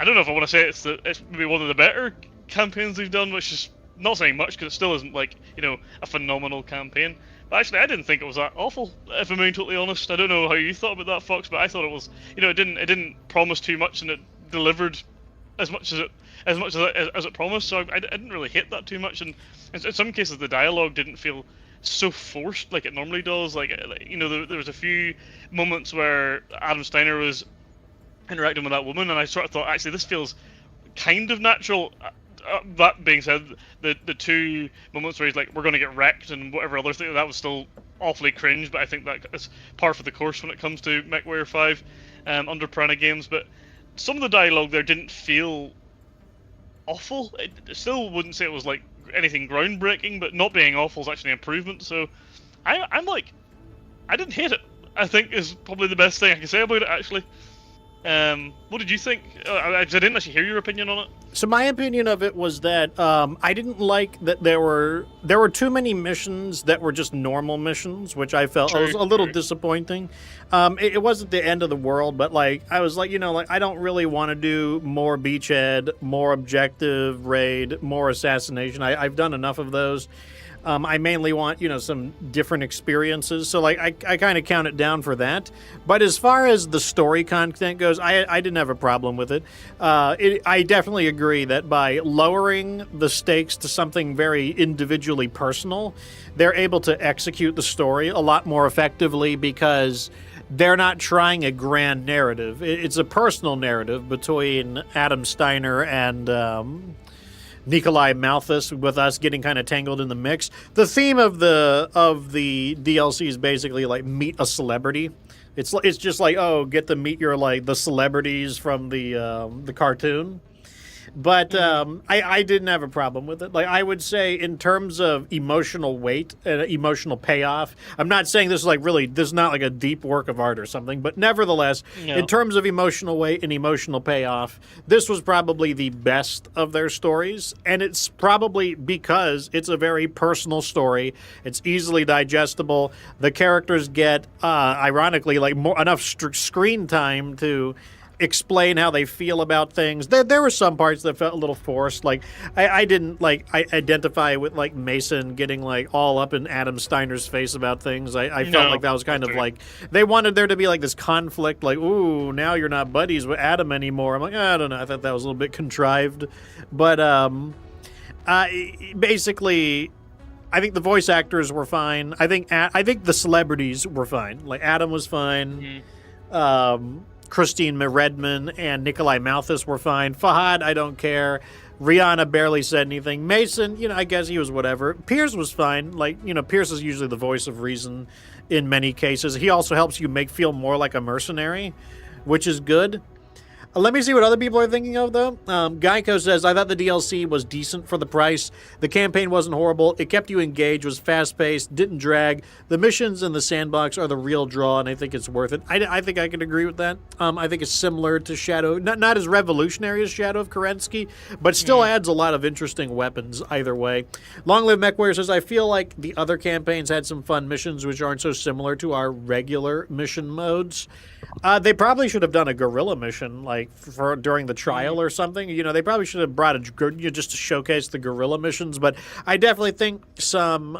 don't know if I want to say it's maybe one of the better campaigns they've done, which is not saying much because it still isn't like a phenomenal campaign. But actually, I didn't think it was that awful. If I'm being totally honest, I don't know how you thought about that, Fox, but I thought it was. It didn't promise too much, and it delivered as much as it promised. So I didn't really hate that too much, and in some cases the dialogue didn't feel so forced like it normally does. Like there was a few moments where Adam Steiner was interacting with that woman, and I sort of thought, actually, this feels kind of natural. That being said, the two moments where he's like, we're going to get wrecked and whatever other thing, that was still awfully cringe, but I think that is par for the course when it comes to MechWarrior 5 under Piranha Games. But some of the dialogue there didn't feel awful. It still wouldn't say it was like anything groundbreaking, but not being awful is actually an improvement. So I'm like, I didn't hate it, I think is probably the best thing I can say about it, actually. What did you think? I didn't actually hear your opinion on it.
So my opinion of it was that I didn't like that there were too many missions that were just normal missions, which I felt was a little disappointing. It wasn't the end of the world, but like I was like, I don't really want to do more beachhead, more objective raid, more assassination. I've done enough of those. I mainly want, some different experiences. So, like, I kind of count it down for that. But as far as the story content goes, I didn't have a problem with it. I definitely agree that by lowering the stakes to something very individually personal, they're able to execute the story a lot more effectively because they're not trying a grand narrative. It's a personal narrative between Adam Steiner and Nikolai Malthus, with us getting kind of tangled in the mix. The theme of the DLC is basically like meet a celebrity. It's just like, oh, get to meet your like the celebrities from the cartoon. But I didn't have a problem with it. Like, I would say in terms of emotional weight and emotional payoff, I'm not saying this is not like a deep work of art or something, but nevertheless, in terms of emotional weight and emotional payoff, this was probably the best of their stories. And it's probably because it's a very personal story. It's easily digestible. The characters get, ironically, like enough screen time to explain how they feel about things. There were some parts that felt a little forced. Like I didn't identify with like Mason getting like all up in Adam Steiner's face about things. I felt like that was kind of like they wanted there to be like this conflict. Like, ooh, now you're not buddies with Adam anymore. I'm like, I don't know. I thought that was a little bit contrived, but basically, I think the voice actors were fine. I think the celebrities were fine. Like Adam was fine. Christine Redman and Nikolai Malthus were fine. Fahad, I don't care. Rihanna barely said anything. Mason, I guess he was whatever. Pierce was fine. Like, Pierce is usually the voice of reason in many cases. He also helps you feel more like a mercenary, which is good. Let me see what other people are thinking of, though. Geico says, I thought the DLC was decent for the price. The campaign wasn't horrible. It kept you engaged, was fast-paced, didn't drag. The missions in the sandbox are the real draw, and I think it's worth it. I think I can agree with that. I think it's similar to Shadow. Not as revolutionary as Shadow of Kerensky, but still adds a lot of interesting weapons either way. Long Live MechWarrior says, I feel like the other campaigns had some fun missions which aren't so similar to our regular mission modes. They probably should have done a guerrilla mission, like for during the trial or something. They probably should have brought just to showcase the guerrilla missions. But I definitely think some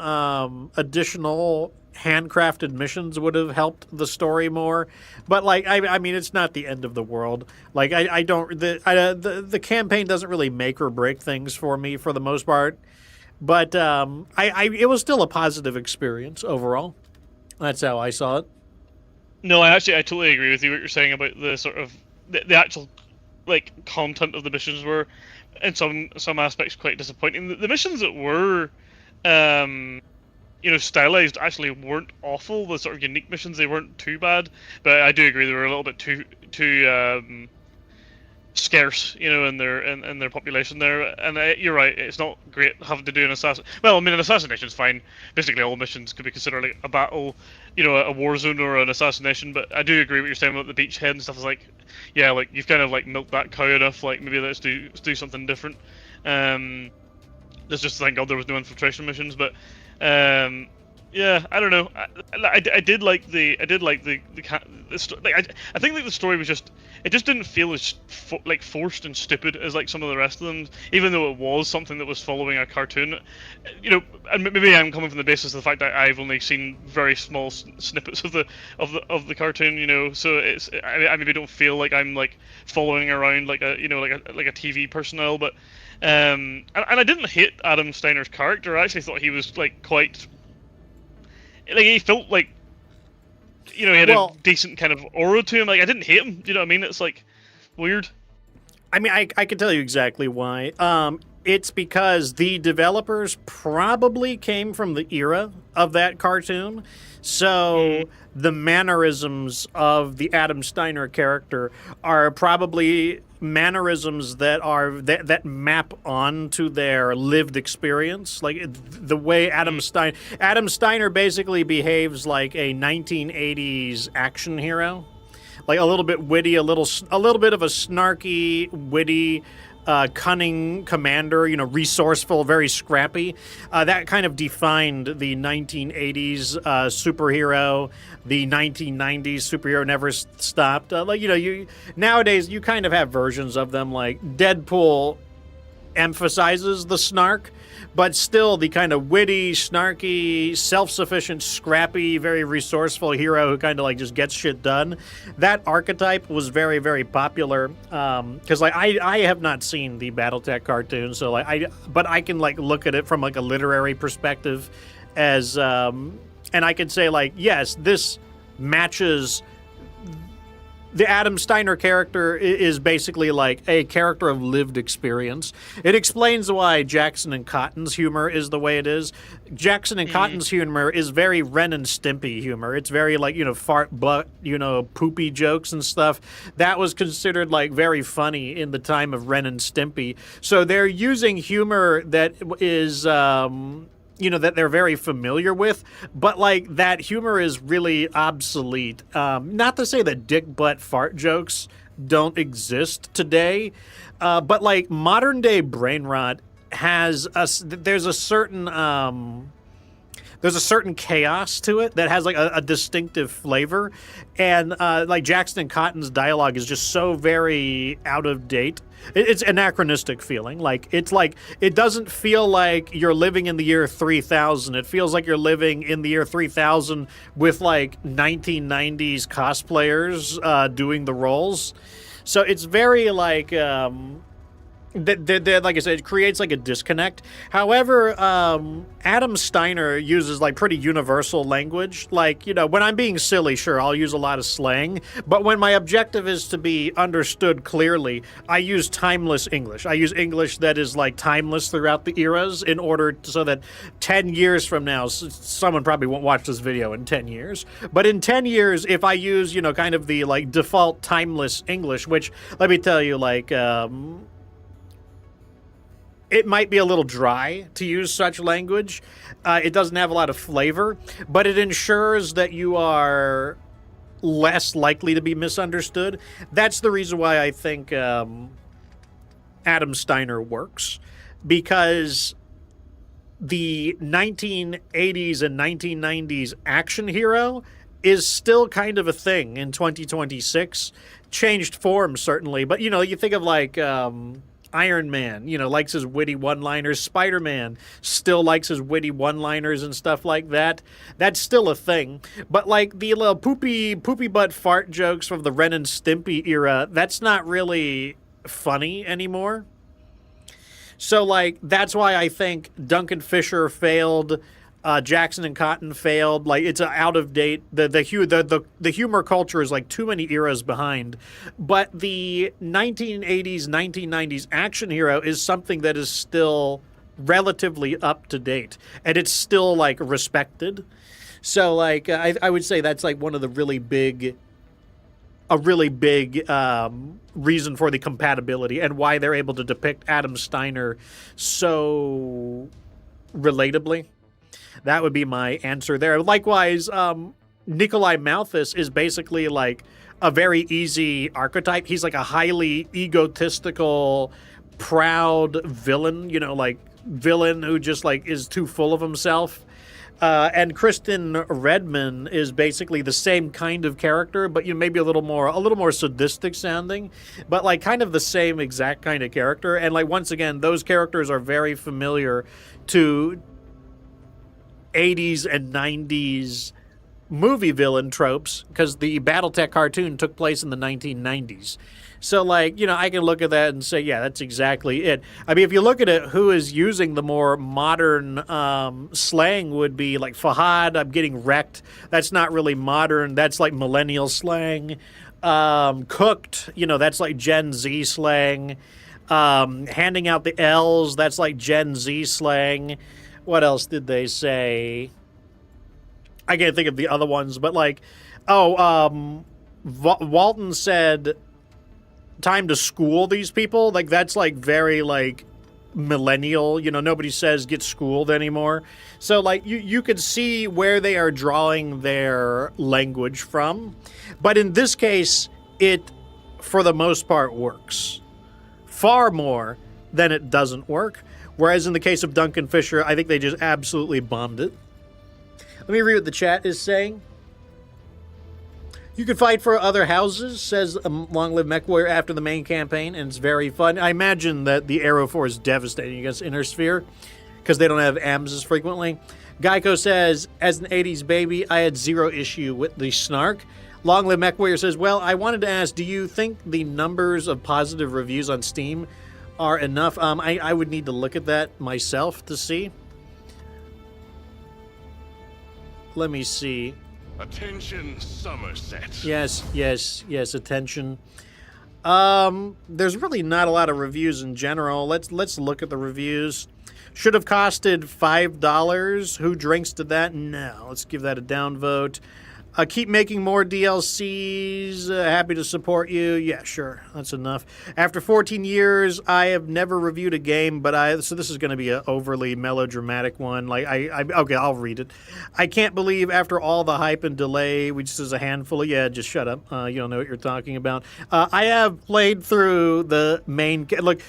additional handcrafted missions would have helped the story more. But I mean, it's not the end of the world. Like the campaign doesn't really make or break things for me for the most part. But it was still a positive experience overall. That's how I saw it.
No, I totally agree with you. What you're saying about the sort of the actual content of the missions were, in some aspects, quite disappointing. The missions that were, stylized actually weren't awful. The sort of unique missions, they weren't too bad. But I do agree they were a little bit too scarce, in their population there. And you're right, it's not great having to do an assassin. Well, I mean, an assassination is fine. Basically, all missions could be considered like a battle, a war zone or an assassination. But I do agree with what you're saying about the beachhead and stuff. Is like, yeah, like you've kind of like milked that cow enough. Like maybe let's do something different. Let's just thank God there was no infiltration missions. But yeah, I don't know. I did like the story. I think like the story was just, it just didn't feel as forced and stupid as like some of the rest of them, even though it was something that was following a cartoon. And maybe I'm coming from the basis of the fact that I've only seen very small snippets of the cartoon. So it's I maybe don't feel like I'm like following around like a TV personnel, but and I didn't hate Adam Steiner's character. I actually thought he was like quite. Like he felt like, he had a decent kind of aura to him. Like I didn't hate him. You know what I mean? It's like weird.
I mean, I can tell you exactly why. It's because the developers probably came from the era of that cartoon. So the mannerisms of the Adam Steiner character are probably mannerisms that map onto their lived experience. Like the way Adam Steiner basically behaves like a 1980s action hero. Like a little bit witty, a little bit of a snarky, witty, cunning commander, resourceful, very scrappy. That kind of defined the 1980s superhero. The 1990s superhero never stopped. Nowadays you kind of have versions of them. Like Deadpool emphasizes the snark, but still the kind of witty, snarky, self-sufficient, scrappy, very resourceful hero who kind of like just gets shit done. That archetype was very, very popular. Because I have not seen the BattleTech cartoon, so but I can like look at it from like a literary perspective, as and I can say like, yes, this matches the Adam Steiner character is basically like a character of lived experience. It explains why Jackson and Cotton's humor is the way it is. Jackson and Cotton's humor is very Ren and Stimpy humor. It's very like, fart butt, poopy jokes and stuff. That was considered like very funny in the time of Ren and Stimpy. So they're using humor that is that they're very familiar with, but like that humor is really obsolete. Not to say that dick butt fart jokes don't exist today, but like modern day brain rot has there's a certain chaos to it that has like a distinctive flavor, and like Jackson and Cotton's dialogue is just so very out of date. It's anachronistic feeling. Like it doesn't feel like you're living in the year 3000. It feels like you're living in the year 3000 with like 1990s cosplayers doing the roles. So it's very like like I said, it creates like a disconnect. However, Adam Steiner uses like pretty universal language. Like, when I'm being silly, sure, I'll use a lot of slang. But when my objective is to be understood clearly, I use timeless English. I use English that is like timeless throughout the eras in order so that 10 years from now, someone probably won't watch this video in 10 years. But in 10 years, if I use, kind of the like default timeless English, which let me tell you, like, it might be a little dry to use such language. It doesn't have a lot of flavor, but it ensures that you are less likely to be misunderstood. That's the reason why I think Adam Steiner works, because the 1980s and 1990s action hero is still kind of a thing in 2026. Changed form, certainly, but, you think of like Iron Man, likes his witty one-liners. Spider-Man still likes his witty one-liners and stuff like that. That's still a thing. But like the little poopy butt fart jokes from the Ren and Stimpy era, that's not really funny anymore. So like that's why I think Duncan Fisher failed. Jackson and Cotton failed. Like it's out of date. The humor culture is like too many eras behind. But the 1980s, 1990s action hero is something that is still relatively up to date, and it's still like respected. So like I would say that's like one of the really big reason for the compatibility and why they're able to depict Adam Steiner so relatably. That would be my answer there. Likewise, Nikolai Malthus is basically like a very easy archetype. He's like a highly egotistical, proud villain, like villain who just like is too full of himself. And Kristen Redman is basically the same kind of character, but maybe a little more sadistic sounding, but like kind of the same exact kind of character. And like once again, those characters are very familiar to 80s and 90s movie villain tropes because the Battletech cartoon took place in the 1990s. So, like, I can look at that and say, yeah, that's exactly it. I mean, if you look at it, who is using the more modern slang would be like Fahad, I'm getting wrecked. That's not really modern. That's like millennial slang. Cooked, that's like Gen Z slang. Handing out the L's, that's like Gen Z slang. What else did they say? I can't think of the other ones, but like, Walton said, time to school these people. Like, that's like very like millennial, nobody says get schooled anymore. So like you could see where they are drawing their language from. But in this case, it, for the most part, works. Far more than it doesn't work. Whereas in the case of Duncan Fisher, I think they just absolutely bombed it. Let me read what the chat is saying. You can fight for other houses, says Long Live MechWarrior, after the main campaign, and it's very fun. I imagine that the Arrow 4 is devastating against Inner Sphere, because they don't have AMS as frequently. Geico says, as an 80s baby, I had zero issue with the snark. Long Live MechWarrior says, well, I wanted to ask, do you think the numbers of positive reviews on Steam are enough? I would need to look at that myself to see. Let me see.
Attention, Somerset.
Yes, attention. There's really not a lot of reviews in general. Let's look at the reviews. Should have costed $5. Who drinks to that? No. Let's give that a downvote. Keep making more DLCs. Happy to support you. Yeah, sure. That's enough. After 14 years, I have never reviewed a game, so this is going to be an overly melodramatic one. Okay, I'll read it. I can't believe after all the hype and delay, we just as a handful of, just shut up. You don't know what you're talking about. I have played through the main, look,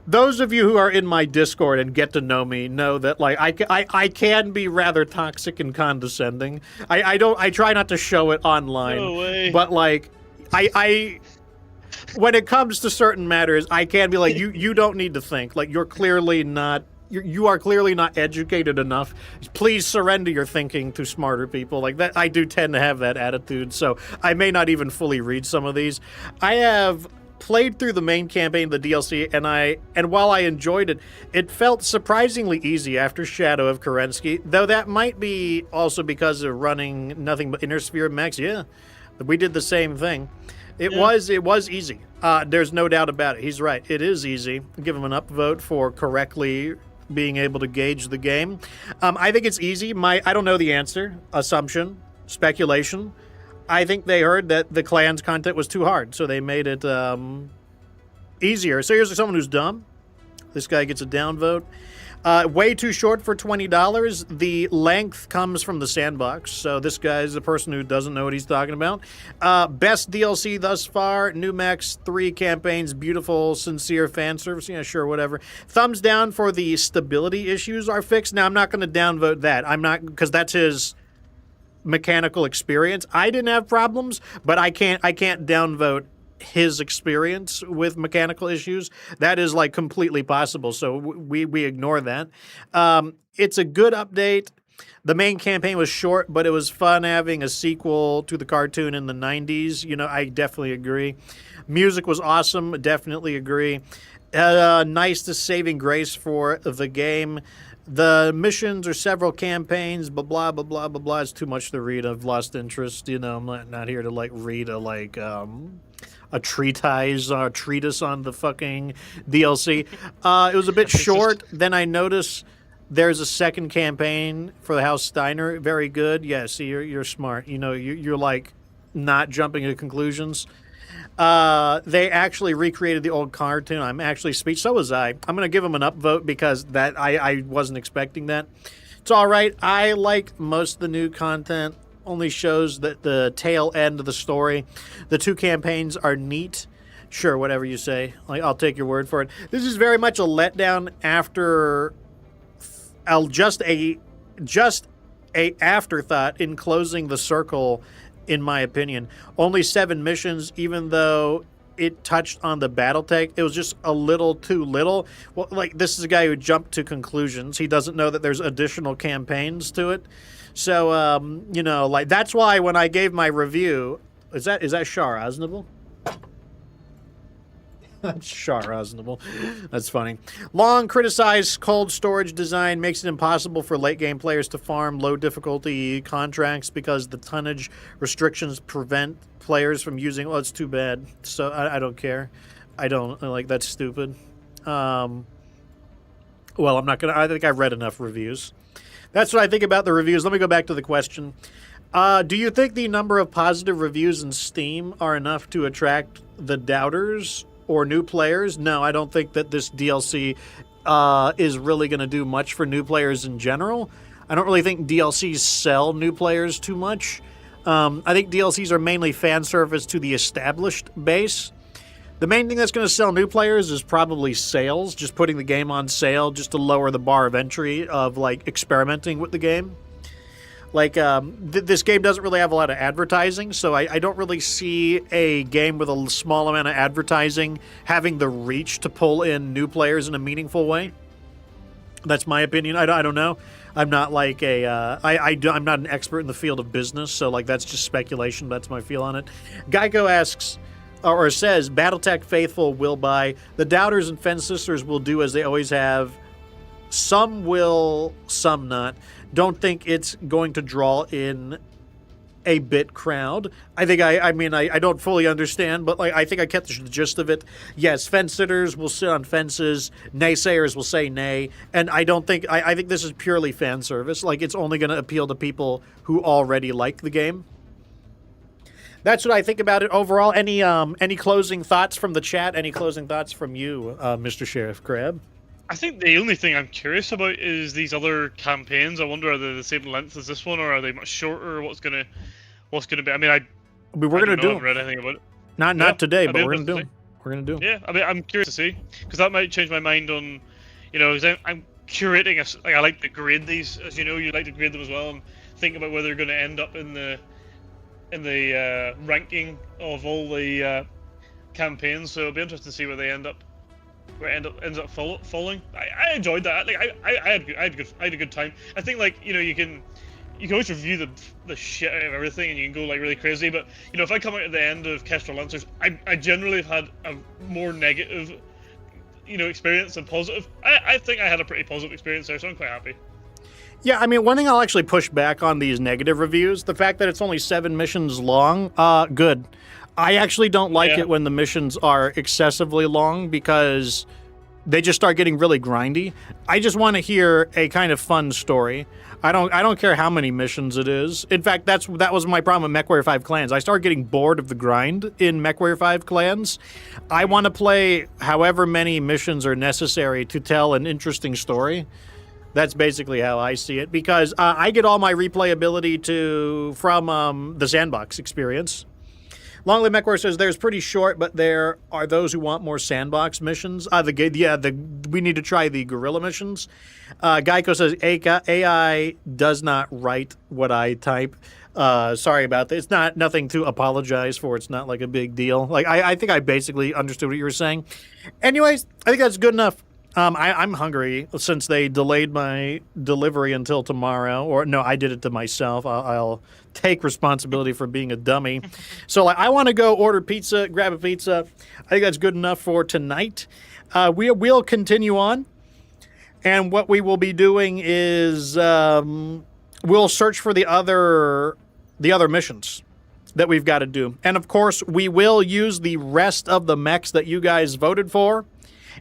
those of you who are in my Discord and get to know me know that I can be rather toxic and condescending. I try not to show it online.
No way.
But I when it comes to certain matters, I can be like, you don't need to think. Like, you're clearly not you are clearly not educated enough. Please surrender your thinking to smarter people. Like that, I do tend to have that attitude. So I may not even fully read some of these. I have played through the main campaign, the DLC, and while I enjoyed it, it felt surprisingly easy after Shadow of Kerensky, though that might be also because of running nothing but Innersphere mechs. Yeah, we did the same thing. It was easy. There's no doubt about it. He's right. It is easy. Give him an upvote for correctly being able to gauge the game. I think it's easy. I don't know the answer. Assumption, speculation. I think they heard that the clans content was too hard, so they made it easier. So here's someone who's dumb. This guy gets a downvote. Way too short for $20. The length comes from the sandbox, so this guy's a person who doesn't know what he's talking about. Best DLC thus far, new mechs, 3 campaigns, beautiful, sincere fan service. Yeah, sure, whatever. Thumbs down for the stability issues are fixed. Now, I'm not going to downvote that. I'm not, because that's his mechanical experience. I didn't have problems, but I can't downvote his experience with mechanical issues. That is like completely possible, so we ignore that. It's a good update. The main campaign was short, but it was fun having a sequel to the cartoon in the 90s. You know, I definitely agree. Music was awesome. Definitely agree. Nice to saving grace for the game. The missions are several campaigns, blah, blah, blah, blah, blah, blah. It's too much to read. I've lost interest. You know, I'm not here to, read a treatise on the fucking DLC. It was a bit short. Then I noticed there's a second campaign for the House Steiner. Very good. Yeah, see, you're smart. You know, you're not jumping to conclusions. They actually recreated the old cartoon. I'm actually speechless. So was I. I'm going to give them an upvote because that I wasn't expecting that. It's all right. I like most of the new content. Only shows that the tail end of the story. The 2 campaigns are neat. Sure, whatever you say. I'll take your word for it. This is very much a letdown after just a afterthought in closing the circle. In my opinion, only 7 missions, even though it touched on the BattleTech, it was just a little too little. Well, this is a guy who jumped to conclusions. He doesn't know that there's additional campaigns to it. So, that's why when I gave my review, is that Shar Aznable? That's Shar Aznable. That's funny. Long criticized cold storage design makes it impossible for late game players to farm low difficulty contracts because the tonnage restrictions prevent players from using. Well, it's too bad. So I don't care. I don't that's stupid. Well, I'm not gonna. I think I've read enough reviews. That's what I think about the reviews. Let me go back to the question. Do you think the number of positive reviews in Steam are enough to attract the doubters or new players? No, I don't think that this DLC is really going to do much for new players in general. I don't really think DLCs sell new players too much. I think DLCs are mainly fan service to the established base. The main thing that's going to sell new players is probably sales, just putting the game on sale just to lower the bar of entry of experimenting with the game. This game doesn't really have a lot of advertising, so I don't really see a game with a small amount of advertising having the reach to pull in new players in a meaningful way. That's my opinion. I don't know. I'm not I'm not an expert in the field of business, so that's just speculation. That's my feel on it. Geico asks, or says, BattleTech faithful will buy. The doubters and Fence Sisters will do as they always have. Some will, some not. Don't think it's going to draw in a bit crowd. I think I don't fully understand, but like I think I kept the gist of it. Yes, fence sitters will sit on fences, naysayers will say nay, and I don't think I think this is purely fan service. Like it's only going to appeal to people who already like the game. That's what I think about it overall. Any closing thoughts from the chat? Any closing thoughts from you, Mr. Sheriff Crab?
I think the only thing I'm curious about is these other campaigns. I wonder are they the same length as this one, or are they much shorter? What's gonna be? I mean,
we're gonna do.
I haven't read anything about it.
Not today, but we're gonna do them. We're gonna do them.
Yeah, I mean, I'm curious to see because that might change my mind on, you know, 'cause I'm curating. Like I like to grade these, as you know, you like to grade them as well. I'm thinking about whether they're going to end up in the ranking of all the campaigns. So it'll be interesting to see where they end up. Where it ends up falling. I enjoyed that. Like I had a good time. I think like you know you can always review the shit out of everything and you can go like really crazy. But you know if I come out at the end of Kestrel Lancers, I generally have had a more negative experience than positive. I think I had a pretty positive experience there, so I'm quite happy.
Yeah, I mean, one thing I'll actually push back on these negative reviews, the fact that it's only 7 missions long, good. I actually don't like it when the missions are excessively long because they just start getting really grindy. I just want to hear a kind of fun story. I don't care how many missions it is. In fact, that was my problem with MechWarrior 5 Clans. I started getting bored of the grind in MechWarrior 5 Clans. I want to play however many missions are necessary to tell an interesting story. That's basically how I see it because I get all my replayability from the Sandbox experience. Long Live MechWarrior says there's pretty short, but there are those who want more sandbox missions. We need to try the guerrilla missions. Geico says AI does not write what I type. Sorry about that. It's nothing to apologize for. It's not like a big deal. Like I think I basically understood what you were saying. Anyways, I think that's good enough. I'm hungry since they delayed my delivery until tomorrow. Or no, I did it to myself. I'll take responsibility for being a dummy. So like, I want to go order pizza, grab a pizza. I think that's good enough for tonight. We'll continue on. And what we will be doing is we'll search for the other missions that we've got to do. And of course, we will use the rest of the mechs that you guys voted for.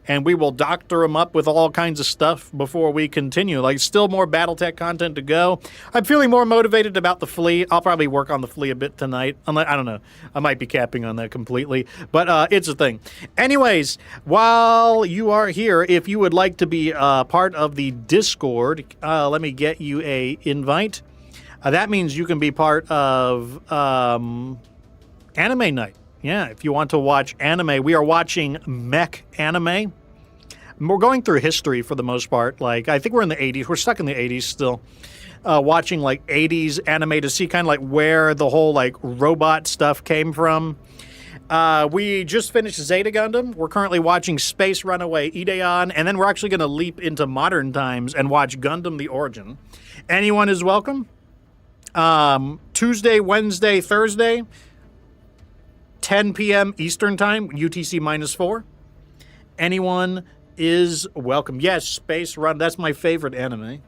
And we will doctor them up with all kinds of stuff before we continue. Like, still more Battletech content to go. I'm feeling more motivated about the fleet. I'll probably work on the fleet a bit tonight. I don't know. I might be capping on that completely. But it's a thing. Anyways, while you are here, if you would like to be part of the Discord, let me get you a invite. That means you can be part of Anime Night. Yeah, if you want to watch anime, we are watching mech anime. We're going through history for the most part. Like, I think we're in the 80s. We're stuck in the 80s still. Watching, like, 80s anime to see kind of, like, where the whole, like, robot stuff came from. We just finished Zeta Gundam. We're currently watching Space Runaway Ideon. And then we're actually going to leap into modern times and watch Gundam The Origin. Anyone is welcome. Tuesday, Wednesday, Thursday, 10 p.m. Eastern Time, UTC -4. Anyone is welcome. Yes, Space Run. That's my favorite anime.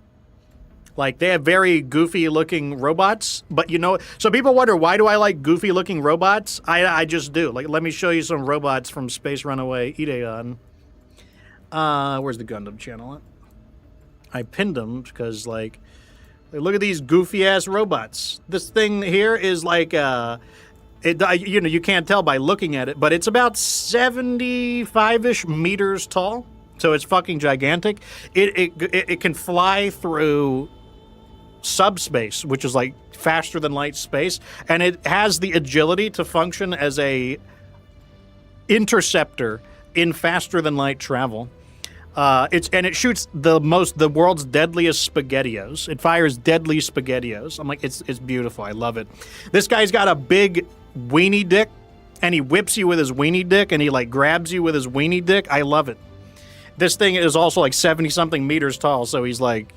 Like, they have very goofy-looking robots, but you know... So people wonder, why do I like goofy-looking robots? I just do. Like, let me show you some robots from Space Runaway Ideon. Where's the Gundam channel at? I pinned them because, like, look at these goofy-ass robots. This thing here is like... you can't tell by looking at it, but it's about 75-ish meters tall, so it's fucking gigantic. It can fly through subspace, which is like faster than light space, and it has the agility to function as a interceptor in faster than light travel. It shoots the world's deadliest SpaghettiOs. It fires deadly SpaghettiOs. I'm like, it's beautiful. I love it. This guy's got a big weenie dick, and he whips you with his weenie dick, and he like grabs you with his weenie dick. I love it. This thing is also like 70-something meters tall, so he's like,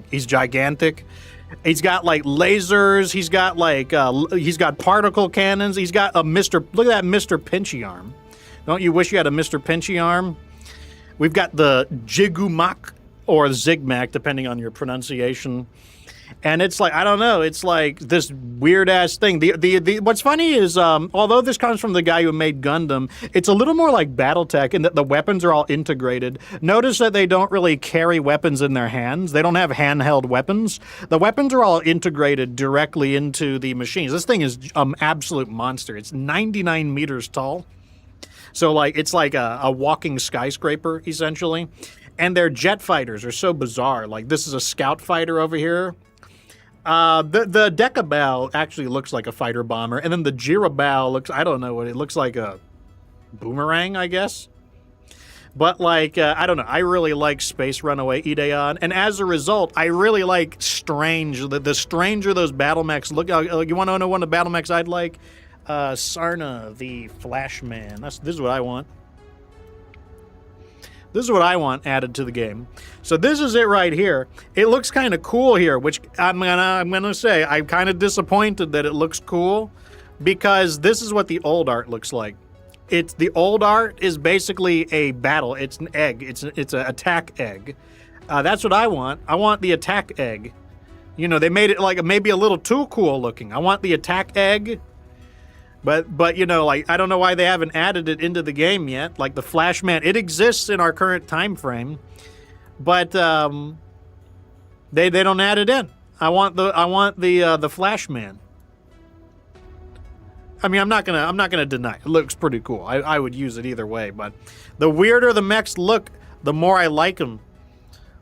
he's gigantic. He's got like lasers. He's got particle cannons. He's got look at that Mr. Pinchy arm. Don't you wish you had a Mr. Pinchy arm? We've got the Jigumak or Zigmak, depending on your pronunciation. And it's like, I don't know, it's like this weird ass thing. The what's funny is, although this comes from the guy who made Gundam, it's a little more like BattleTech in that the weapons are all integrated. Notice that they don't really carry weapons in their hands. They don't have handheld weapons. The weapons are all integrated directly into the machines. This thing is absolute monster. It's 99 meters tall. So like it's like a walking skyscraper essentially. And their jet fighters are so bizarre. Like this is a scout fighter over here. The Decabao actually looks like a fighter bomber, and then the Jirabao looks, I don't know what it looks like, a boomerang, I guess. But like, I don't know, I really like Space Runaway Ideon, and as a result, I really like Strange. The stranger those battle mechs look, you want to know one of the battle mechs I'd like? Sarna, the Flashman. This is what I want. This is what I want added to the game. So this is it right here. It looks kind of cool here, which I'm gonna say I'm kind of disappointed that it looks cool, because this is what the old art looks like. The old art is basically a battle. It's an egg. It's an attack egg. That's what I want. I want the attack egg. You know, they made it like maybe a little too cool looking. I want the attack egg. But you know, like, I don't know why they haven't added it into the game yet. Like the Flashman, it exists in our current time frame, but they don't add it in. I want the Flashman. I mean, I'm not gonna deny it. It looks pretty cool. I would use it either way. But the weirder the mechs look, the more I like them.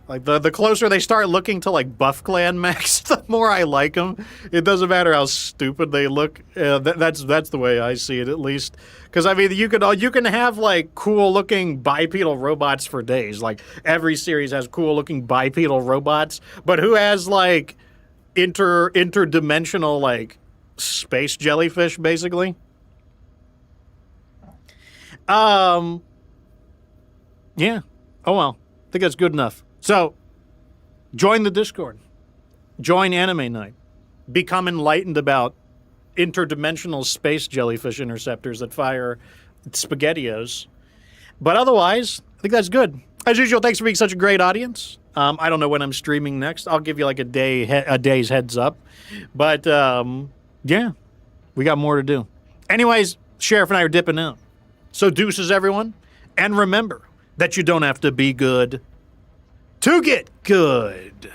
Like, the closer they start looking to, like, Buff Clan mechs, the more I like them. It doesn't matter how stupid they look. That's the way I see it, at least. Because, I mean, you can have, like, cool-looking bipedal robots for days. Like, every series has cool-looking bipedal robots. But who has, like, interdimensional, like, space jellyfish, basically? Yeah. Oh, well. I think that's good enough. So, join the Discord. Join Anime Night. Become enlightened about interdimensional space jellyfish interceptors that fire SpaghettiOs. But otherwise, I think that's good. As usual, thanks for being such a great audience. I don't know when I'm streaming next. I'll give you like a day's heads up. But, yeah, we got more to do. Anyways, Sheriff and I are dipping out. So deuces, everyone. And remember that you don't have to be good to get good.